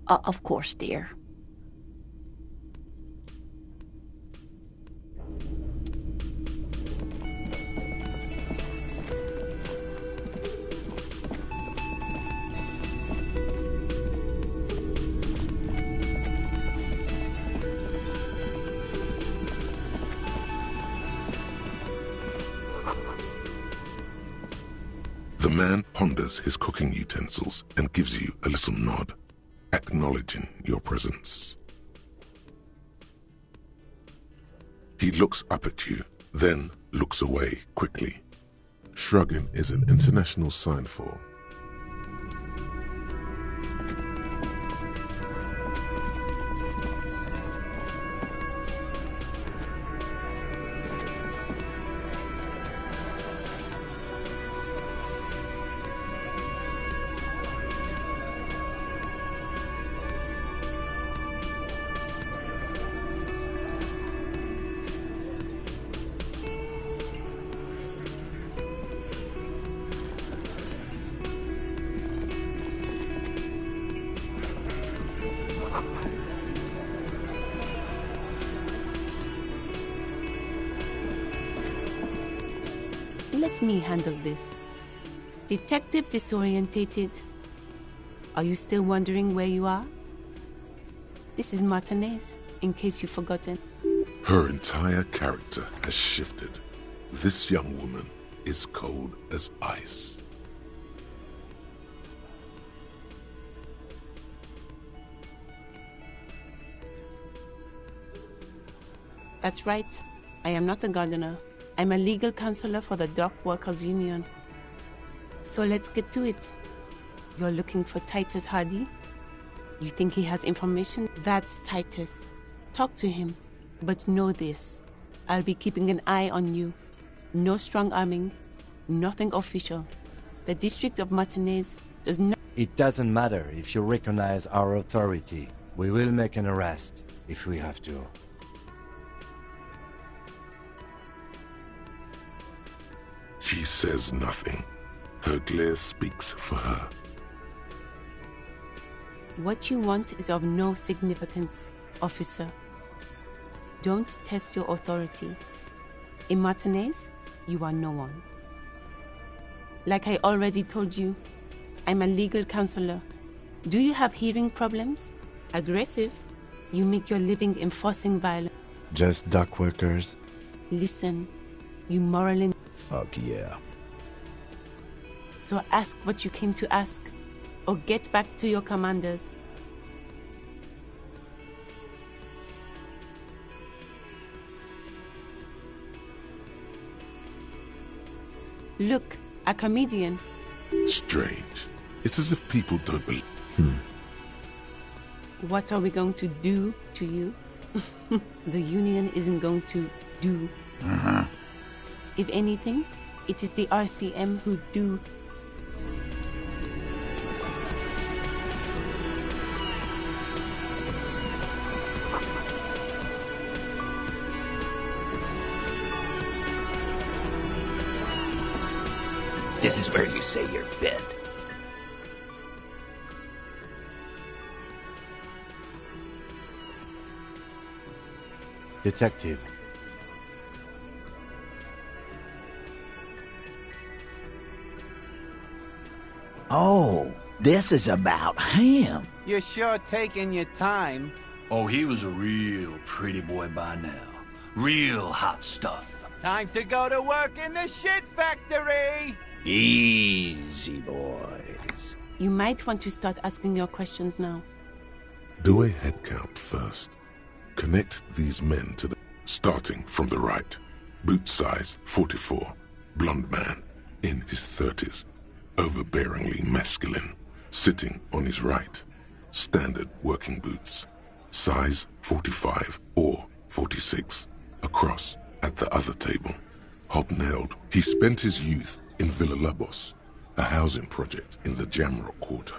Of course, dear. The man ponders his cooking utensils and gives you a little nod, acknowledging your presence. He looks up at you, then looks away quickly. Shrugging is an international sign for Let me handle this. Detective disorientated. Are you still wondering where you are? This is Martinez, in case you've forgotten. her entire character has shifted. This young woman is cold as ice. That's right. I am not a gardener. I'm a legal counselor for the Dock Workers Union. So let's get to it. You're looking for Titus Hardy? You think he has information? That's Titus. Talk to him. But know this. I'll be keeping an eye on you. No strong arming. Nothing official. The District of Martinez does not... It doesn't matter if you recognize our authority. We will make an arrest, if we have to. She says nothing. Her glare speaks for her. What you want is of no significance, officer. Don't test your authority. In Martinez, you are no one. Like I already told you, I'm a legal counselor. Do you have hearing problems? Aggressive? You make your living enforcing violence. Just dock workers. Listen, you morally... Fuck yeah. So ask what you came to ask, or get back to your commanders. Look, a comedian. Strange. It's as if people don't believe. What are we going to do to you? The union isn't going to do. If anything, it is the RCM who do. This is where you say your bit. Detective. Oh, this is about him. You're sure taking your time. Oh, he was a real pretty boy by now. Real hot stuff. Time to go to work in the shit factory! Easy, boys. You might want to start asking your questions now. Do a head count first. Connect these men to the... Starting from the right. Boot size 44. Blonde man. In his 30s. Overbearingly masculine. Sitting on his right. Standard working boots. Size 45 or 46. Across at the other table. Hobnailed. He spent his youth in Villa Labos, a housing project in the Jamrock quarter.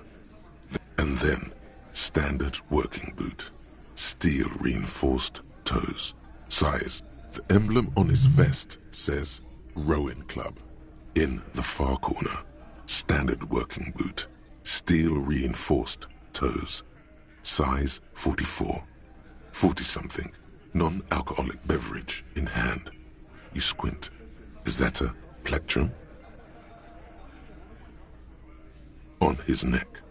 And then, standard working boot. Steel reinforced toes. Size. The emblem on his vest says Rowing Club. In the far corner, standard working boot. Steel reinforced toes. Size 44. 40-something. Non-alcoholic beverage in hand. You squint. Is that a plectrum? On his neck.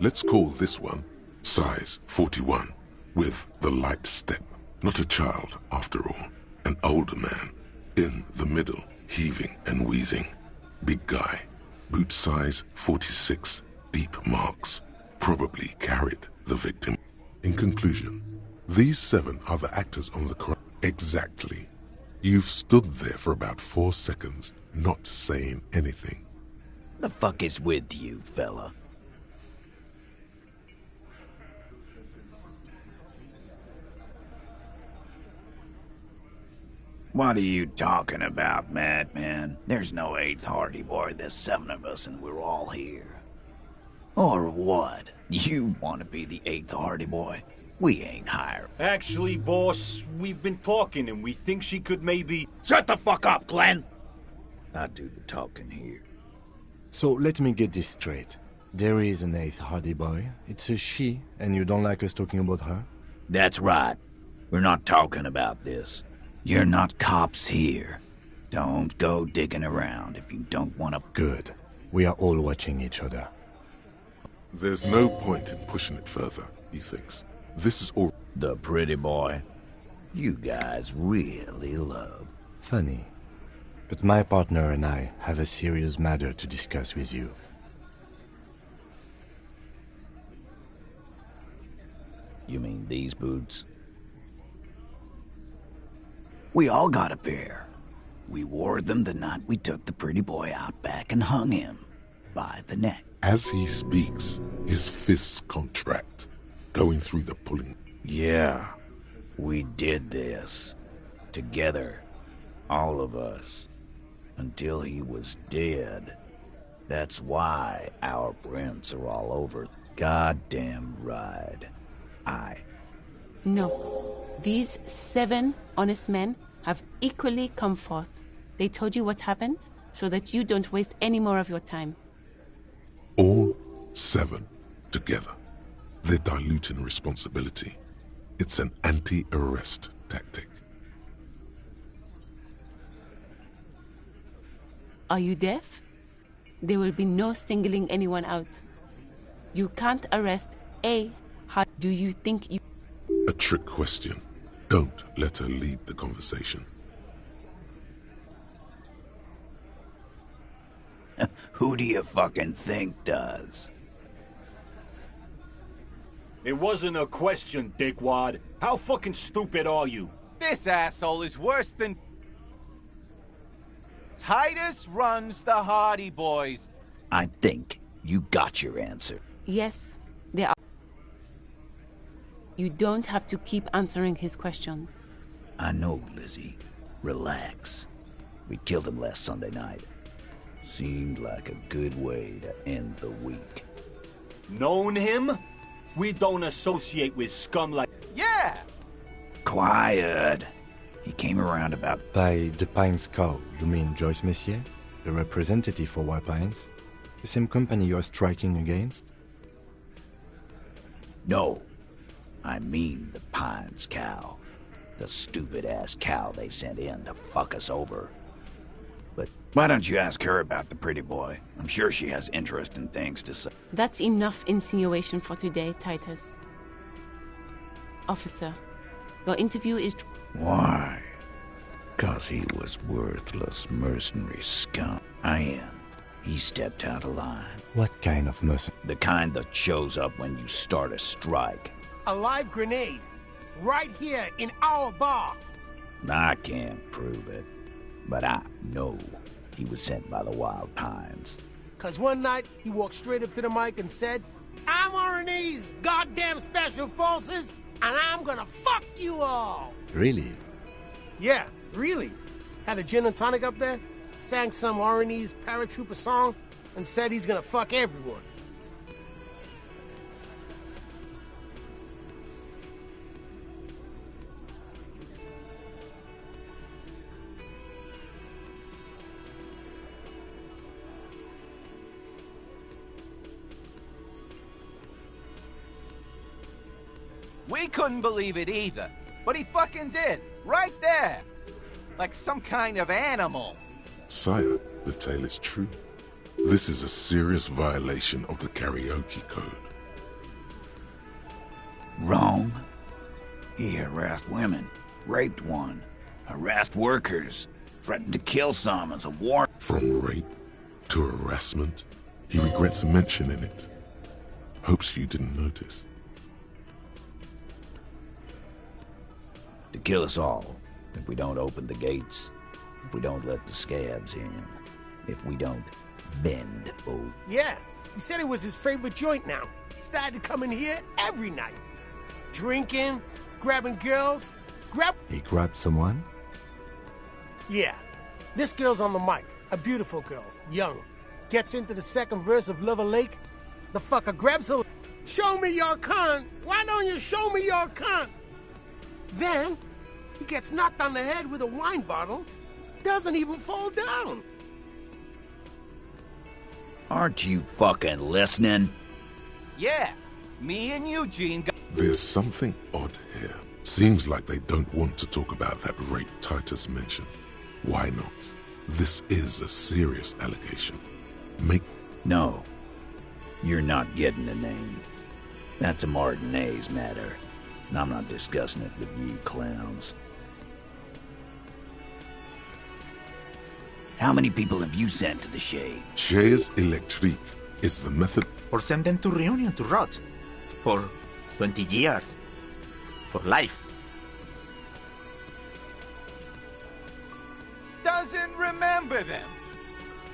Let's call this one size 41, with the light step. Not a child, after all. An older man. In the middle, heaving and wheezing. Big guy. Boot size 46. Deep marks. Probably carried the victim. In conclusion, these 7 are the actors on the crime. Exactly. You've stood there for about 4 seconds, not saying anything. The fuck is with you, fella? What are you talking about, madman? There's no 8th Hardy Boy, there's 7 of us and we're all here. Or what? You want to be the 8th Hardy Boy? We ain't hired. Actually, boss, we've been talking and we think she could maybe... Shut the fuck up, Glenn! I do the talking here. So let me get this straight. There is an 8th Hardy Boy. It's a she, and you don't like us talking about her? That's right. We're not talking about this. You're not cops here. Don't go digging around if you don't want to... Good. We are all watching each other. There's no point in pushing it further, he thinks. This is all... The pretty boy. You guys really love. Funny. But my partner and I have a serious matter to discuss with you. You mean these boots? We all got a pair. We wore them the night we took the pretty boy out back and hung him by the neck. As he speaks, his fists contract, going through the pulling. Yeah, we did this. Together. All of us. Until he was dead. That's why our prints are all over goddamn ride. No. These 7 honest men have equally come forth. They told you what happened, so that you don't waste any more of your time. All 7 together. They're diluting responsibility. It's an anti-arrest tactic. Are you deaf? There will be no singling anyone out. You can't arrest a... How do you think you... A trick question. Don't let her lead the conversation. Who do you fucking think does? It wasn't a question, dickwad. How fucking stupid are you? This asshole is worse than... Titus runs the Hardy Boys. I think you got your answer. Yes, they are. You don't have to keep answering his questions. I know, Lizzie. Relax. We killed him last Sunday night. Seemed like a good way to end the week. Known him? We don't associate with scum like... Yeah! Quiet. He came around about... By the Pines Cove, you mean Joyce Messier? The representative for White Pines? The same company you are striking against? No. I mean the Pines cow. The stupid-ass cow they sent in to fuck us over. But why don't you ask her about the pretty boy? I'm sure she has interesting things to say. That's enough insinuation for today, Titus. Officer, your interview is... Why? 'Cause he was worthless mercenary scum. He stepped out of line. What kind of mercenary? The kind that shows up when you start a strike. A live grenade? right here in our bar. I can't prove it, but I know he was sent by the Wild Pines. Cause one night, he walked straight up to the mic and said, I'm RNE's goddamn special forces, and I'm gonna fuck you all! Really? Yeah, really. Had a gin and tonic up there, sang some RNE's paratrooper song, and said he's gonna fuck everyone. We couldn't believe it either, but he fucking did, right there. Like some kind of animal. Sire, the tale is true. This is a serious violation of the karaoke code. Wrong. He harassed women, raped one, harassed workers, threatened to kill some as a warning. From rape to harassment, he regrets mentioning it. Hopes you didn't notice. To kill us all, if we don't open the gates, if we don't let the scabs in, if we don't bend over. Yeah, he said it was his favorite joint now. Started to come in here every night. Drinking, grabbing girls, He grabbed someone? Yeah, this girl's on the mic, a beautiful girl, young. Gets into the second verse of Lover Lake, the fucker grabs her. Show me your cunt! Why don't you show me your cunt? Then, he gets knocked on the head with a wine bottle, doesn't even fall down. Aren't you fucking listening? Yeah, me and Eugene got... There's something odd here. Seems like they don't want to talk about that rape Titus mentioned. Why not? This is a serious allegation. No. You're not getting a name. That's a Martinez matter. And I'm not discussing it with you clowns. How many people have you sent to the Shade? Chaise électrique is the method. Or send them to Reunion to rot. For 20 years. For life. Doesn't remember them.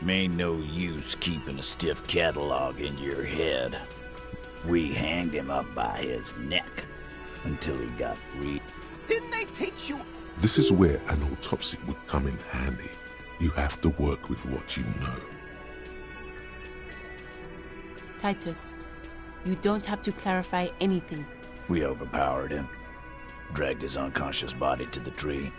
Ain't no use keeping a stiff catalog in your head. We hanged him up by his neck until he got free. Didn't they teach you? This is where an autopsy would come in handy. You have to work with what you know. Titus, you don't have to clarify anything. We overpowered him. Dragged his unconscious body to the tree.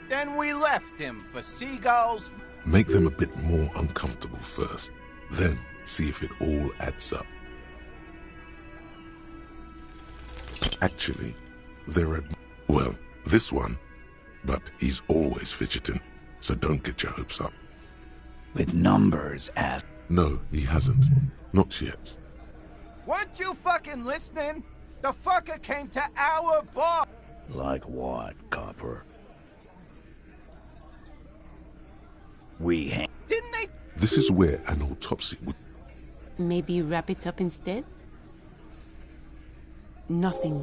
Then we left him for seagulls. Make them a bit more uncomfortable first. Then see if it all adds up. Actually, there are... Well, this one. But he's always fidgeting. So don't get your hopes up. With numbers as... No, he hasn't. Not yet. Weren't you fucking listening? The fucker came to our bar. Like what, Copper? We hang... Didn't they... This is where an autopsy would... Maybe wrap it up instead? Nothing.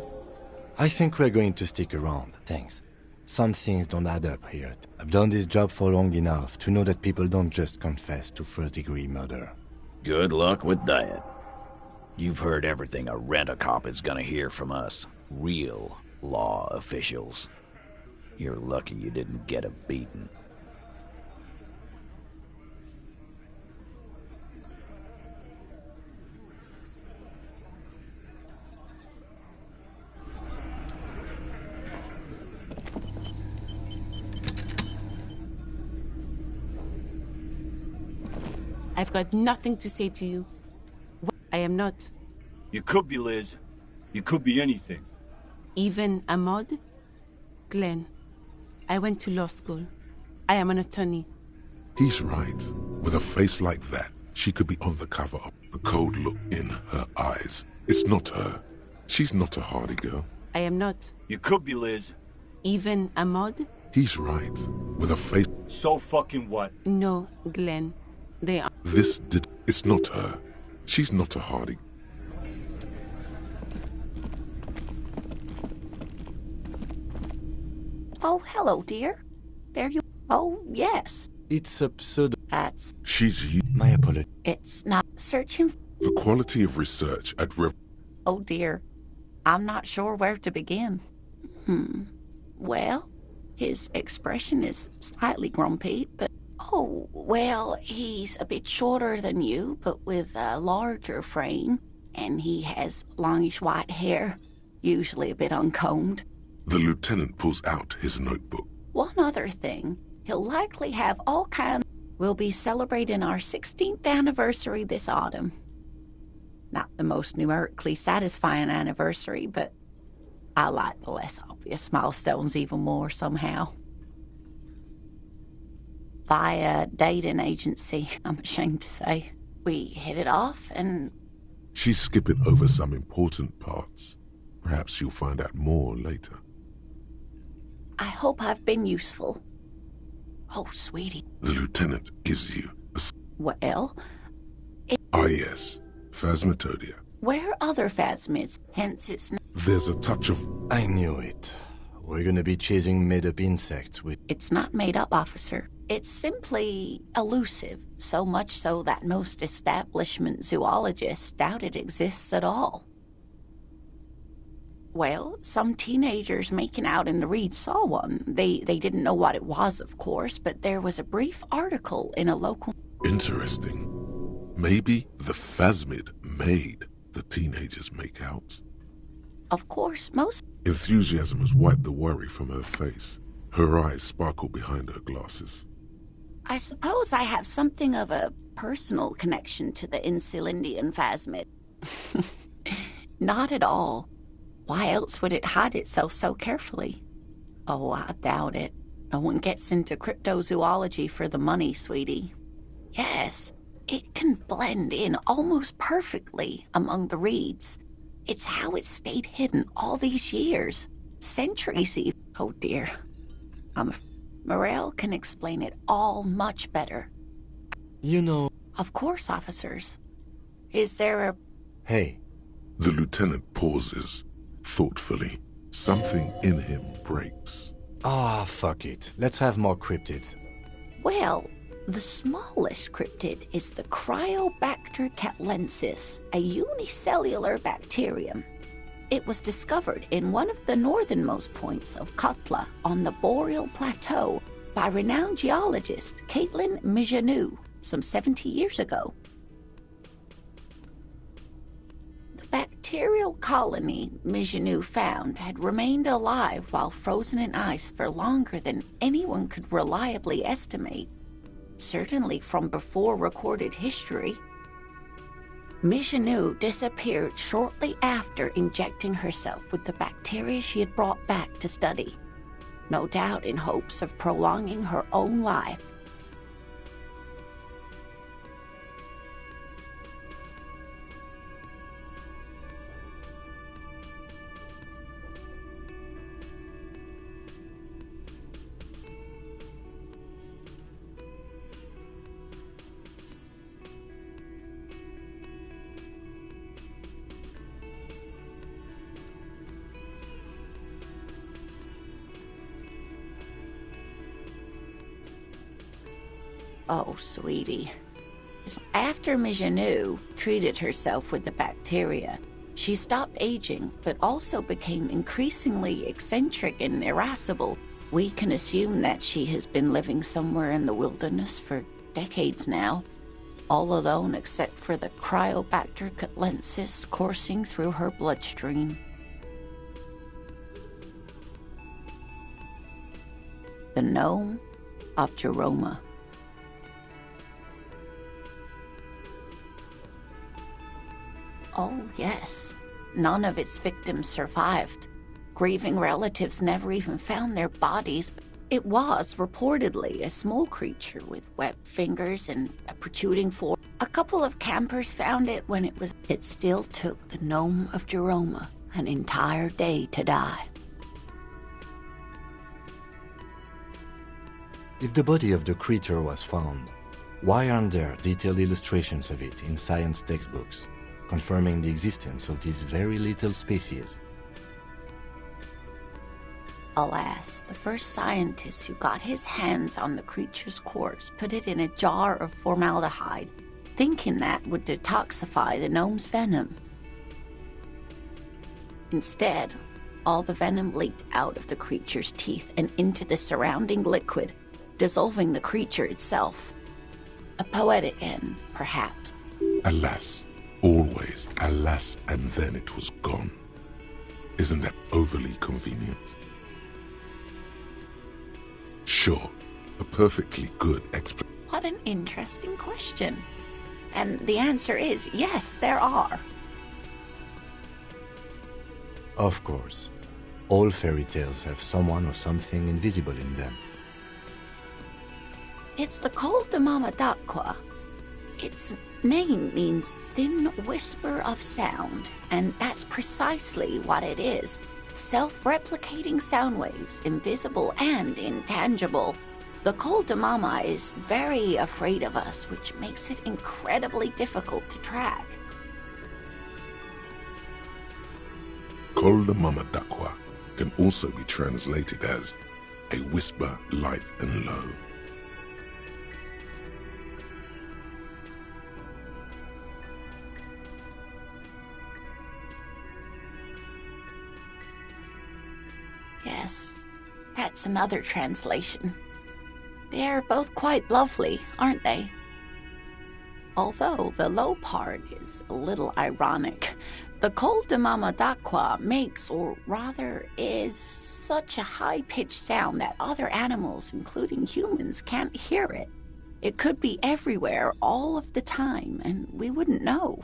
I think we're going to stick around, thanks. Some things don't add up here. I've done this job for long enough to know that people don't just confess to first-degree murder. Good luck with that. You've heard everything a rent-a-cop is gonna hear from us. Real law officials. You're lucky you didn't get a beating. I've got nothing to say to you. I am not. You could be, Liz. You could be anything. Even Ahmad? Glenn, I went to law school. I am an attorney. He's right. With a face like that, she could be on the cover of the cold look in her eyes. It's not her. She's not a hardy girl. I am not. You could be, Liz. Even Ahmad? He's right. With a face... So fucking what? No, Glenn. They are... It's not her. She's not a hardy... Oh, hello, dear. There you... Oh, yes. It's a pseudo... That's... She's My apology. It's not searching... The quality of research at Oh, dear. I'm not sure where to begin. Well, his expression is slightly grumpy, but... Oh, well, he's a bit shorter than you, but with a larger frame. And he has longish white hair, usually a bit uncombed. The lieutenant pulls out his notebook. One other thing, he'll likely have all kinds... We'll be celebrating our 16th anniversary this autumn. Not the most numerically satisfying anniversary, but I like the less obvious milestones even more somehow. Via dating agency, I'm ashamed to say. We hit it off and... She's skipping over some important parts. Perhaps you'll find out more later. I hope I've been useful. Oh, sweetie. The lieutenant gives you a... Well... yes. Phasmatodea. Where are other phasmids? Hence it's... There's a touch of... I knew it. We're gonna be chasing made-up insects with... It's not made up, officer. It's simply elusive, so much so that most establishment zoologists doubt it exists at all. Well, some teenagers making out in the reeds saw one. They didn't know what it was, of course, but there was a brief article in a local... Interesting. Maybe the phasmid made the teenagers make out. Of course, most... Enthusiasm has wiped the worry from her face. Her eyes sparkle behind her glasses. I suppose I have something of a personal connection to the Insulindian phasmid. Not at all. Why else would it hide itself so carefully? Oh, I doubt it. No one gets into cryptozoology for the money, sweetie. Yes, it can blend in almost perfectly among the reeds. It's how it stayed hidden all these years. Centuries even. Oh dear. Morel can explain it all much better. You know... Of course, officers. Is there a... Hey. The lieutenant pauses, thoughtfully. Something in him breaks. Fuck it. Let's have more cryptids. Well, the smallest cryptid is the Cryobacter catlensis, a unicellular bacterium. It was discovered in one of the northernmost points of Kotla on the Boreal Plateau by renowned geologist Caitlin Mijanou some 70 years ago. The bacterial colony Mijanou found had remained alive while frozen in ice for longer than anyone could reliably estimate, certainly from before recorded history. Mijanou disappeared shortly after injecting herself with the bacteria she had brought back to study, no doubt in hopes of prolonging her own life. Oh, sweetie. After Mijanou treated herself with the bacteria, she stopped aging, but also became increasingly eccentric and irascible. We can assume that she has been living somewhere in the wilderness for decades now, all alone except for the Cryobacter catlensis coursing through her bloodstream. The gnome of Jeroma. Oh, yes. None of its victims survived. Grieving relatives never even found their bodies. It was, reportedly, a small creature with webbed fingers and a protruding fork. A couple of campers found it when it was... It still took the gnome of Jeroma an entire day to die. If the body of the creature was found, why aren't there detailed illustrations of it in science textbooks, confirming the existence of this very little species? Alas, the first scientist who got his hands on the creature's corpse put it in a jar of formaldehyde, thinking that would detoxify the gnome's venom. Instead, all the venom leaked out of the creature's teeth and into the surrounding liquid, dissolving the creature itself. A poetic end, perhaps. Alas, always alas, and then it was gone. Isn't that overly convenient? Sure, a perfectly good explanation. What an interesting question. And the answer is yes, there are. Of course. All fairy tales have someone or something invisible in them. It's the Col de Mama d'Aqua. Its name means thin whisper of sound, and that's precisely what it is. Self-replicating sound waves, invisible and intangible. The Col de Mama is very afraid of us, which makes it incredibly difficult to track. Col de Mama d'Aqua can also be translated as a whisper light and low. Yes, that's another translation. They're both quite lovely, aren't they? Although the low part is a little ironic. The Col de Mama d'Aqua makes, or rather is, such a high-pitched sound that other animals, including humans, can't hear it. It could be everywhere all of the time, and we wouldn't know.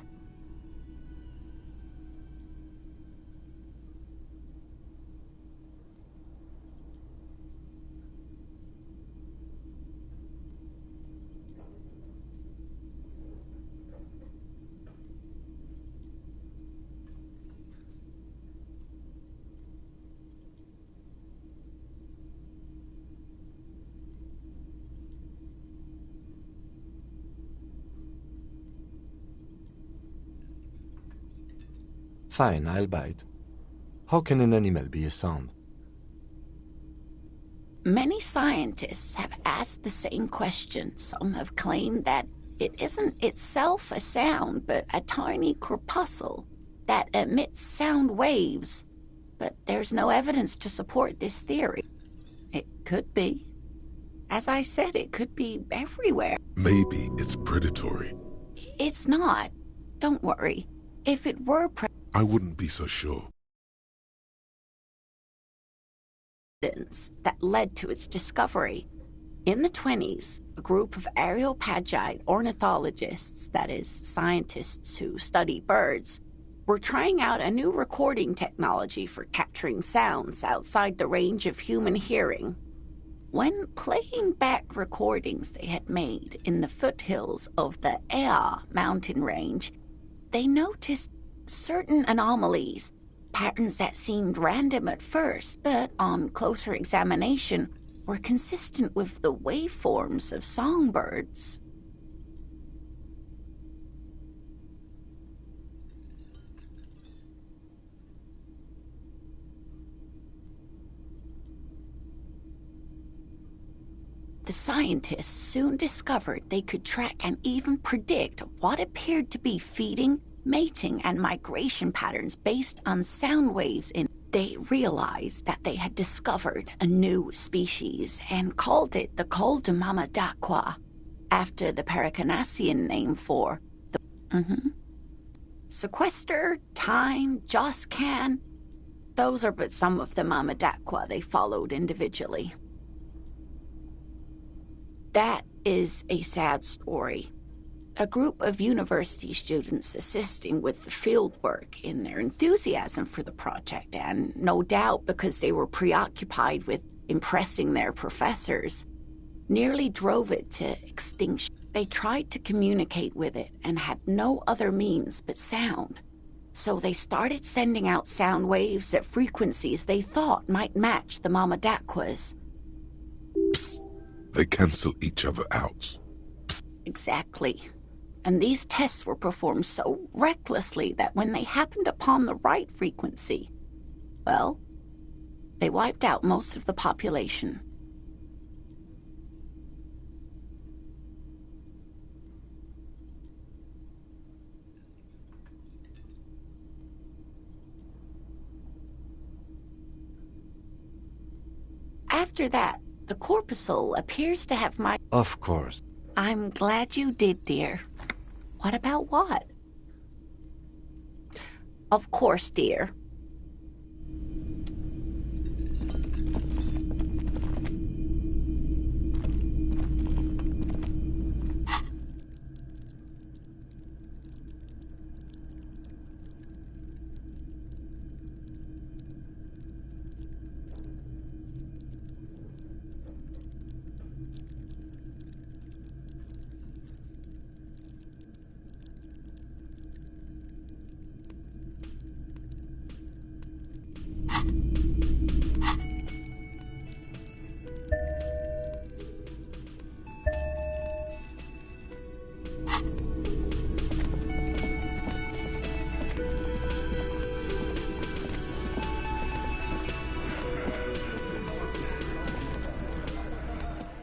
Fine, I'll bite. How can an animal be a sound? Many scientists have asked the same question. Some have claimed that it isn't itself a sound, but a tiny corpuscle that emits sound waves. But there's no evidence to support this theory. It could be. As I said, it could be everywhere. Maybe it's predatory. It's not. Don't worry. If it were I wouldn't be so sure. That led to its discovery. In the 1920s, a group of Areopagite ornithologists, that is, scientists who study birds, were trying out a new recording technology for capturing sounds outside the range of human hearing. When playing back recordings they had made in the foothills of the Ea mountain range, they noticed certain anomalies, patterns that seemed random at first, but on closer examination were consistent with the waveforms of songbirds. The scientists soon discovered they could track and even predict what appeared to be feeding, mating, and migration patterns based on sound waves in. They realized that they had discovered a new species and called it the Col de Mama d'Aqua, after the Paracanassian name for the sequester, time, Joscan. Those are but some of the Mama d'Aqua they followed individually. That is a sad story. A group of university students assisting with the field work in their enthusiasm for the project, and no doubt because they were preoccupied with impressing their professors, nearly drove it to extinction. They tried to communicate with it and had no other means but sound. So they started sending out sound waves at frequencies they thought might match the Mama d'Aqua's. Psst. They cancel each other out. Psst. Exactly. And these tests were performed so recklessly that when they happened upon the right frequency, well, They wiped out most of the population. After that, the corpuscle appears to have my... Of course. I'm glad you did, dear. What about what? Of course, dear.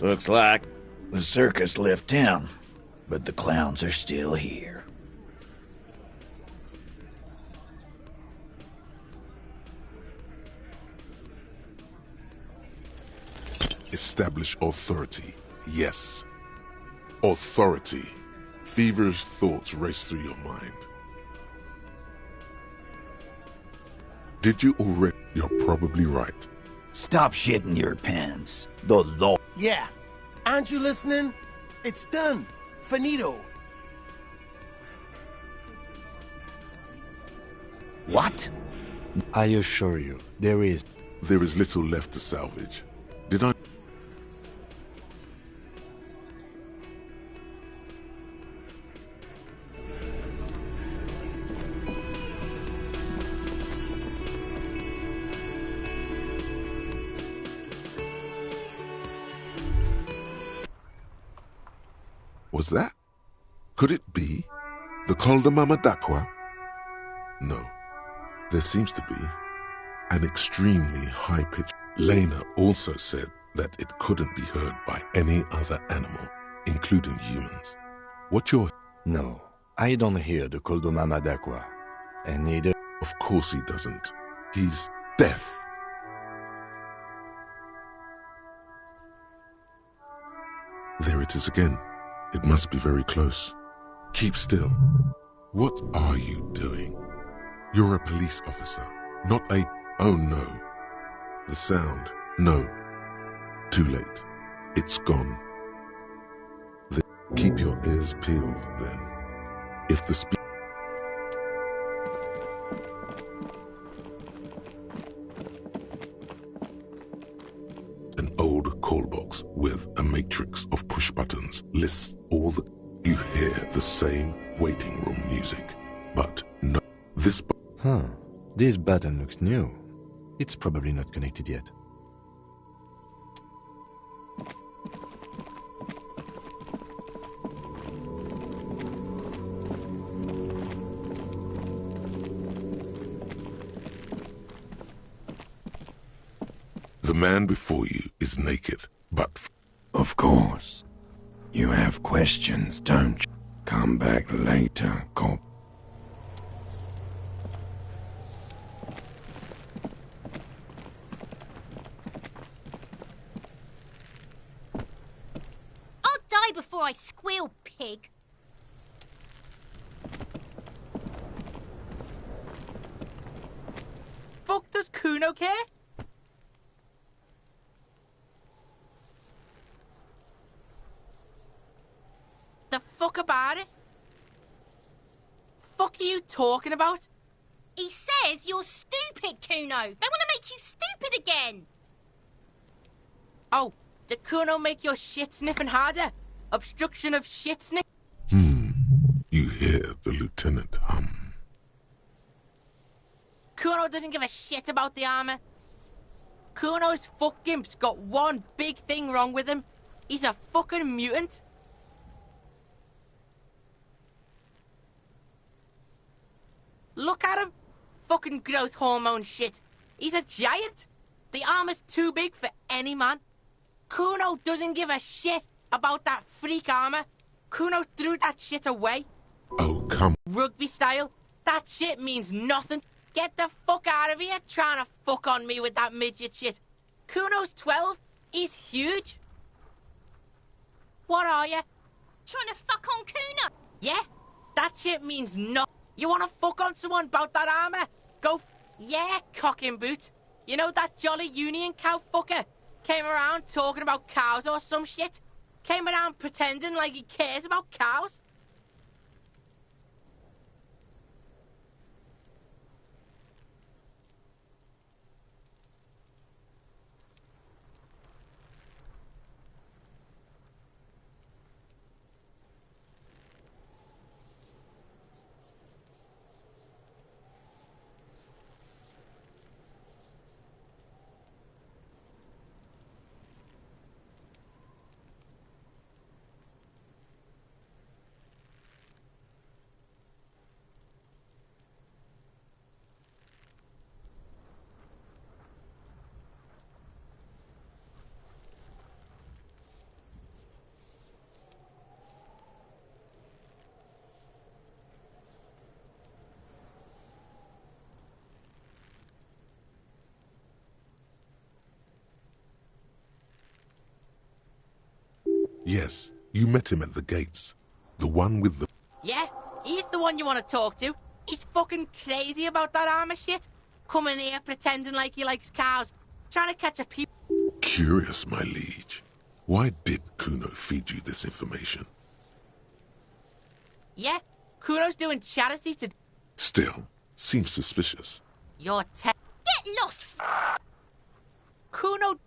Looks like the circus left town, but the clowns are still here. Establish authority. Yes. Authority. Feverish thoughts race through your mind. Did you already? You're probably right. Stop shitting your pants. The law. Yeah. Aren't you listening? It's done. Finito. What? I assure you, there is. There is little left to salvage. Did I? Was that? Could it be the Col de Mamadakwa? No. There seems to be an extremely high-pitched. Lena also said that it couldn't be heard by any other animal, including humans. What your... No, I don't hear the Col de Mamadakwa. And neither... Of course he doesn't. He's deaf. There it is again. It must be very close. Keep still. What are you doing? You're a police officer, not a... Oh no. The sound. No. Too late. It's gone. Keep your ears peeled, then. If the An old call box with a matrix of push buttons lists all the... You hear the same waiting room music, but no... This... Huh. This button looks new. It's probably not connected yet. The man before you is naked, but... Of course. You have questions, don't you? Come back later, cop. I'll die before I squeal, pig. Fuck does Kuno care? The fuck about it? Fuck are you talking about? He says you're stupid, Kuno. They want to make you stupid again. Oh, did Kuno make your shit sniffing harder? Obstruction of shit sniff? You hear the lieutenant hum. Kuno doesn't give a shit about the armor. Kuno's fuck gimp's got one big thing wrong with him. He's a fucking mutant. Look at him. Fucking growth hormone shit. He's a giant. The armor's too big for any man. Kuno doesn't give a shit about that freak armor. Kuno threw that shit away. Oh, come. Rugby style. That shit means nothing. Get the fuck out of here trying to fuck on me with that midget shit. Kuno's 12. He's huge. What are you? Trying to fuck on Kuno? Yeah? That shit means nothing. You wanna fuck on someone about that armor? Go yeah, cock and boot. You know that jolly union cow fucker? Came around talking about cows or some shit? Came around pretending like he cares about cows? Yes, you met him at the gates. The one with the... Yeah, he's the one you want to talk to. He's fucking crazy about that armor shit. Coming here pretending like he likes cows. Trying to catch a peep. Curious, my liege. Why did Kuno feed you this information? Yeah, Kuno's doing charity to... Still, seems suspicious. You're Get lost, Kuno...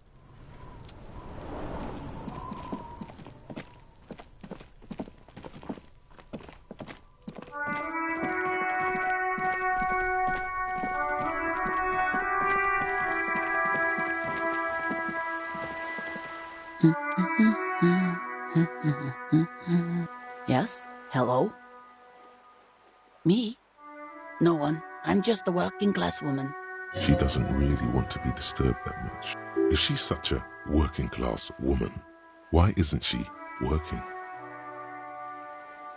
Yes? Hello? Me? No one. I'm just a working-class woman. She doesn't really want to be disturbed that much. If she's such a working-class woman, why isn't she working?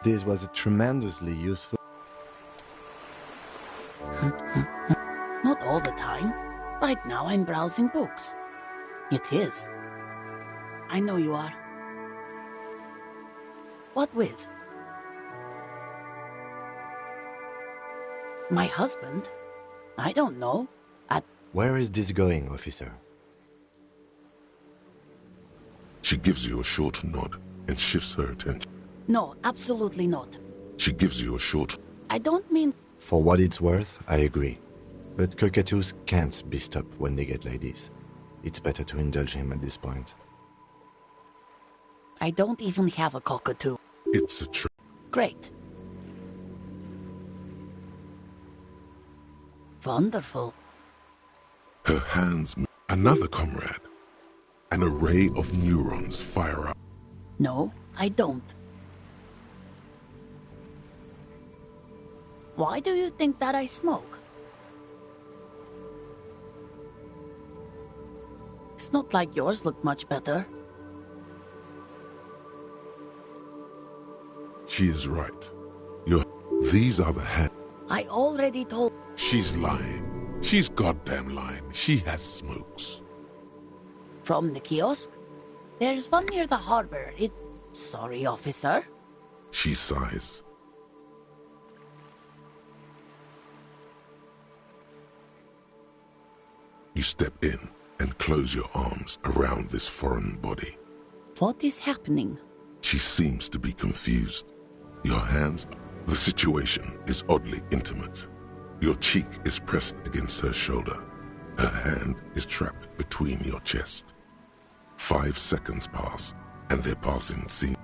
This was a tremendously useful... Not all the time. Right now I'm browsing books. It is. I know you are. What with? My husband? I don't know. Where is this going, officer? She gives you a short nod and shifts her attention. No, absolutely not. She gives you a short... I don't mean... For what it's worth, I agree. But cockatoos can't be stopped when they get ladies. It's better to indulge him at this point. I don't even have a cockatoo. It's a trick. Great. Wonderful. Her hands... Another comrade. An array of neurons fire up. No, I don't. Why do you think that I smoke? It's not like yours look much better. She is right. These are the hands. I already told... She's lying. She's goddamn lying. She has smokes. From the kiosk? There's one near the harbor. Sorry, officer. She sighs. You step in and close your arms around this foreign body. What is happening? She seems to be confused. Your hands... The situation is oddly intimate. Your cheek is pressed against her shoulder. Her hand is trapped between your chest. 5 seconds pass, and their passing seems...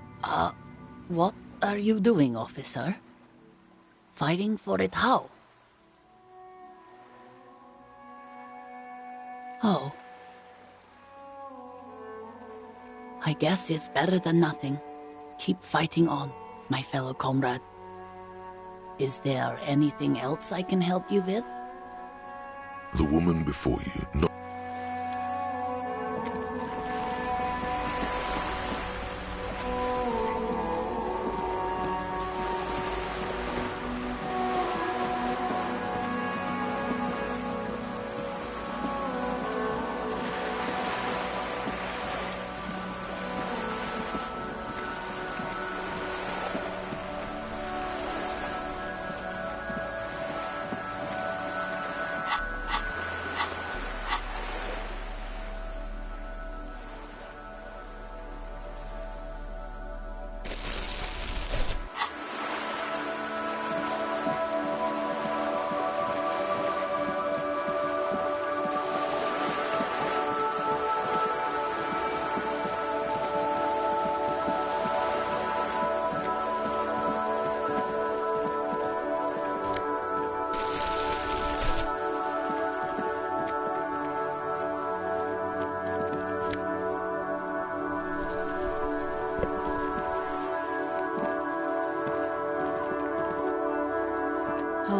What are you doing, officer? Fighting for it how? Oh. I guess it's better than nothing. Keep fighting on, my fellow comrade. Is there anything else I can help you with? The woman before you...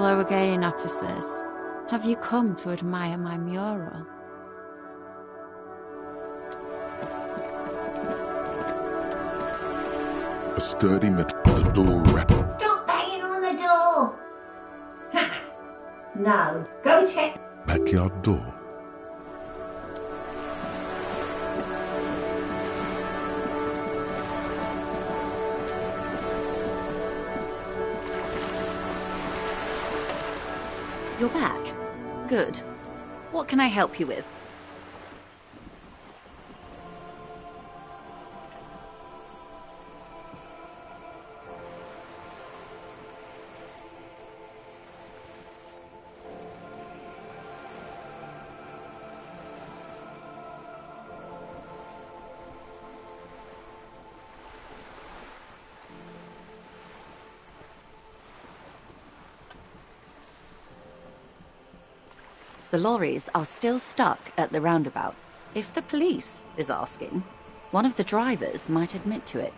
Hello again, officers. Have you come to admire my mural? A sturdy metal, the door rattled. Stop banging on the door! No, go check. Backyard door. You're back. Good. What can I help you with? The lorries are still stuck at the roundabout. If the police is asking, one of the drivers might admit to it.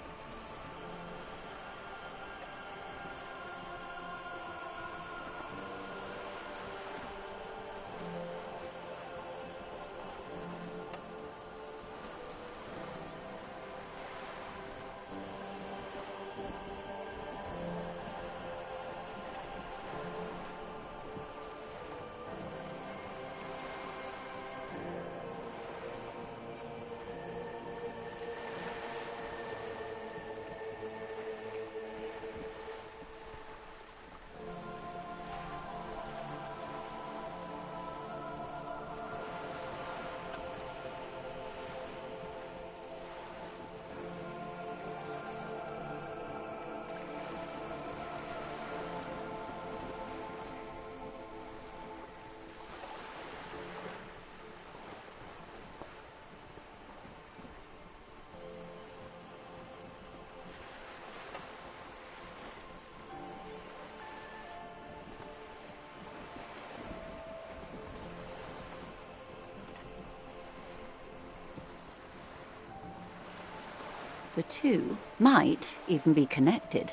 The two might even be connected.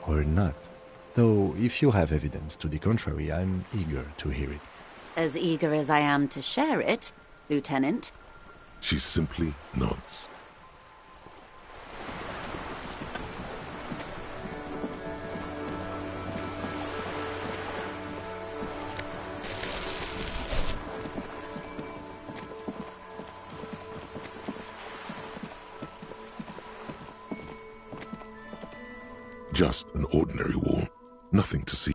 Or not. Though, if you have evidence to the contrary, I'm eager to hear it. As eager as I am to share it, Lieutenant. She simply nods. Just an ordinary wall. Nothing to see.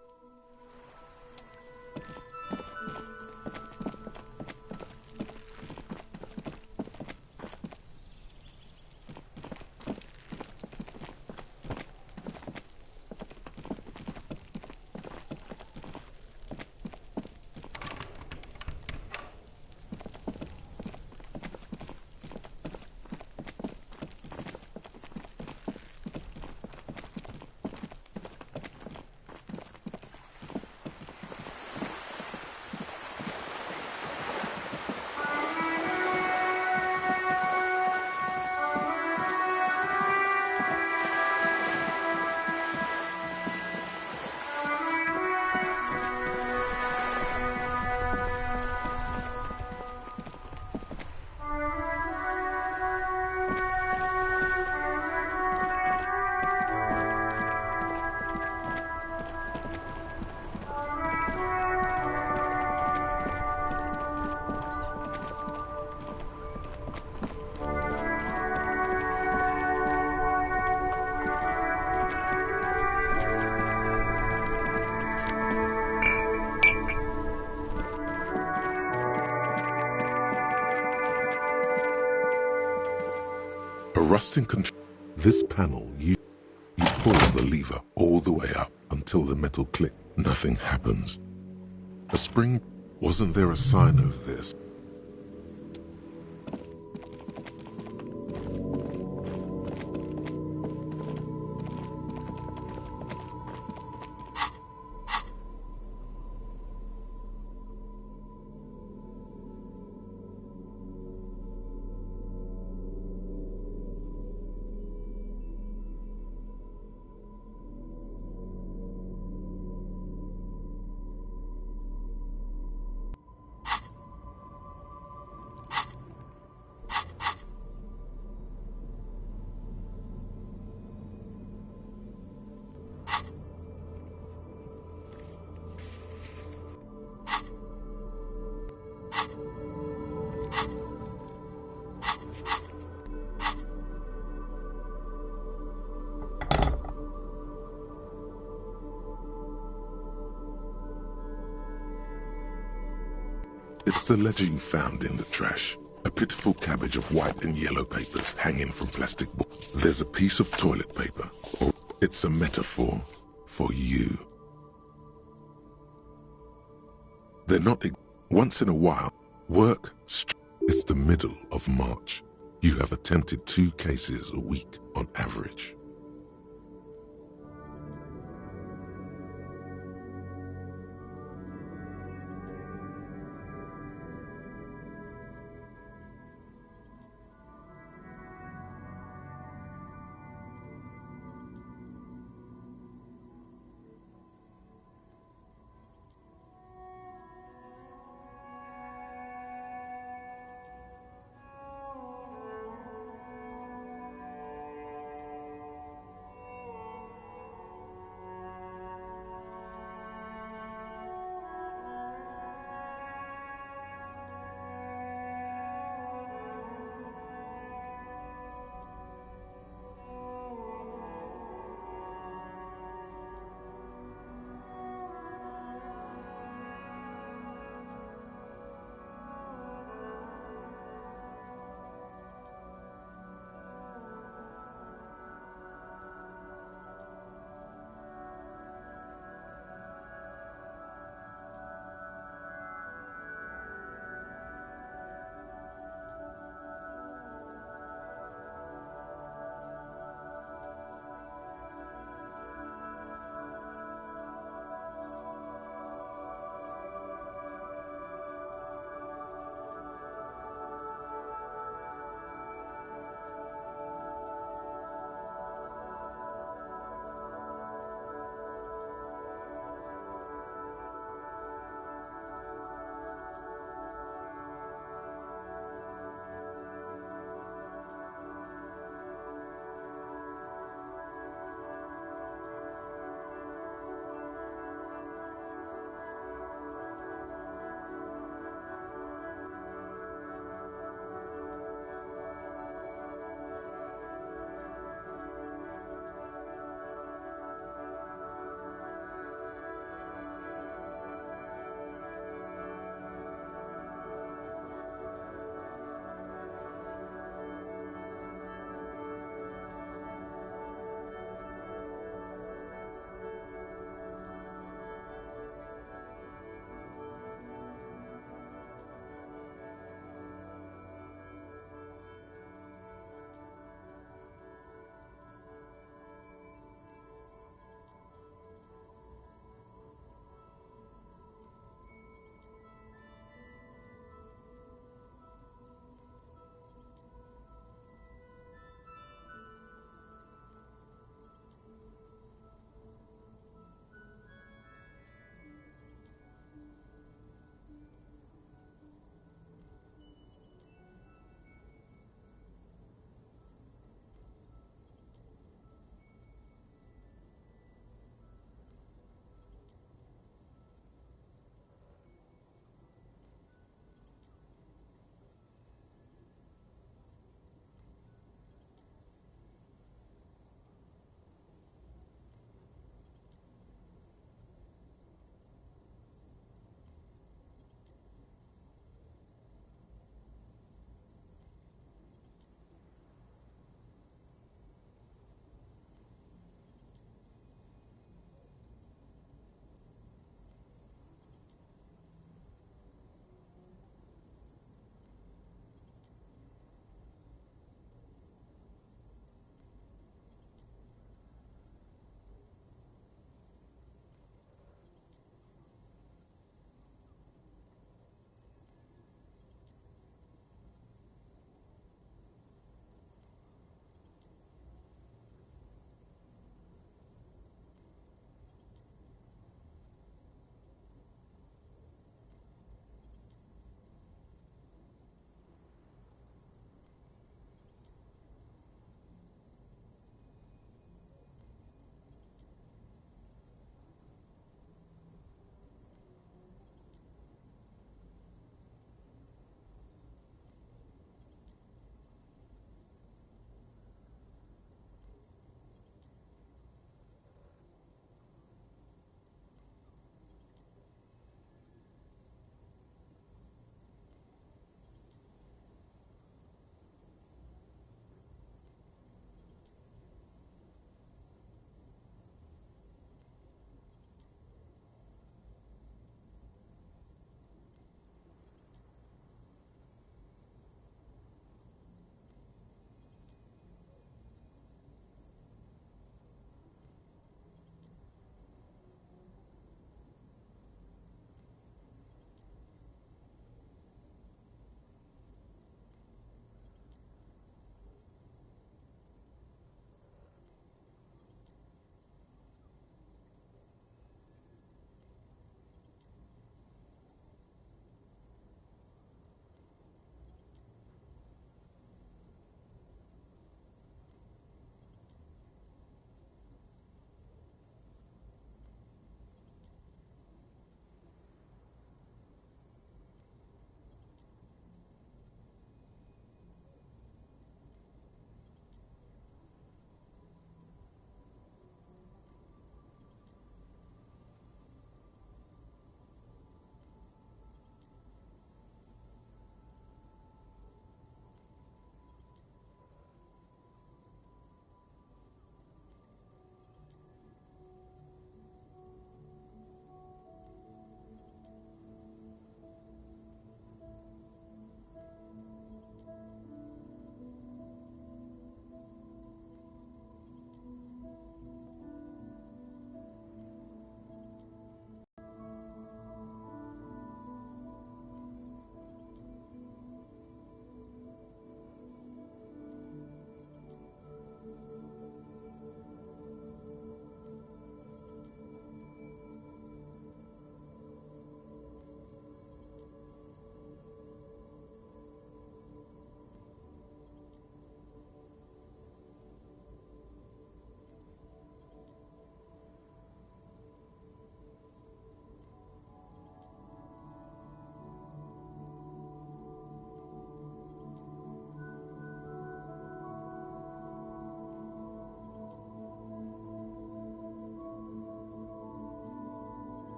A rusting control. This panel, you pull the lever all the way up until the metal clicks. Nothing happens. A spring. Wasn't there a sign of this? the ledger you found in the trash. A pitiful cabbage of white and yellow papers hanging from plastic boards. There's a piece of toilet paper, or it's a metaphor for you. They're not once in a while. Work. It's the middle of March. You have attempted 2 cases a week on average.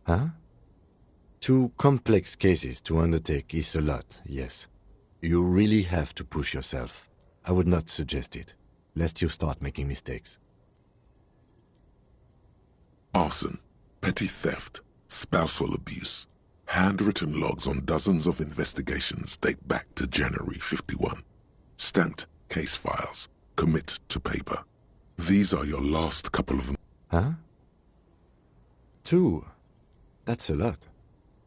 Huh? 2 complex cases to undertake is a lot, yes. You really have to push yourself. I would not suggest it, lest you start making mistakes. Arson, petty theft, spousal abuse. Handwritten logs on dozens of investigations date back to January 51. Stamped case files. Commit to paper. These are your last couple of... Huh? 2? That's a lot.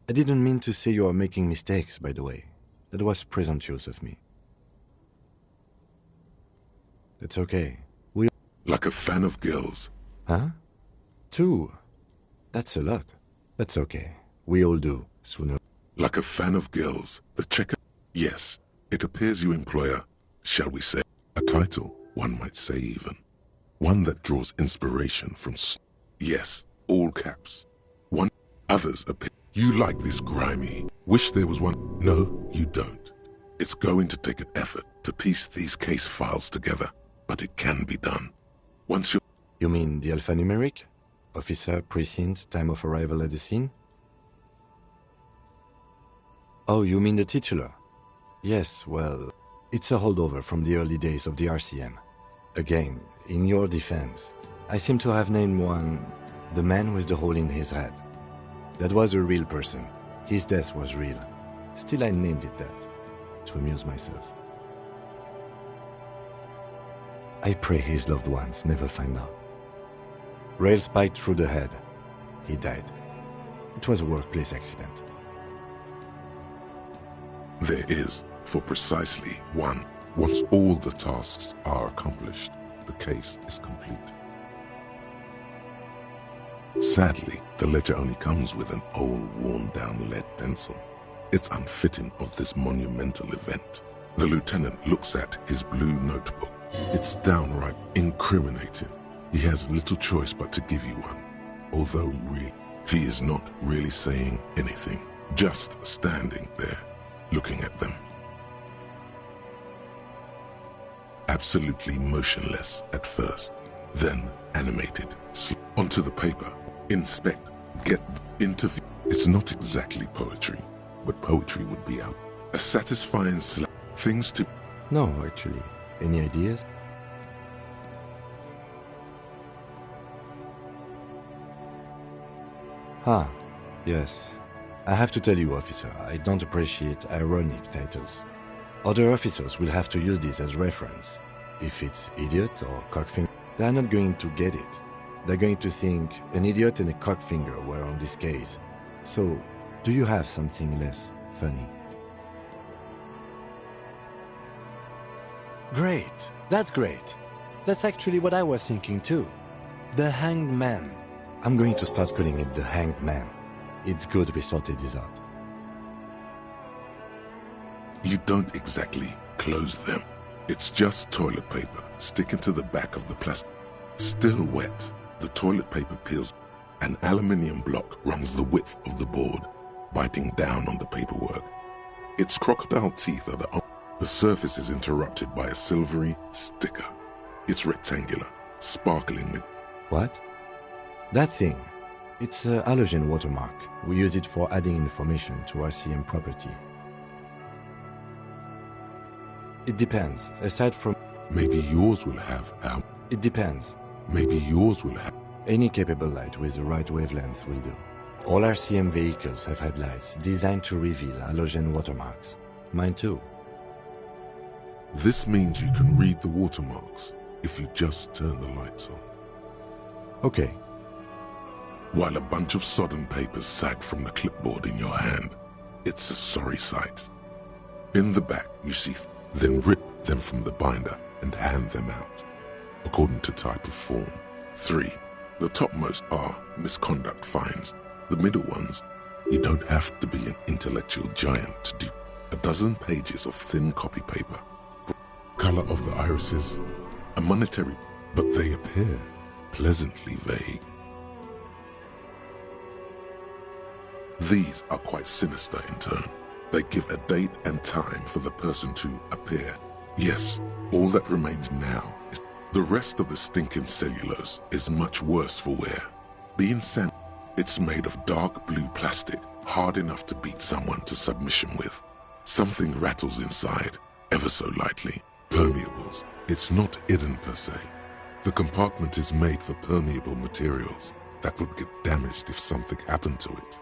I didn't mean to say you are making mistakes, by the way. That was presumptuous of me. It's okay. Like a fan of girls. Huh? 2? That's a lot. That's okay. We all do, sooner. Like a fan of girls. The checker... Yes, it appears you employ a, shall we say, a title, one might say even. One that draws inspiration from... Yes, all caps. One... Others appear... You like this grimy. Wish there was one... No, you don't. It's going to take an effort to piece these case files together, but it can be done. Once you... You mean the alphanumeric? Officer, precinct, time of arrival at the scene? Oh, you mean the titular? Yes, well, it's a holdover from the early days of the RCM. Again, in your defense, I seem to have named one the man with the hole in his head. That was a real person. His death was real. Still, I named it that, to amuse myself. I pray his loved ones never find out. Rail spiked through the head. He died. It was a workplace accident. There is, for precisely one. Once all the tasks are accomplished, the case is complete. Sadly, the ledger only comes with an old, worn-down lead pencil. It's unfitting of this monumental event. The lieutenant looks at his blue notebook. It's downright incriminating. He has little choice but to give you one. Although he is not really saying anything, just standing there, looking at them. Absolutely motionless at first, then animated. Onto the paper. Inspect. Get. Interview. It's not exactly poetry, but poetry would be out. A satisfying things to... No, actually. Any ideas? Ah, yes. I have to tell you, officer, I don't appreciate ironic titles. Other officers will have to use this as reference. If it's idiot or cockfinger, they're not going to get it. They're going to think an idiot and a cockfinger were on this case. So, do you have something less funny? Great. That's great. That's actually what I was thinking too. The Hanged Man. I'm going to start calling it the Hanged Man. It's good we sorted this out. You don't exactly close them. It's just toilet paper sticking to the back of the plastic. Still wet, the toilet paper peels. An aluminium block runs the width of the board, biting down on the paperwork. Its crocodile teeth are the surface is interrupted by a silvery sticker. It's rectangular, sparkling with... What? That thing. It's a halogen watermark. We use it for adding information to RCM property. It depends. Aside from... Maybe yours will have how... It depends. Maybe yours will have... Any capable light with the right wavelength will do. All RCM vehicles have headlights designed to reveal halogen watermarks. Mine too. This means you can read the watermarks if you just turn the lights on. Okay. While a bunch of sodden papers sag from the clipboard in your hand, it's a sorry sight. In the back, you see, then rip them from the binder and hand them out, according to type of form. 3. The topmost are misconduct fines. The middle ones, you don't have to be an intellectual giant to do. A dozen pages of thin copy paper. Color of the irises, a monetary, but they appear pleasantly vague. These are quite sinister in turn. They give a date and time for the person to appear. Yes, all that remains now is the rest of the stinking cellulose is much worse for wear. Being sent, It's made of dark blue plastic, hard enough to beat someone to submission with. Something rattles inside, ever so lightly. Permeables. It's not hidden per se. The compartment is made for permeable materials that would get damaged if something happened to it.